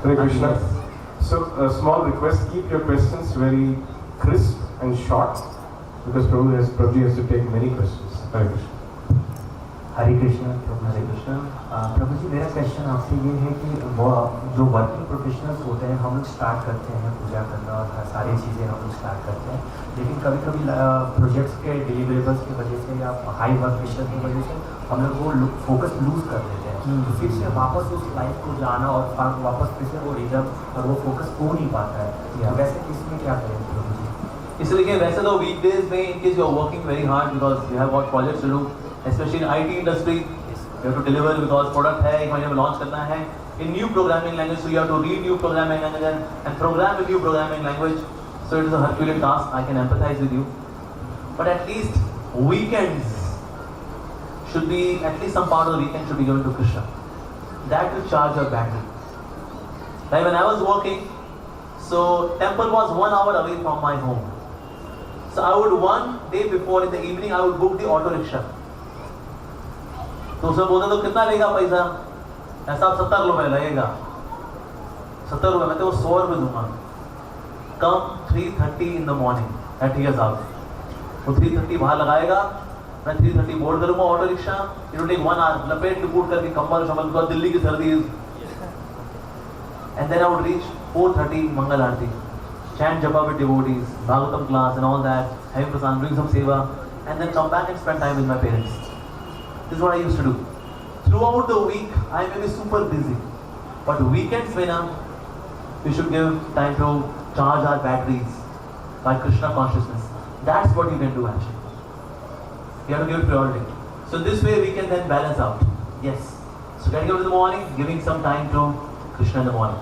Hare Krishna. So a small request: keep your questions very crisp and short, because Prabhu has to take many questions. Hare Krishna. हरे कृष्ण. हरे कृष्ण. प्रभु जी, मेरा क्वेश्चन आपसे ये है कि वो जो वर्किंग प्रोफेशनल्स होते हैं, हम लोग स्टार्ट करते हैं पूजा करना और सारी चीज़ें हम लोग स्टार्ट करते हैं, लेकिन कभी कभी प्रोजेक्ट्स के डिलीवरेबल्स की वजह से या हाई वर्क प्रेशर की वजह से हम लोग वो फोकस लूज कर देते हैं. तो फिर से वापस उस लाइफ को जाना और वापस फिर से वो रिजर्व और वो फोकस हो नहीं पाता है. तो वैसे इसमें क्या करें प्रभु जी? इसलिए वैसे तो वीकडेज में in case you are working very hard because you have got projects to do, especially in IT industry, You have to deliver because product है, एक महीने में launch करना है. In new programming language, so you have to read new programming language and program a new programming language. So it is a Herculean task. I can empathize with you. But at least weekends should be, at least some part of the weekend should be given to Krishna. That will charge your battery. Like when I was working, so temple was 1 hour away from my home. So I would one day before in the evening, I would book the auto rickshaw. तो उसमें बोलते तो कितना लेगा पैसा? ऐसा 70 रुपए लगेगा. 70 रुपए मैं तो 100 रुपए दूंगा. Come 3:30 in the morning. ठीक है साहब. वो 3:30 बाहर लगाएगा. मैं 3:30 बोर्ड करूँगा auto rickshaw. It will take 1 hour. लपेट लुपूट करके कंबल शमल को दिल्ली की सर्दी. And then I would reach 4:30 Mangal Aarti. Chant japa with devotees, Bhagavatam class and all that. Having prasan, doing some seva, and then come back and spend time with my parents. This is what I used to do. Throughout the week, I may be super busy, but weekends when we should give time to charge our batteries by Krishna consciousness. That's what you can do actually. You have to give it priority. So this way we can then balance out. Yes. So getting up in the morning, giving some time to Krishna in the morning,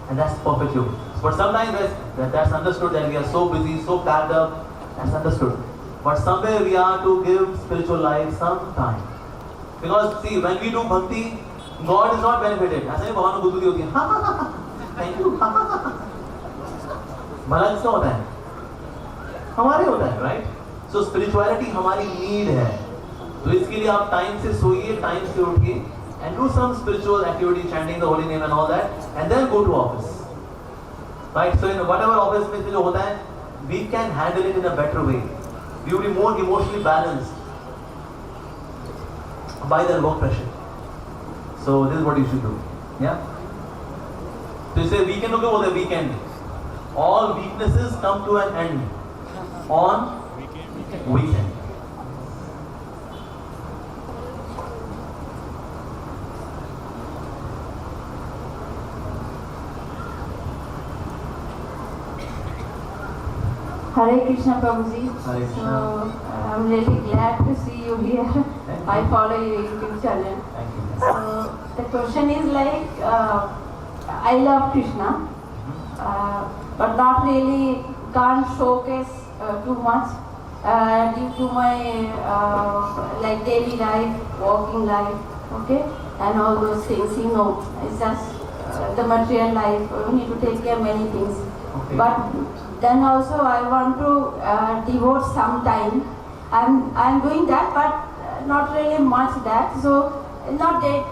and that's perfectly okay. But sometimes that's understood that we are so busy, so packed up. That's understood. But somewhere we are to give spiritual life some time. Because see, when we do bhakti, God is not benefited. ऐसा नहीं भगवान को बुद्धि होती है. Thank you. भला किसका होता है? हमारे होता है, right? So spirituality हमारी need है. तो इसके लिए आप टाइम से सोइए, टाइम से उठिए, and do some spiritual activity, chanting the holy name and all that, and then go to office. Right? So in whatever office में जो होता है, we can handle it in a better way. We will be more emotionally balanced by the work pressure. So this is what you should do. Yeah. So you say weekend okay, बोलते weekend. All weaknesses come to an end on weekend. Hare Krishna Prabhuji. Hare Krishna. So I'm really glad to see you here. I follow your YouTube channel. Thank you. So the question is like, I love Krishna, but not really can't showcase too much due to my like daily life, working life, okay, and all those things. You know, it's just the material life. We need to take care of many things, Okay. but then also I want to devote some time. I'm doing that, but not really much that. So not that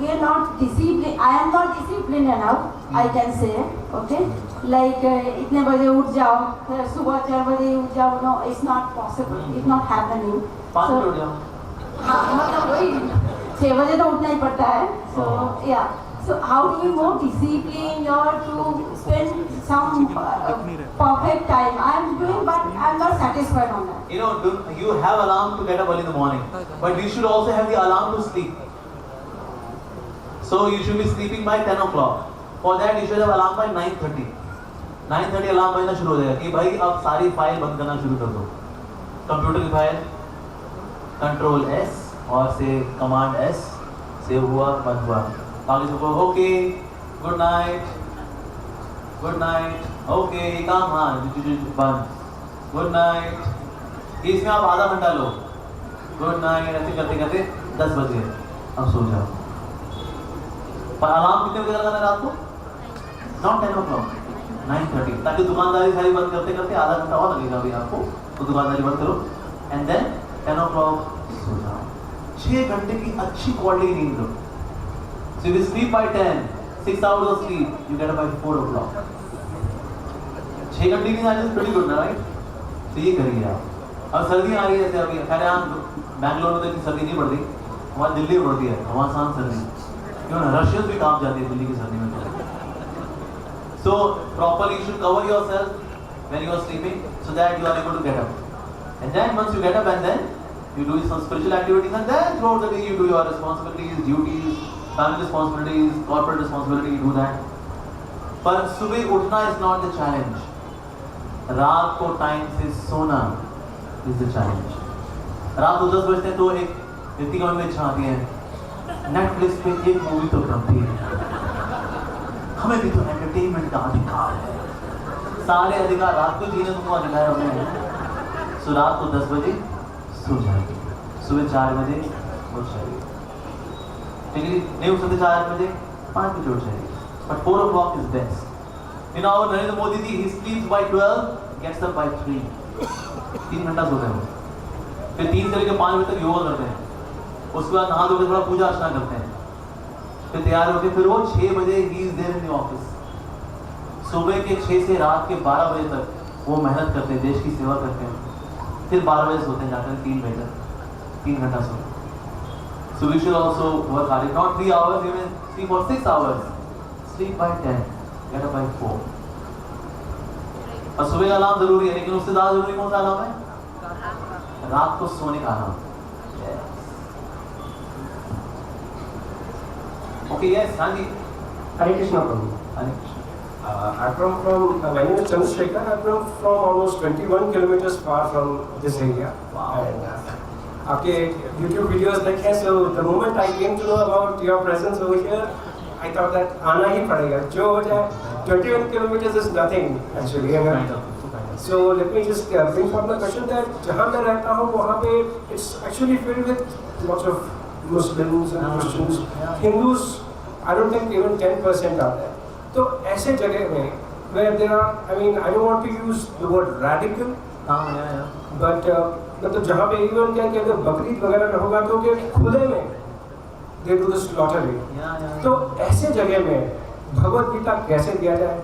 we are not disciplined. I am not disciplined enough. I can say, okay. Like इतने बजे उठ जाओ, फिर सुबह 4 बजे उठ जाओ. No, it's not possible. It's not happening. 5 बजे उठ जाओ. हाँ, मतलब वही 6 बजे तो उठना ही पड़ता है. So yeah. So how do you more discipline or to spend some perfect time? I'm doing, but I'm not satisfied on that. You know, you have alarm to get up early in the morning, but you should also have the alarm to sleep. So you should be sleeping by 10 o'clock. For that, you should have alarm by 9:30. 9:30 alarm बजना शुरू हो जाएगा कि भाई अब सारी file बंद करना शुरू कर दो. कंप्यूटर की फाइल कंट्रोल S और से कमांड S सेव हुआ, बंद हुआ. बाकी सबको ओके, गुड नाइट, ओके, काम हाँ बंद, गुड नाइट. इसमें आप आधा घंटा लो, गुड नाइट, ऐसे करते करते 10 बज गए, अब सो जाओ. पर अलार्म कितने बजे लगाना है रात को? नॉट 10 o'clock, 9:30, ताकि दुकानदारी सारी बंद करते करते आधा घंटा और लगेगा अभी आपको, तो दुकानदारी बंद करो एंड देन 10 o'clock सो जाओ. 6 घंटे की अच्छी क्वालिटी नींद लो. So if you sleep by 10, 6 hours of sleep, you get up by 4 o'clock. 6 घंटे की नींद is pretty good, right? तो ये करिए आप. अब सर्दी आ रही है, जैसे अभी खैर यहाँ बैंगलोर में तो इतनी सर्दी नहीं पड़ती, हमारी दिल्ली में पड़ती है, घमासान सर्दी. क्यों ना, रशियंस भी काम जाते हैं दिल्ली की सर्दी में. So properly you should cover yourself when you are sleeping so that you are able to get up. And then once you get up and then you do some spiritual activities, and then throughout the day you do your responsibilities, duties, family responsibilities, corporate responsibility, you do that. पर सुबह उठना is not the challenge. रात को time से सोना is the challenge. रात को 10 बजते हैं तो एक व्यक्ति के मन में इच्छा आती है, नेटफ्लिक्स पे एक मूवी तो बनती है, हमें भी तो एंटरटेनमेंट का अधिकार है। सारे अधिकार रात को जीने को अधिकार हमें। सो रात को 10 बजे सो जाएगी, सुबह 4 बजे उठ जाएगी, ठीक है? नहीं उठ सकते 4 बजे, 5 बजे उठ जाएगी, but 4 o'clock is best. You know, Narendra Modi ji, he sleeps by 12, gets up by 3. 3 घंटा सोते हैं वो, फिर 3 से लेकर 5 बजे तक योगा करते हैं, उसके बाद नहा धोकर थोड़ा पूजा अर्चना करते हैं, फिर तैयार होकर फिर वो 6 बजे ही is there in the office. सुबह के 6 से रात के 12 बजे तक वो मेहनत करते हैं, देश की सेवा करते हैं, फिर 12 बजे सोते हैं जाकर 3 बजे तक, 3 घंटा सोते हैं। So we should also work hard, if not 3 hours, even sleep for 6 hours, sleep by 10, get up by 4. और सुबह का अलार्म जरूरी है, लेकिन उससे ज़्यादा जरूरी कौन सा अलार्म है? रात को सोने का alarm. Okay, yes, Hanji. Hare Krishna, Prabhu. Hare Krishna. I'm from my name is Chandrasekhar. I'm from almost 21 kilometers far from this area. Wow. And आपके YouTube videos देखे, so the moment I came to know about your presence over here, I thought that आना ही पड़ेगा, जो हो जाए। 21 kilometers is nothing actually. So let me just bring forward the question that जहाँ मैं रहता हूँ वहाँ पे it's actually filled with lots of Muslims and Christians, Hindus. I don't think even 10% are there. तो ऐसे जगह में where there are, I mean, I don't want to use the word radical, but मतलब जहाँ पे even क्या कहते हैं बकरीद वगैरह में होगा तो कि खुले में they do the slaughtering. तो ऐसे जगह में भगवत गीता कैसे दिया जाए?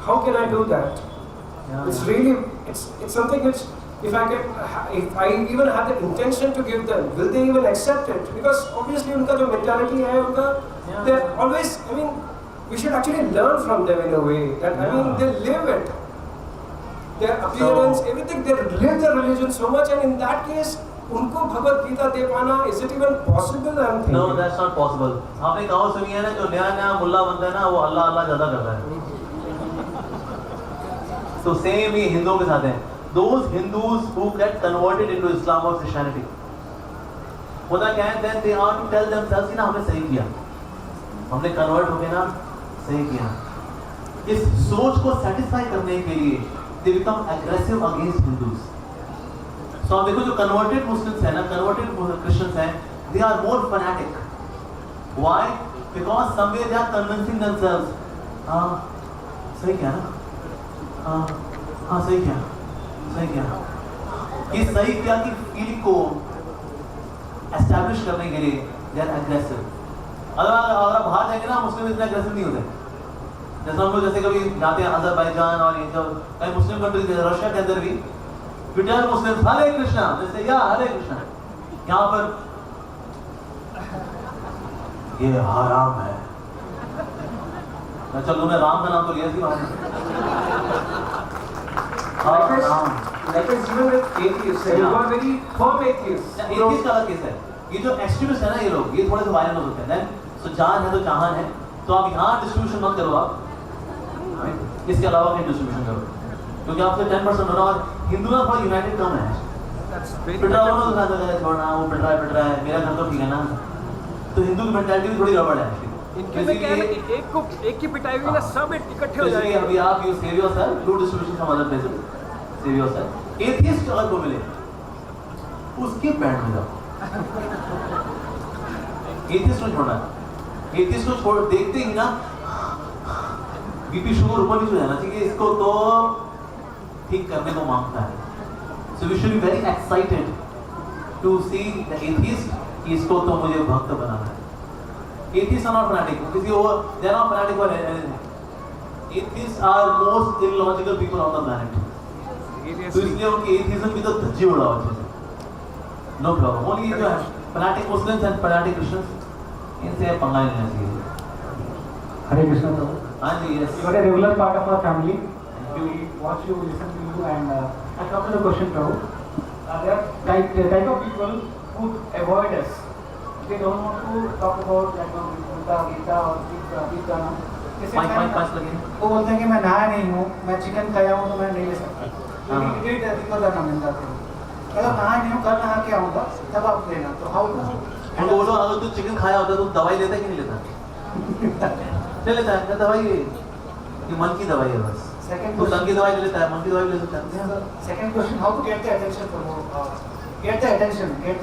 How can I do that? It's really, it's something which if I even have the intention to give them, will they even accept it? Because obviously उनका जो mentality है उनका, they're always, I mean, we should actually learn from them in a way that I mean they live it, their appearance, everything, they live their religion so much, and in that case उनको भगवत गीता दे पाना, is it even possible? I'm thinking. No, that's not possible. आपने कहावत सुनी है ना, जो नया मुल्ला बनता है ना वो अल्लाह अल्लाह ज़्यादा करता है। So same ही हिंदुओं के साथ है। Those Hindus who get converted into Islam or Christianity, होता क्या है? Then they are to tell themselves कि ना हमने सही किया, हमने convert होके ना सही किया। इस सोच को satisfy करने के लिए they become aggressive against Hindus. So आप देखो जो converted Muslims हैं ना, converted Christians हैं, they are more fanatic. Why? Because somewhere they are convincing themselves, हाँ सही किया ना, हाँ सही किया, सही किया। ये सही किया की फीलिंग को एस्टैब्लिश करने के लिए they are aggressive. अगर आप बाहर जाएंगे ना, मुस्लिम इतने aggressive नहीं होते। जैसे हम लोग जैसे कभी जाते हैं अज़रबैजान और ये जो कई मुस्लिम कंट्रीज जैसे रशिया के अंदर भी विटर मुस्लिम हरे कृष्णा जैसे या हरे कृष्णा, यहाँ पर ये हराम है। चलो उन्होंने राम का नाम तो लिया थी Like even with atheists, you are very firm atheists. Atheist का अलग केस है। ये जो एक्सट्रीमिस्ट है ना, ये लोग ये थोड़े से वायलेंट हो सकते हैं। देन सो जान है तो चाहन है, तो आप यहाँ डिस्ट्रीब्यूशन मत करो, आप इसके अलावा कहीं डिस्ट्रीब्यूशन करो, क्योंकि आपसे 10% होना। और हिंदू ना थोड़ा यूनाइटेड कम है, पिटरा छोड़ना वो पिट रहा है, मेरा घर तो ठीक है ना। तो हिंदू की मेंटालिटी भी थोड़ी गड़बड़ है। एक की पिटाई हुई ना सब इकट्ठे हो जाएंगे। अभी आप you save yourself, do distribution from other places, save yourself. Atheist अगर को मिले उसके बैंड में जाओ, एथियस्ट को छोड़ना है। एथियस्ट को छोड़ देखते ही ना बीपी शुगर ऊपर नीचे हो जाना चाहिए, इसको तो ठीक करने को मांगता है। So we should be very excited to see the atheist कि इसको तो मुझे भक्त बनाना है। Atheists are not fanatic. They are not fanatic for anything. Atheists are most illogical people on the planet. तो इसलिए उनकी atheism की तो धज्जी उड़ाओ अच्छे से। No problem. Only जो है fanatic Muslims and fanatic Christians, इनसे पंगा नहीं लेना चाहिए। Hare Krishna Prabhu. हाँ जी, yes. You are a regular part of our family. We watch you, listen to you, and I come to the question, Prabhu. There are type of people who avoid us. They don't want to talk about like Gita or Gita. वो बोलते हैं कि मैं नहाया नहीं हूँ, मैं chicken खाया हूँ तो मैं नहीं ले सकता, क्योंकि दिन को करना मिल जाते हैं। अगर नहाया नहीं हूँ, कल नहा के आऊँगा तब आप लेना। तो हाउ टू उनको बोलो अगर तू चिकन खाया होता तो दवाई लेता कि नहीं लेता? ले लेता है, क्या दवाई है? ये मन की दवाई है बस। Second तो question. तन की दवाई ले लेता है, मन की दवाई ले लेता है। Second question, how to get the attention from get the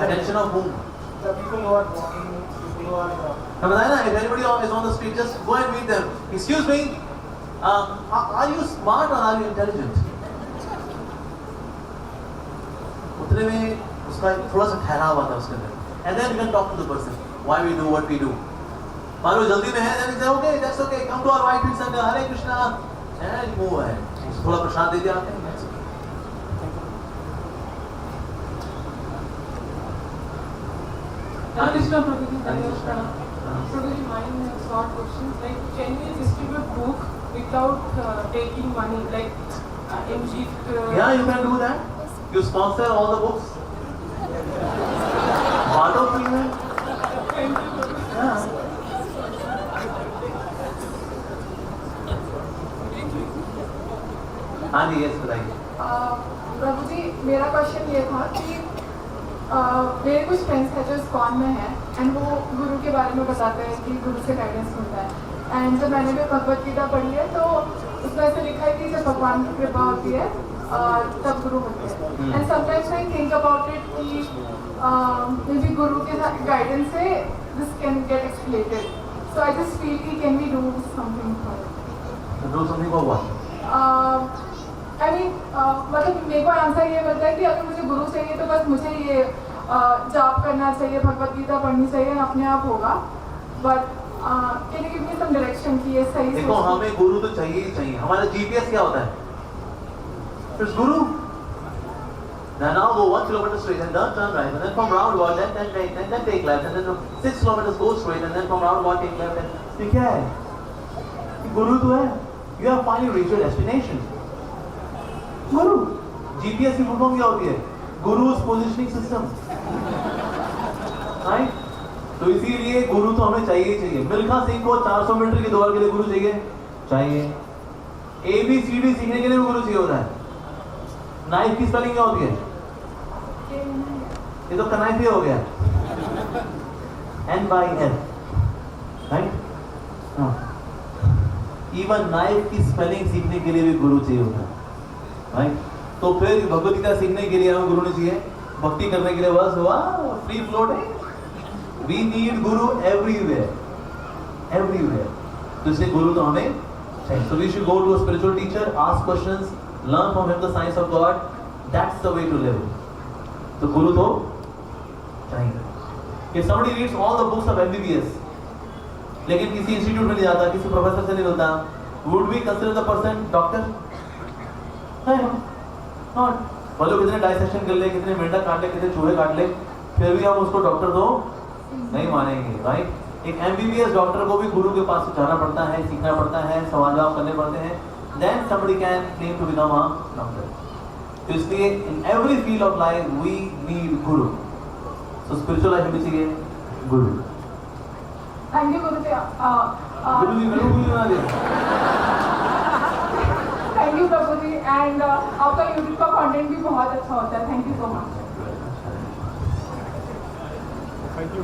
Attention of whom? the people who are walking, people who are मैं बताया ना, if anybody is on the street, just go and meet them. Excuse me, are you smart or are you intelligent? उतने में उसका थोड़ा सा ठहराव आता है उसके अंदर. And then you can talk to the person. Why we do what we do. मान लो जल्दी में है, then you say okay, that's okay. Come to our Whitefield Center. Hare Krishna. And move ahead. थोड़ा प्रसाद दे दिया आपने. Hare Krishna, Prabhu. Prabhuji, mine is short questions. Like, can you distribute book without taking money, like in gift? Yeah, you can do that. You sponsor all the books. Part of free में. Thank you, Prabhu. Yeah. हाँ जी, yes बताइए. प्रभु जी, मेरा question ये था कि मेरे कुछ friends हैं जो ISKCON में हैं एंड वो गुरु के बारे में बताते हैं कि गुरु से गाइडेंस मिलता है. एंड जब मैंने भी भगवत गीता पढ़ी है तो उसमें ऐसे लिखा है कि जब भगवान की कृपा होती है तब गुरु होते हैं. And sometimes I think about it कि मे बी गुरु के साथ गाइडेंस से this can get exploited. So I just feel कि can we do something for it. Do something for what? I mean मतलब मेरे को आंसर ये मिलता है कि अगर मुझे गुरु चाहिए तो बस मुझे ये जाप करना चाहिए, भगवत गीता पढ़नी चाहिए, अपने आप होगा. But can you give me some direction कि ये सही देखो, हमें गुरु तो चाहिए ही चाहिए. हमारा जीपीएस क्या होता है? It's Guru. Now go 1 kilometer straight and then turn right and then from roundabout then right and then take left and then 6 kilometers go straight and then from roundabout take left and ये क्या है? गुरु तो है. You have finally reached your destination. Guru. GPS की full form क्या होती है? गुरु's positioning system. Right? तो इसीलिए गुरु तो हमें चाहिए ही चाहिए. मिल्खा सिंह को 400 मीटर की दौड़ के लिए गुरु चाहिए? चाहिए. ABCD सीखने के लिए भी गुरु चाहिए होता है. नाइफ की स्पेलिंग क्या होती है? ये तो कनाइफे हो गया. N-by-F. राइट? हाँ. इवन नाइफ की स्पेलिंग सीखने के लिए भी गुरु चाहिए होता है. राइट? तो फिर भगवत गीता सीखने के लिए हमें गुरु नहीं चाहिए. भक्ति करने के लिए बस वाह free floating. We need Guru everywhere. Everywhere. तो इसलिए गुरु तो हमें चाहिए. So we should go to a spiritual teacher, ask questions, learn from him the science of God. That's the way to live. तो गुरु तो चाहिए. If somebody reads all the books of MBBS, लेकिन किसी इंस्टीट्यूट में नहीं जाता, किसी professor से नहीं मिलता, would we consider the person doctor? Not. बोलो कितने डाइसेक्शन कर ले, कितने मेंढक काट ले, कितने चूहे काट ले, फिर भी हम उसको डॉक्टर तो नहीं मानेंगे. राइट? एक MBBS डॉक्टर को भी गुरु के पास जाना पड़ता है, सीखना पड़ता है, सवाल जवाब करने पड़ते हैं. Then somebody can claim to become a doctor. तो इसलिए in every field of life we need guru. So spiritual life में चाहिए गुरु. थैंक यू गुरु जी. गुरु जी बना दिया. थैंक यू प्रभु जी. एंड आपका यूट्यूब का कंटेंट भी बहुत अच्छा होता है. Thank you so much. Thank you.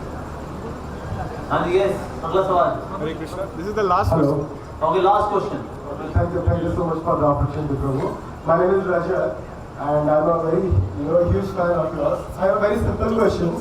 हाँ जी, yes. अगला सवाल. Hare Krishna. This is the last question. Okay, last question. Thank you so much for the opportunity, Prabhu. My name is Rajat, and I'm a very huge fan of yours. I have very simple questions.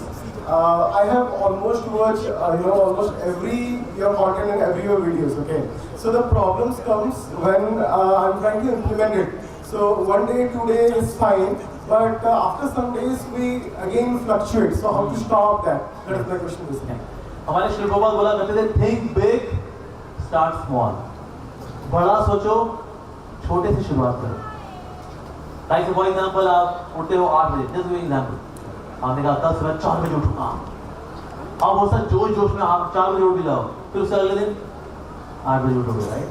I have almost watched almost every your content and every your videos. Okay, so the problems comes when I'm trying to implement it. So one day, 2 days is fine, but after some days we again fluctuate. So how to stop that? That is my question basically. हमारे श्री प्रभुपाद बोला करते थे, think big, start small. बड़ा सोचो, छोटे से शुरुआत करो. लाइक फॉर एग्जांपल, आप उठते हो 8 बजे. Just give example. आपने कहा कल सुबह 4 बजे उठूंगा. आप बहुत सारे जोश में आप 4 बजे उठ भी जाओ, फिर उससे अगले दिन 8 बजे उठोगे. राइट?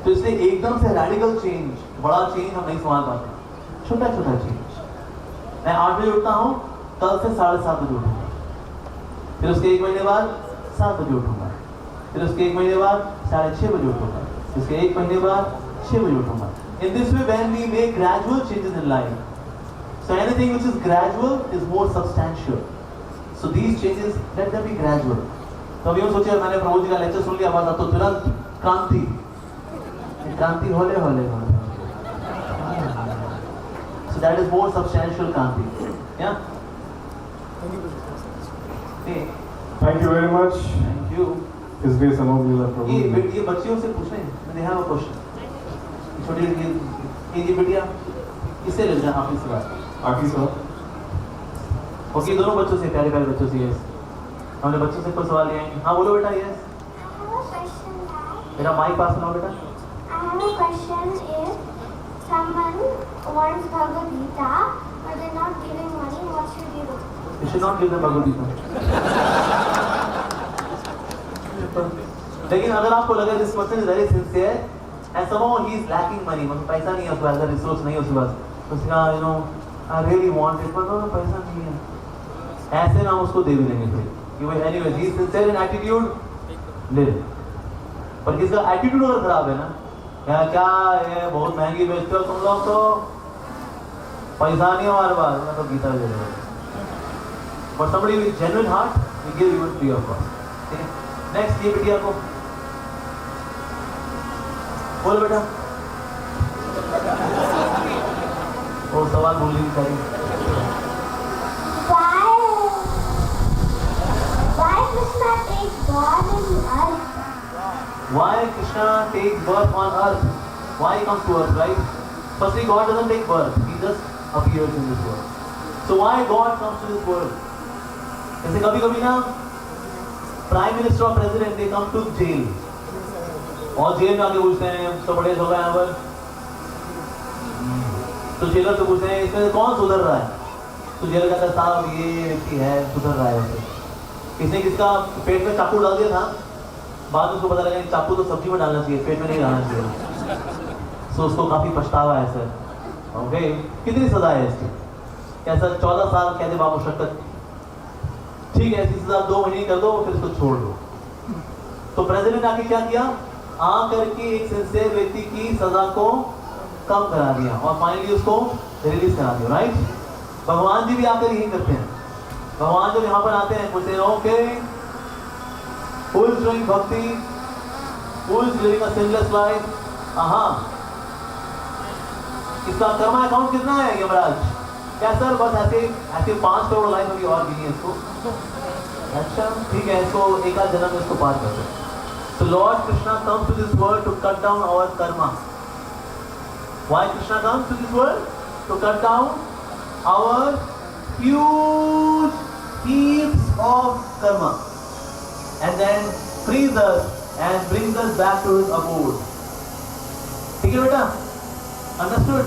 तो इसलिए एकदम से रैडिकल चेंज, बड़ा चेंज हम नहीं संभाल पाते. छोटा छोटा चेंज. मैं 8 बजे उठता हूँ, कल से 7:30 बजे उठूंगा. फिर उसके 1 महीने बाद 7 बजे उठूंगा. फिर उसके 1 महीने बाद 6:30 बजे उठूंगा. इसके 1 महीने बाद 6 बजे उठूंगा. In this way, when we make gradual changes in life, so anything which is gradual is more substantial. So these changes, let them be gradual. तो अभी हम सोचिए मैंने प्रभु जी का लेक्चर सुन लिया बस अब तो तुरंत क्रांति होले होले होले. So that is more substantial Kanti. Yeah? Hey. Thank you very much. Thank you. His Grace Amogha Lila Prabhu. ये बच्चियों से पूछ रहे हैं. They have a question. छोटी ये बिटिया किससे ले जाए आप इस बार? आकी सर. ओके दोनों बच्चों से प्यारे प्यारे बच्चों से यस. हमने बच्चों से कोई सवाल लिया है. हाँ बोलो बेटा यस. मेरा माइक पास सुनाओ बेटा. I have a question. If someone wants Bhagavad Gita but they're not giving money, what should you do? You should not give them Bhagavad Gita. लेकिन अगर आपको लगे this person is very sincere and somehow he is lacking money, मतलब पैसा नहीं है उसके पास, resource नहीं है उसके पास, तो उसका you know I really want it but no पैसा नहीं है, ऐसे में हम उसको दे भी देंगे फिर. Anyway, he is sincere in attitude, ले. पर किसका एटीट्यूड अगर खराब है ना, क्या ये बहुत महंगी बेचते हो तुम लोग, तो पैसा नहीं हमारे पास, मैं तो गीता दे रहा हूँ. But somebody with genuine heart, we give even free of cost. ठीक है. Next ये बिटिया को बोलो बेटा. वो सवाल भूल गई सारी. Why Krishna takes birth on earth? Why Krishna takes birth on earth? Why he comes to earth, right? Firstly, God doesn't take birth; he just appears in this world. So why God comes to this world? जैसे कभी-कभी ना prime minister और president they come to jail, और jail में आके पूछते हैं तो बड़े हो गए यहाँ पर, तो जेलर से पूछते हैं इसमें कौन सुधर रहा है, तो जेलर कहता है साहब ये व्यक्ति है सुधर रहा है उसे. किसने किसका पेट में चाकू डाल दिया था, बाद में उसको पता लगा कि चाकू तो सब्जी में डालना चाहिए, पेट में नहीं डालना चाहिए. सो उसको काफी पछतावा है सर. ओके, कितनी सजा है इसकी? कैसा 14 साल कहते बाबू शक्कत, ठीक है ऐसी सजा 2 महीने कर दो फिर इसको छोड़ दो. तो प्रेसिडेंट आके क्या किया, आकर के एक सिंसियर व्यक्ति की सजा को कम करा दिया और फाइनली उसको रिलीज करा दिया. राइट. भगवान जी भी आकर यही करते हैं. भगवान जब यहाँ पर आते हैं पूछते हैं okay who is doing bhakti, who is living a sinless life, इसका कर्मा अकाउंट कितना है यमराज? क्या सर बस ऐसे 5 करोड़ लाइफ अभी और गिनी है इसको. अच्छा ठीक है, इसको एक आध जन्म में इसको पार कर दो. So Lord Krishna comes to this world to cut down our karma. Why Krishna comes to this world? To cut down our huge heaps of karma and then frees us and brings us back to his abode. ठीक है बेटा? Understood?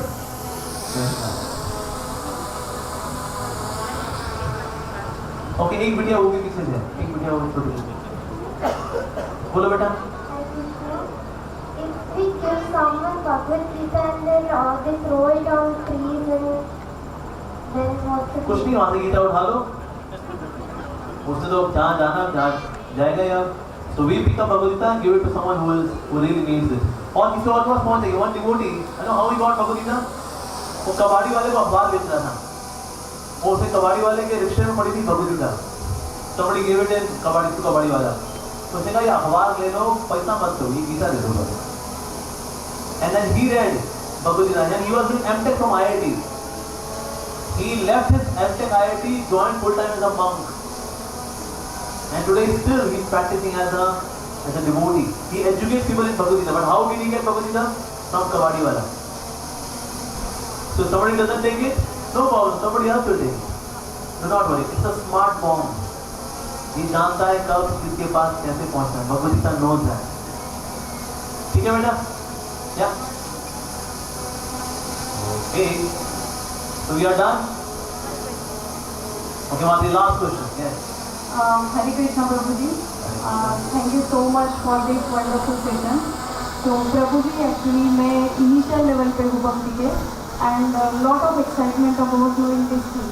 Okay, एक बिटिया वो भी पीछे से, एक बिटिया वो छोटी सी. बोलो बेटा. If we give someone Bhagavad Gita and then they throw it on trees and then what? कुछ नहीं, वहाँ से गीता उठा लो, उससे तो जहाँ जाना जाएगा यार. So we pick up Bhagavad Gita and give it to someone who really needs it. और किसी और के पास पहुँच जाएगी. One devotee, I know how he got Bhagavad Gita. वो कबाड़ी वाले को अखबार बेच रहा था. वो उसे कबाड़ी वाले के रिक्शे में पड़ी थी Bhagavad Gita. Somebody gave it in कबाड़ी वाला. तो उसने कहा ये अखबार ले लो, पैसा मत दो, ये गीता दे दो. And then he read Bhagavad Gita and he was doing M.Tech from IIT. He left his M.Tech IIT, joined full time as a monk. And today still he is practicing as a devotee. He educates people in Bhagavad Gita. But how did he get Bhagavad Gita? From kabadi wala. So if somebody doesn't take it, no problem. Somebody else will take it. Do not worry. It's a smart bomb. ये जानता है कब किसके पास कैसे पहुंचना है. Bhagavad Gita knows that. ठीक है बेटा? Yeah. Okay. So we are done. Okay, Mati, last question. Yes. Hare Krishna Prabhuji. Thank you so much for this wonderful session. So Prabhuji, actually मैं initial level पे हूँ भक्ति के and lot of excitement about knowing this thing.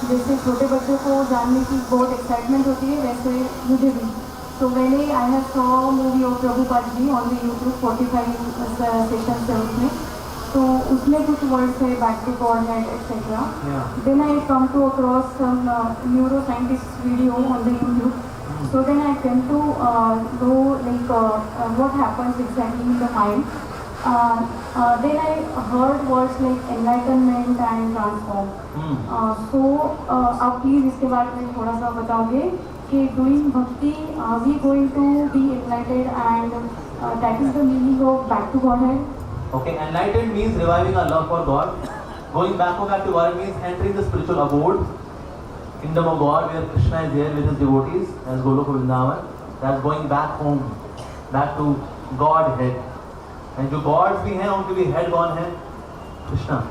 जैसे छोटे बच्चों को जानने की बहुत excitement होती है वैसे मुझे भी. So when I have saw movie of Prabhupada ji on the YouTube 45 sessions है उसमें. तो उसमें कुछ वर्ड्स है back to Godhead etcetera. Then I come to across some neuroscientist video on the YouTube. So then I came to know like what happens exactly in the mind. Then I heard words like enlightenment and transform. So आप please इसके बारे में थोड़ा सा बताओगे कि doing bhakti we going to be enlightened and that is the meaning of back to Godhead. Okay, enlightened means reviving our love for God. Going back to God means entering the spiritual abode, kingdom of God, where Krishna is there with his devotees, as Goloka Vrindavan. That's going back home, back to Godhead. And जो gods भी हैं उनके भी head कौन है? Krishna.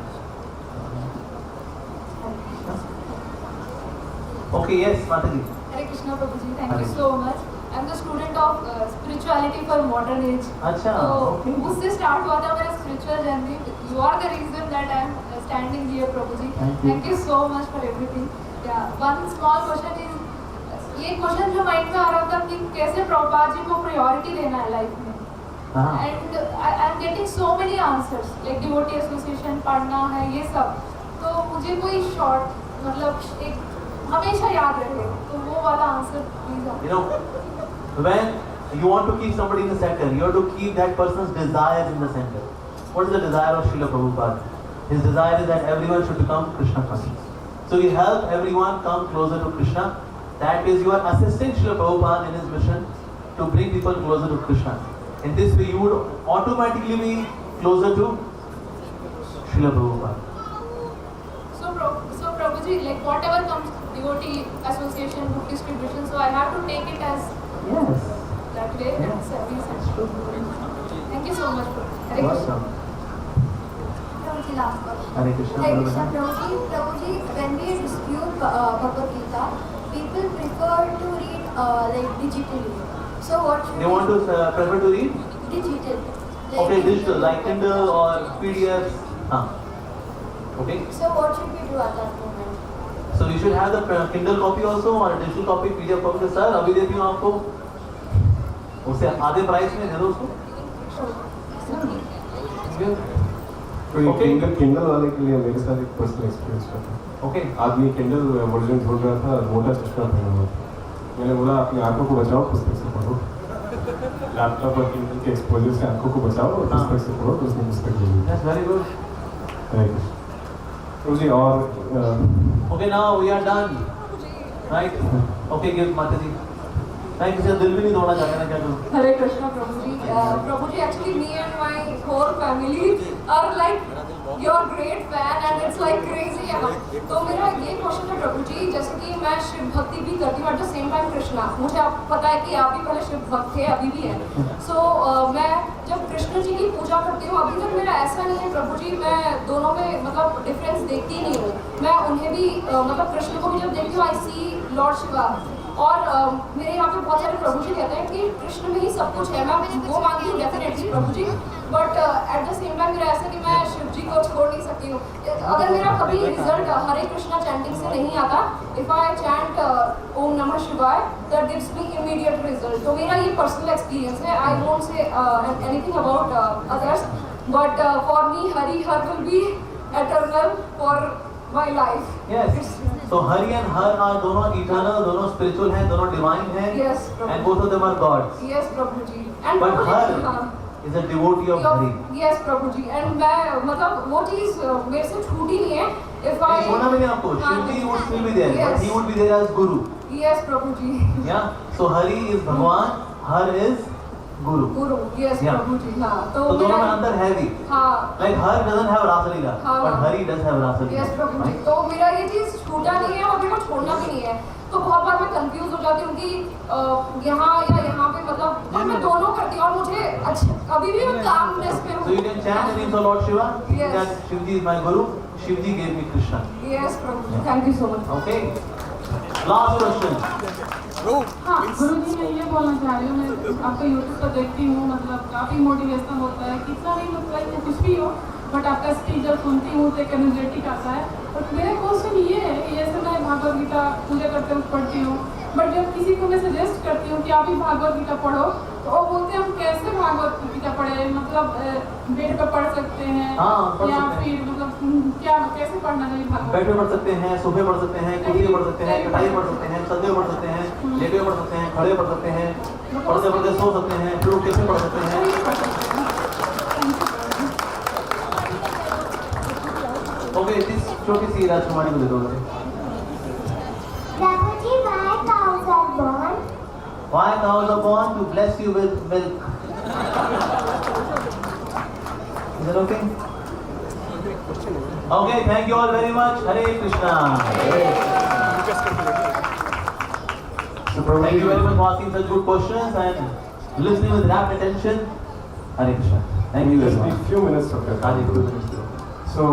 Okay, yes, Mataji. Hare Krishna Prabhuji, thank you so much. I'm the student of spirituality for modern age. अच्छा. तो उससे start हुआ था मेरा spiritual journey. You are the reason that I am standing here, Prabhuji. Thank you so much for everything. Yeah, one small question is, ये question जो mind में आ रहा था कि कैसे प्रभुपाद जी को priority देना है life में. And I'm getting so many answers like devotee association पढ़ना है ये सब. तो मुझे कोई short मतलब एक हमेशा याद रहे तो वो वाला answer please. You know, when you want to keep somebody in the center, you have to keep that person's desire in the center. What is the desire of Srila Prabhupada? His desire is that everyone should become Krishna conscious. So you help everyone come closer to Krishna. That is, you are assisting Srila Prabhupada in his mission to bring people closer to Krishna. In this way, you would automatically be closer to Srila Prabhupada. So Prabhuji, like whatever comes, devotee association, book distribution, so I have to take it as that way. Yes. Thank you so much. Hare Krishna. Prabhuji, last question. Hare Krishna. Hare Krishna, Prabhuji, when we dispute Bhagavad Gita, people prefer to read like digitally. So what should they want to prefer to read? Digital. Okay, digital, like Kindle or PDF. Okay. So what should we do at that moment? So you should have the Kindle copy also or a digital copy, PDF copy. Sir अभी देती हूँ आपको. उसे आधे price में दे दो उसको. तो Kindle वाले के लिए मेरे साथ एक पर्सनल एक्सपीरियंस था. Okay. आदमी Kindle वर्जन ढूंढ रहा था, मोटा चश्मा पहना हुआ था. मैंने बोला अपनी आंखों को बचाओ, पुस्तक से पढ़ो. लैपटॉप और Kindle के एक्सपोजर से आंखों को बचाओ और पुस्तक से पढ़ो. तो उसने पुस्तक ले ली. That's very good. Right. तो जी और Okay, now we are done. Right? Okay, give Mataji. नहीं किसी का दिल भी नहीं तोड़ना चाहते ना क्या करूँ? Hare Krishna Prabhuji. Prabhuji, actually me and my whole family are like your great fan and it's like crazy यहाँ. तो मेरा ये क्वेश्चन है प्रभुजी, जैसे कि मैं शिव भक्ति भी करती हूँ at the same time Krishna. मुझे आप पता है कि आप भी पहले शिव भक्त थे, अभी भी हैं. So मैं जब कृष्ण जी की पूजा करती हूँ, अभी तक मेरा ऐसा नहीं है प्रभुजी, मैं दोनों में मतलब डिफरेंस देखती नहीं हूँ. मैं उन्हें भी मतलब कृष्ण को भी जब देखती हूँ आई सी लॉर्ड शिवा. और मेरे यहाँ पे बहुत सारे प्रभु जी कहते हैं कि कृष्ण में ही सब कुछ है. मैं वो मानती हूँ डेफिनेटली प्रभु जी, but at the same time मेरा ऐसा कि मैं शिव जी को छोड़ नहीं सकती हूँ. अगर मेरा कभी रिजल्ट हरे कृष्णा चैंटिंग से नहीं आता, इफ आई चैंट ओम नमः शिवाय, that gives me immediate result. तो मेरा ये पर्सनल एक्सपीरियंस है. I won't say anything about others, but for me Hari her will be eternal for my life. Yes. So Hari and Har are दोनों eternal, दोनों spiritual हैं, दोनों divine हैं. Yes, and both of them are gods. Yes, Prabhuji. And But Har is a devotee of Hari. Yes, Prabhuji. And मैं मतलब वो चीज़ मेरे से छूटी नहीं है. If I छोड़ना भी नहीं आपको. Shivji would still be there, but he would be there as Guru. Yes, Prabhuji. Yeah. So Hari is Bhagwan, Har is Guru. Guru. Yes, Yeah. Prabhuji. हाँ. तो दोनों में अंतर है भी. हाँ. Like Har doesn't have Rasa Leela, but Hari does have Rasa Leela. Yes, Prabhuji. तो मेरा ये चीज़ छूटा नहीं है और मेरे को छोड़ना भी नहीं है. तो बहुत बार मैं कंफ्यूज हो जाती हूँ कि यहाँ या यहाँ पे मतलब और मैं दोनों करती हूँ और मुझे अच्छा अभी भी मैं कामनेस में हूँ. So you can chant the names of Lord Shiva. Yes. That Shivji is my Guru. Shivji gave me Krishna. Yes, Prabhuji. Thank you so much. Okay. Last question. हाँ गुरुजी, मैं ये बोलना चाह रही हूँ, मैं आपका यूट्यूब पर देखती हूँ, मतलब काफ़ी मोटिवेशन होता है. कितना भी मतलब कुछ भी हो, बट आपका स्पीच जब सुनती हूँ तो एक एनर्जेटिक आता है. और मेरा क्वेश्चन ये है कि जैसे मैं भागवत गीता पूजा करते हुए पढ़ती हूँ, बट जब किसी को मैं सजेस्ट करती हूँ कि आप भी भागवत गीता पढ़ो तो वो बोलते हैं हम कैसे भागवत गीता पढ़े, मतलब बेड पर पढ़ सकते हैं या फिर मतलब क्या कैसे पढ़ना चाहिए भागवत? बेड पे पढ़ सकते हैं, सोफे पढ़ सकते हैं, कुर्सी पे पढ़ सकते हैं, कटाई पढ़ सकते हैं, सदे पढ़ सकते हैं, लेटे पढ़ सकते हैं, खड़े पढ़ सकते हैं, पढ़ते पढ़ते सो सकते हैं, फिर कैसे पढ़ सकते हैं। ओके, इस छोटी सी राजकुमारी को दे दो। Prabhuji, why cows are born? Why cows are born? To bless you with milk. Is that okay? Okay, thank you all very much. Hare Krishna. So, thank you very much for asking such good questions and listening with rapt attention. Hare Krishna. Thank you very much. Just a few minutes of your time. So,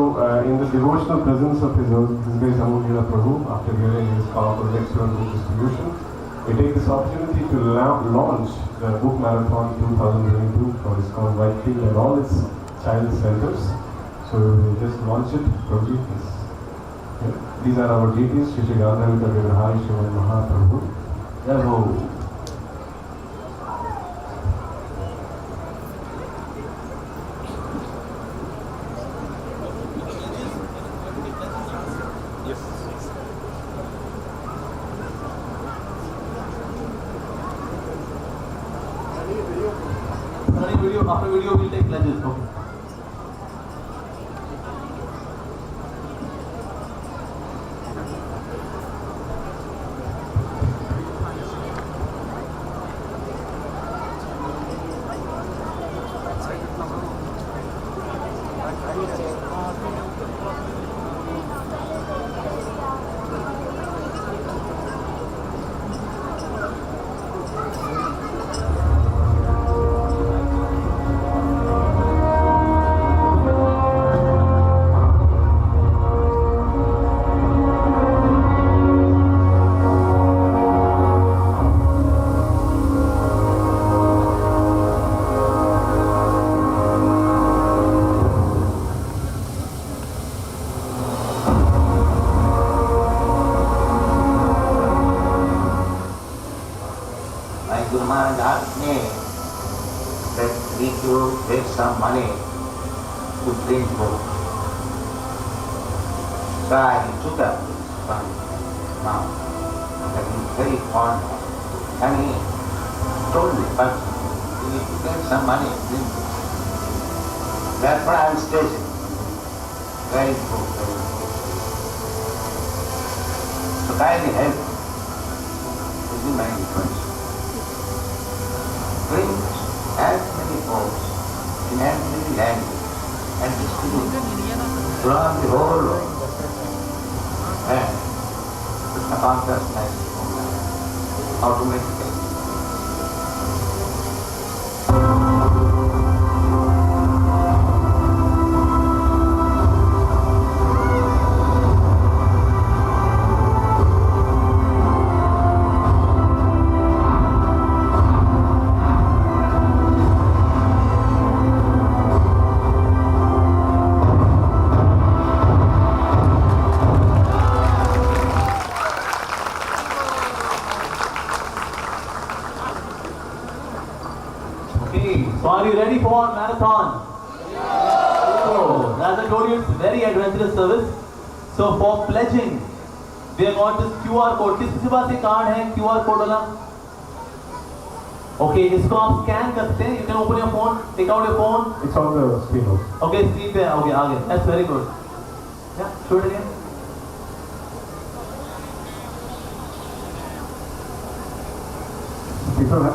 in the devotional presence of His Grace Amogha Prabhu, after hearing his powerful lecture on book distribution, we take this opportunity to launch the book marathon 2022 for ISKCON Whitefield and all its child centers. So, we will just launch it. Prabhuji, please. Yeah. These are our deities, Shri Shri Gandhavita Vigrahai Shiva Mahaprabhu. Jai Ho. After video, we'll take pledges. Okay. Some money to print book. So I took up one now. I was very fond of it. And he told me, but you need to get some money to print book. Therefore I am stationed. Very poor. So kindly help me. This is my request. Bring as many books in every language and distribute throughout the whole world. And the consciousness automatically. So are you ready for our marathon? So, as I told you, it's very adventurous service. So for pledging, we have got this QR code. किसके पास ये card है QR code वाला? Okay, इसको आप scan कर सकते हैं. You can open your phone, take out your phone. It's on the screen. Okay, screen पे okay, आ गया. That's very good. Yeah, show it again.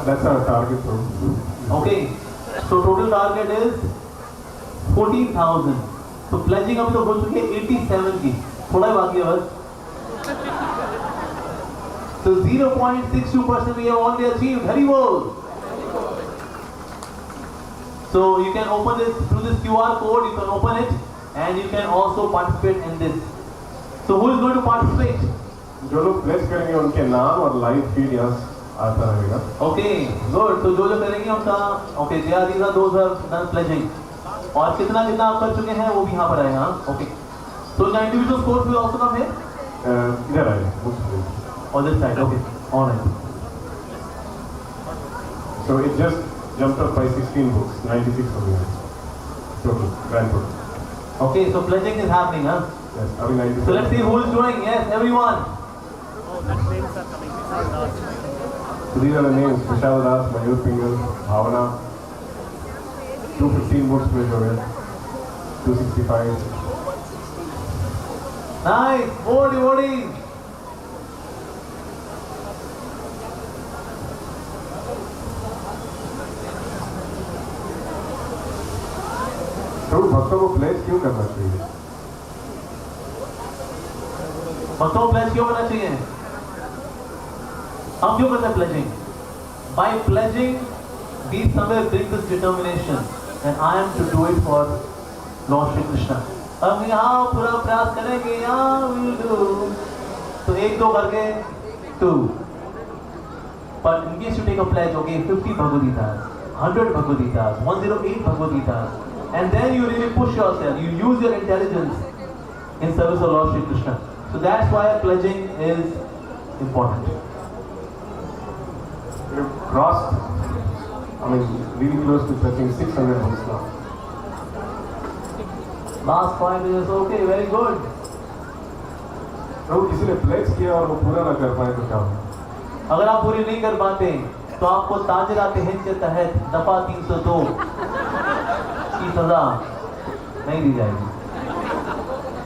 That's our target. Okay, so total target is 14,000. So pledging अभी तो हो चुकी है 87 की. थोड़ा ही बाकी है बस. So 0.62% we have already achieved. Hari bol. So you can open this through this QR code. You can open it, and you can also participate in this. So who is going to participate? जो लोग place करेंगे उनके नाम और live feed यहाँ आता रहेगा. Okay, good. So जो करेंगे उनका okay. These are those who have done pledging. और कितना कितना आप कर चुके हैं वो भी यहाँ पर आएगा. Okay. So the individual scores will also come here. इधर आएगा. On this side. Okay. on it. So it just jumped up by 16 books, 96 for me. Total, grand total. Okay, so pledging is happening, huh? Yes, are we 96? So let's see who is doing. Yes, everyone. So these are the names: Vishal Das, Mayur Pingal, Bhavana. 215 books pledged over here. 265. Nice, more devotees. तो भक्तों को place क्यों करना चाहिए? भक्तों को place क्यों करना चाहिए? हम क्यों करते हैं pledging? By pledging, we somewhere bring this determination that I am to do it for Lord Shri Krishna. हम यहाँ पूरा प्रयास करेंगे, यहाँ we'll do. तो एक दो करके 2. But in case you take a pledge, okay, 50 Bhagavad Gitas, 100 Bhagavad Gitas, 108 Bhagavad Gitas, and then you really push yourself, you use your intelligence in service of Lord Shri Krishna. So that's why pledging is important. We've crossed, really close to touching 600 books now. Last 5 years, okay, very good. तो किसी ने place किया और वो पूरा ना कर पाए तो क्या होगा? अगर आप पूरी नहीं कर पाते तो आपको ताजरात हिंद के तहत दफा 302 की सजा नहीं दी जाएगी।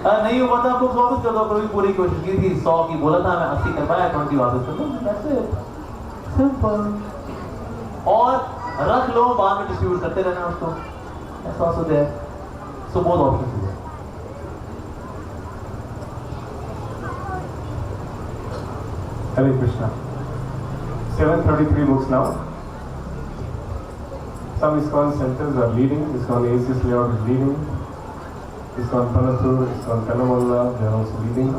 अगर नहीं हो पाता आपको वापस कर दो। कभी पूरी कोशिश की थी 100 की, बोला था मैं 80 कर पाया, 20 वापस कर दो। That's it. Simple. और रख लो, बाद में डिस्ट्रीब्यूट करते रहना उसको। That's also there. So both options are there. Hare Krishna. 733 books now. Some ISKCON centers are leading. ISKCON ACS layout is leading. ISKCON Panathur, ISKCON Kanamalla, they are also leading.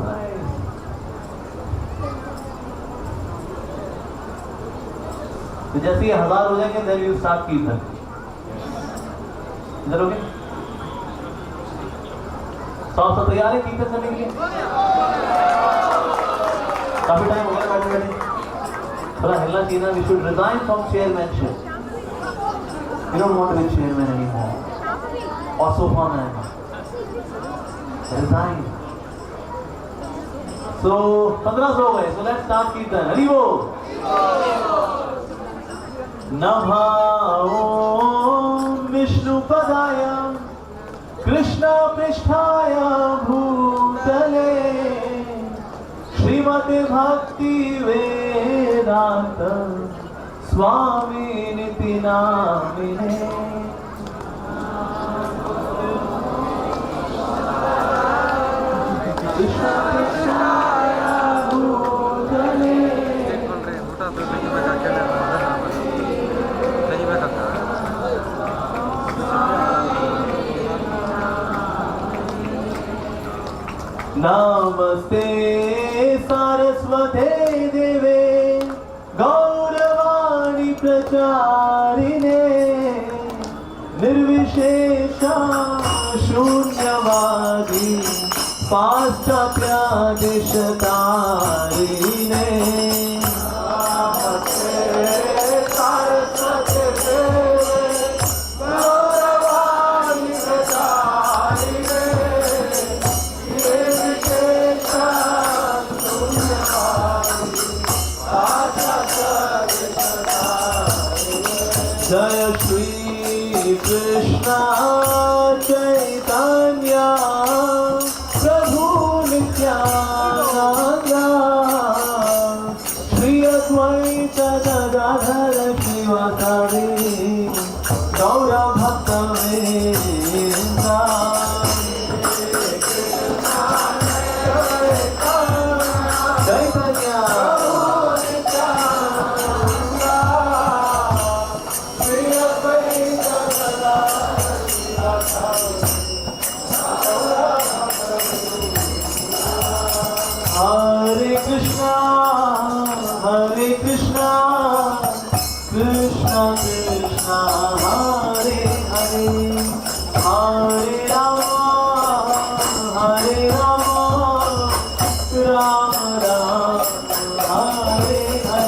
तो जैसे ये 1000 हो जाएंगे, then you start कीर्तन। इधर हो गए? 100 तैयार है कीर्तन करने के लिए? काफी टाइम हो गया बैठे बैठे। थोड़ा हिलना चाहिए ना। We should resign from chairmanship. We don't want to be chairman anymore. Or sofa man. Resign. So 15 हो गए. So let's start कीर्तन. हरि बोल। नमः विष्णुपदाय कृष्ण पृष्ठाय भूतले श्रीमते भक्ति वेदांत स्वामी निति नामिने। कृष्ण पृष्ठाय भूतले नमस्ते सरस्वते देवे गौरवाणी प्रचारिणे निर्विशेष शून्यवादी पाश्चात्यादिशतारिणे। जय श्री कृष्ण चैतन्य प्रभु नित्यानंद श्री अद्वैत गदाधर श्रीवासादि गौर भक्त वृंद। Hare Krishna, Krishna Krishna, Hare Hare, Hare Rama, Rama Rama, Hare Hare.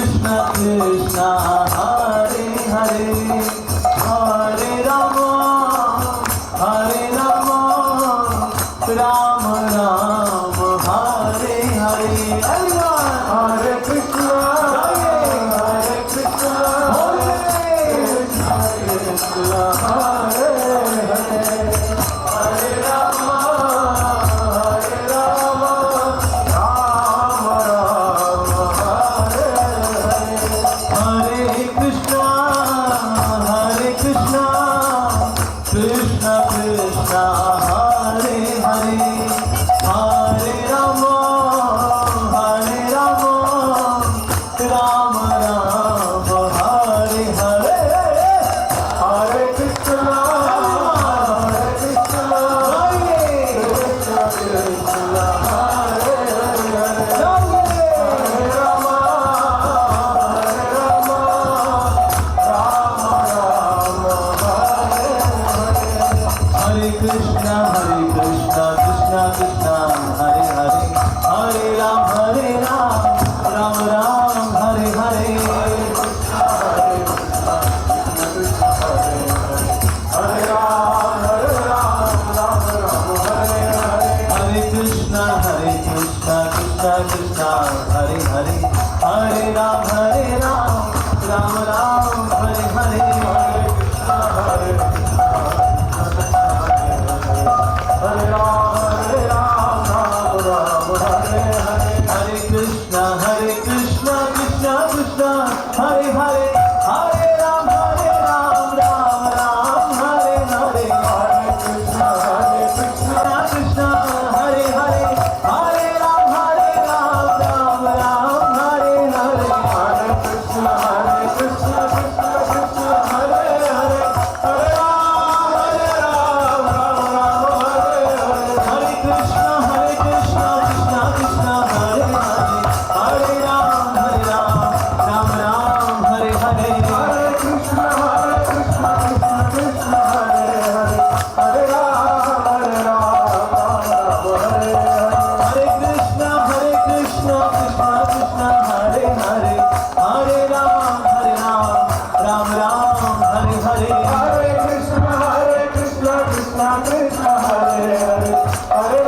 Krishna Krishna Hare Hare Hare Rama Ram Ram Hare Hare Hare Krishna Hare Krishna Krishna Hare Hare Hare Rama Ram Ram Hare Hare Krishna Krishna Krishna Hare Hare Hare Rama Ram Ram Hare Hare Hare Krishna Krishna Krishna Hare Hare Hare Rama Hare Krishna Krishna Krishna Hare Hare Hare Ram Ram Hare Hare Hare Krishna Krishna Krishna Hare Hare Hare Ram Ram Hare Hare Hare Krishna Krishna Krishna Hare Hare Hare Ram Ram Hare Hare Hare Krishna Krishna Hare Hare Hare Ram Ram Hare Hare Hare Krishna Krishna Hare Hare Hare Ram Hare Krishna Krishna Krishna Hare Hare Hare Ram Ram Hare Hare Hare Krishna Krishna Krishna Hare Hare Hare Ram Hare Hare Krishna Krishna Krishna Hare Hare Hare Ram Hare Hare Hare Krishna Krishna Krishna Hare Hare Hare Ram Hare Hare Hare Krishna Krishna Krishna Hare Hare Hare Rama Ram Ram Hare Hare Hare Krishna Krishna Krishna Hare Hare Hare Rama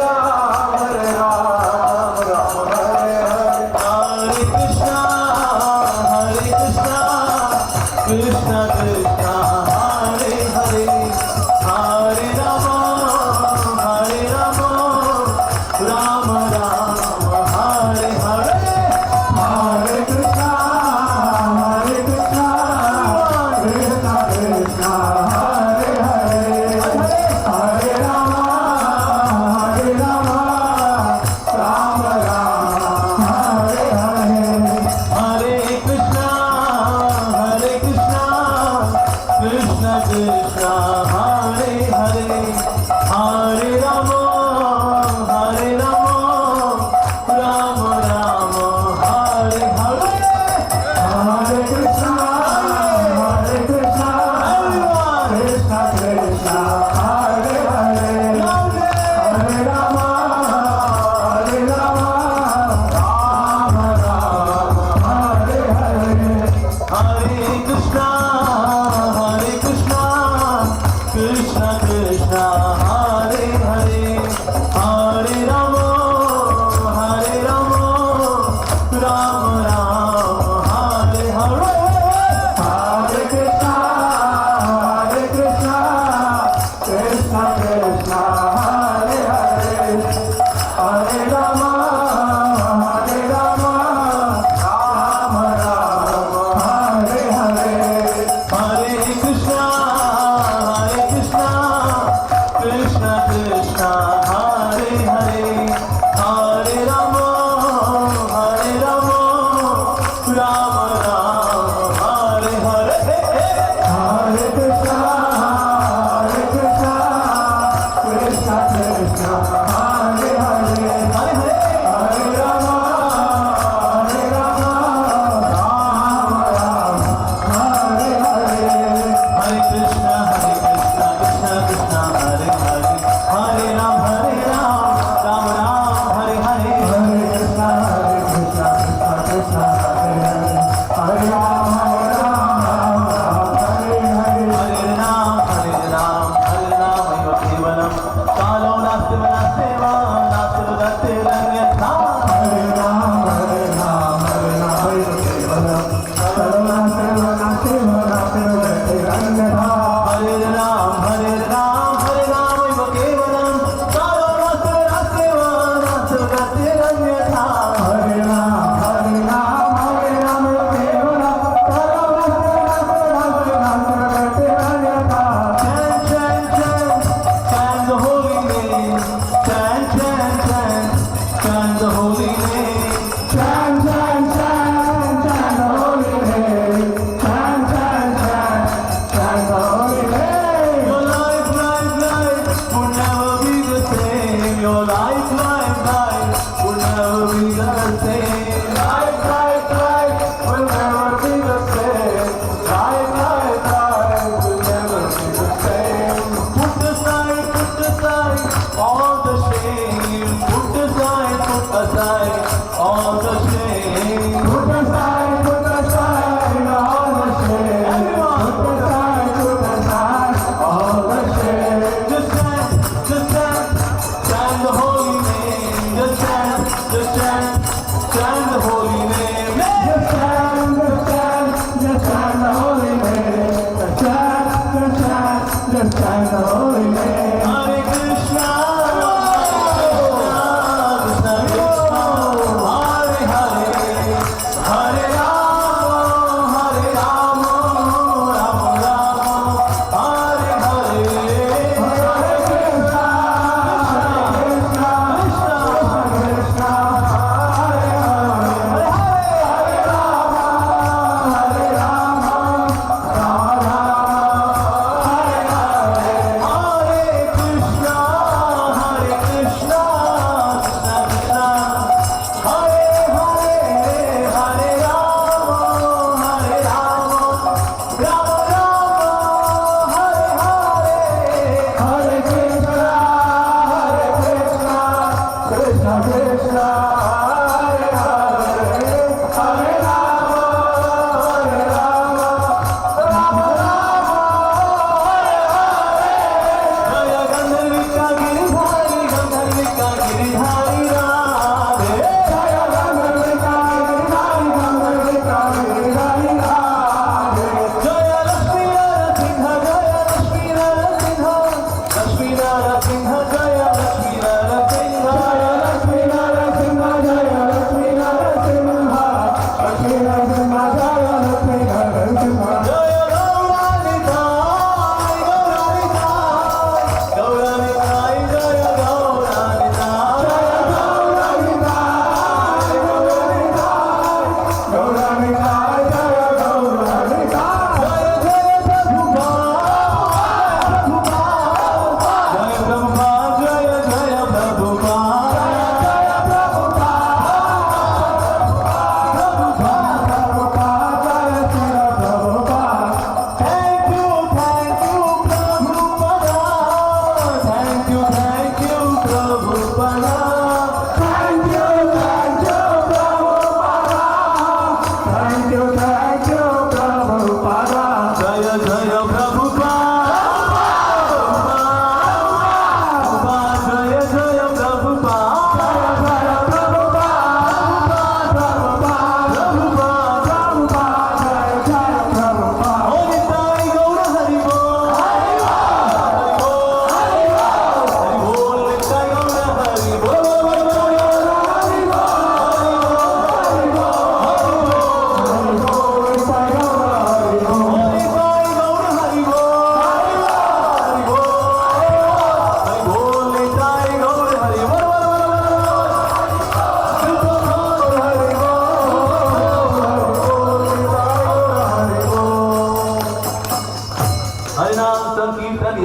Ram Ram Hare Hare Hare Krishna Krishna Krishna Hare Hare Hare Rama Ram Ram Hare Hare Hare Krishna Krishna Krishna Hare Hare Hare Rama Ram Ram Hare Hare Hare Krishna Krishna Krishna Hare Hare Hare Rama Ram Ram Hare Hare Hare Krishna Krishna Krishna Hare Hare Hare Rama Ram Ram Hare Hare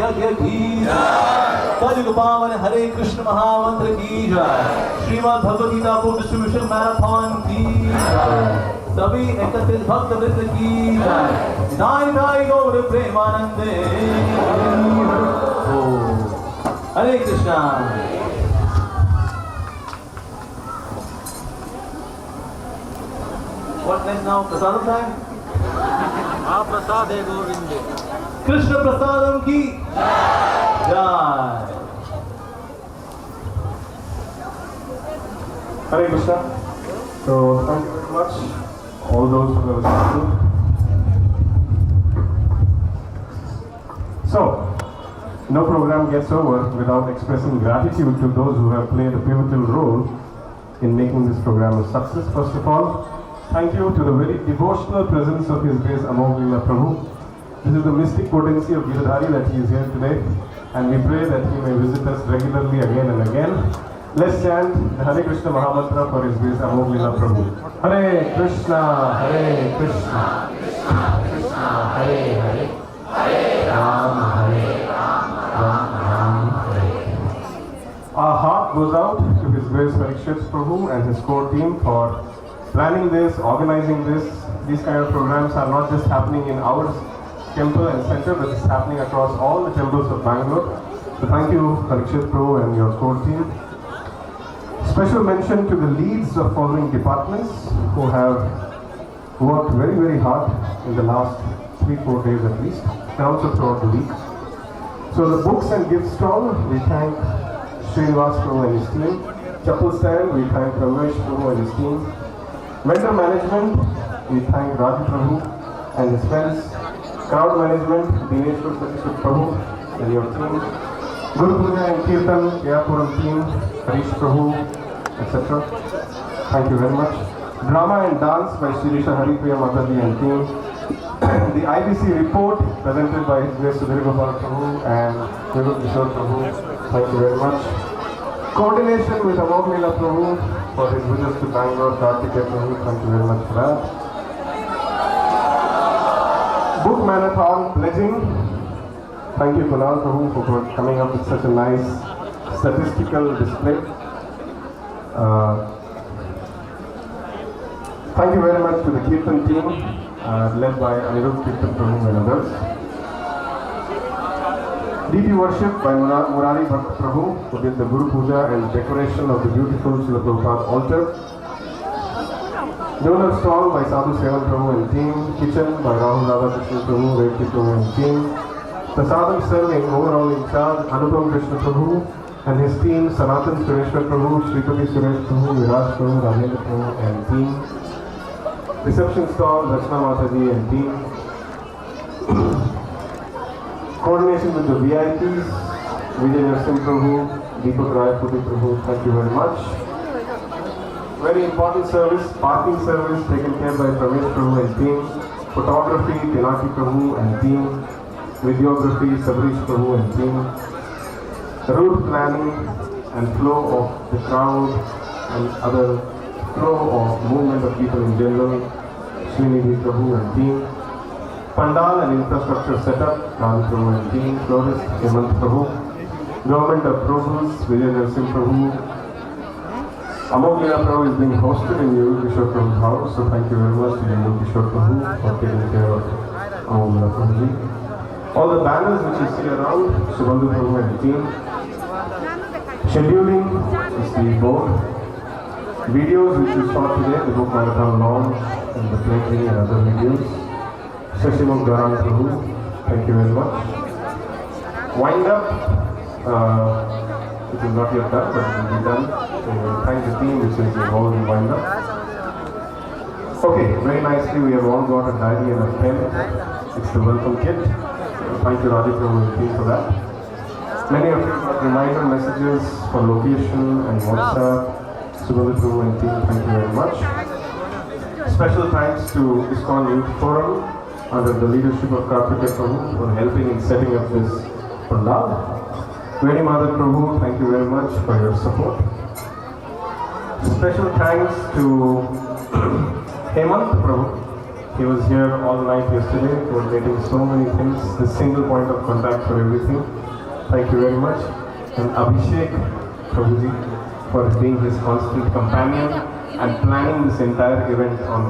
यज्ञ की जय, कलयुग पावन हरे कृष्ण महामंत्र की जय, Shrimad Bhagavad Gita book distribution marathon की जय, सभी 31 भक्त वृंद की जय, निताय निताय गौर प्रेमानंदे हरे Krishna. What next now? Prasadam time? प्रसाद है गोविंद। कृष्ण प्रसादम की जय। Hare Krishna. So thank you very much, all those who have listened. So, no program gets over without expressing gratitude to those who have played a pivotal role in making this program a success. First of all, thank you to the very devotional presence of His Grace Amogha Prabhu. This is the mystic potency of Giridhari that he is here today, and we pray that he may visit us regularly again and again. Let's chant the Hare Krishna Mahamantra for His Grace Amogha Prabhu. Hare Krishna, Krishna Krishna, Hare Hare, Ram Hare Ram, Ram Hare. Our heart goes out to His Grace Parikshit Prabhu and his core team for planning this, organizing this. These kind of programs are not just happening in our temple and center, but it's happening across all the temples of Bangalore. So thank you, Parikshit Prabhu and your core team. Special mention to the leads of following departments who have worked very, very hard in the last 3-4 days at least, and also throughout the week. So the books and gift stall, we thank Srinivas Prabhu and his team. Chapel stand, we thank Ramesh Prabhu and his team. Vendor management, we thank Raj Prabhu and his friends. Crowd management, Dineshwar Satyashwar Prabhu and your team. Guru Puja and Kirtan, Yapuram team, Harish Prabhu, etc. Thank you very much. Drama and dance by Shirisha Haripriya Mataji and team. The IBC report presented by His Grace Sudhir Gopal Prabhu and Vivek Kishore Prabhu. Thank you very much. Coordination with Amogha Prabhu for his visits to Bangalore, Karthikeya Prabhu. Thank you very much for that. Book marathon pledging. Thank you, Kunal Prabhu, for coming up with such a nice statistical display. Thank you very much to the Kirtan team, led by Anirudh Kirtan Prabhu and others. DP worship by Murari Bhakt Prabhu, who did the Guru Puja and decoration of the beautiful Srila Prabhupada altar. Donor stall by Sadhu Sevan Prabhu and team. Kitchen by Rahul Radhakrishnan Prabhu, Redki Prabhu and team. Prasadam serving overall in charge Anupam Krishna Prabhu and his team, Sanatan Sureshwar Prabhu, Shripati Suresh Prabhu, Viraj Prabhu, Rajendra Prabhu and team. Reception stall, Rachna Mataji and team. Coordination with the VIPs, Vijay Narsim Prabhu, Deepak Rai Puti Prabhu, thank you very much. Very important service, parking service taken care by Pramesh Prabhu and team. Photography, Pinaki Prabhu and team. Videography, Sabarish Prabhu and team. Route planning and flow of the crowd and other flow of movement of people in general, Srinidhi Prabhu and team. Pandal and infrastructure setup, Ram Prabhu and team. Florist, Hemant Prabhu. Government approvals, Vijay Narsim Prabhu. Amogha Prabhu is being hosted in Yogi Kishore Prabhu's house, so thank you very much to Yogi Kishore Prabhu for taking care of Amogha Prabhuji. All the banners which you see around, Subandhu Prabhu and team. Scheduling is the board. Videos which you saw today, the book marathon launch and the plaything and other videos. Shashimukh Dharan Prabhu, thank you very much. Wind up, it is not yet done, but it will be done. So thank the team which is involved in wind up. Okay, very nicely we have all got a diary and a pen. It's the welcome kit. Thank you Raji Prabhu and team for that. Many of you got reminder messages for location and WhatsApp. Subhadra Prabhu and team, thank you very much. Special thanks to ISKCON Youth Forum under the leadership of Karthikeya Prabhu for helping in setting up this pandal. Very Mother Prabhu, thank you very much for your support. Special thanks to Hemant Prabhu He was here all night yesterday, coordinating so many things, the single point of contact for everything. Thank you very much. And Abhishek Prabhuji for being his constant companion and planning this entire event on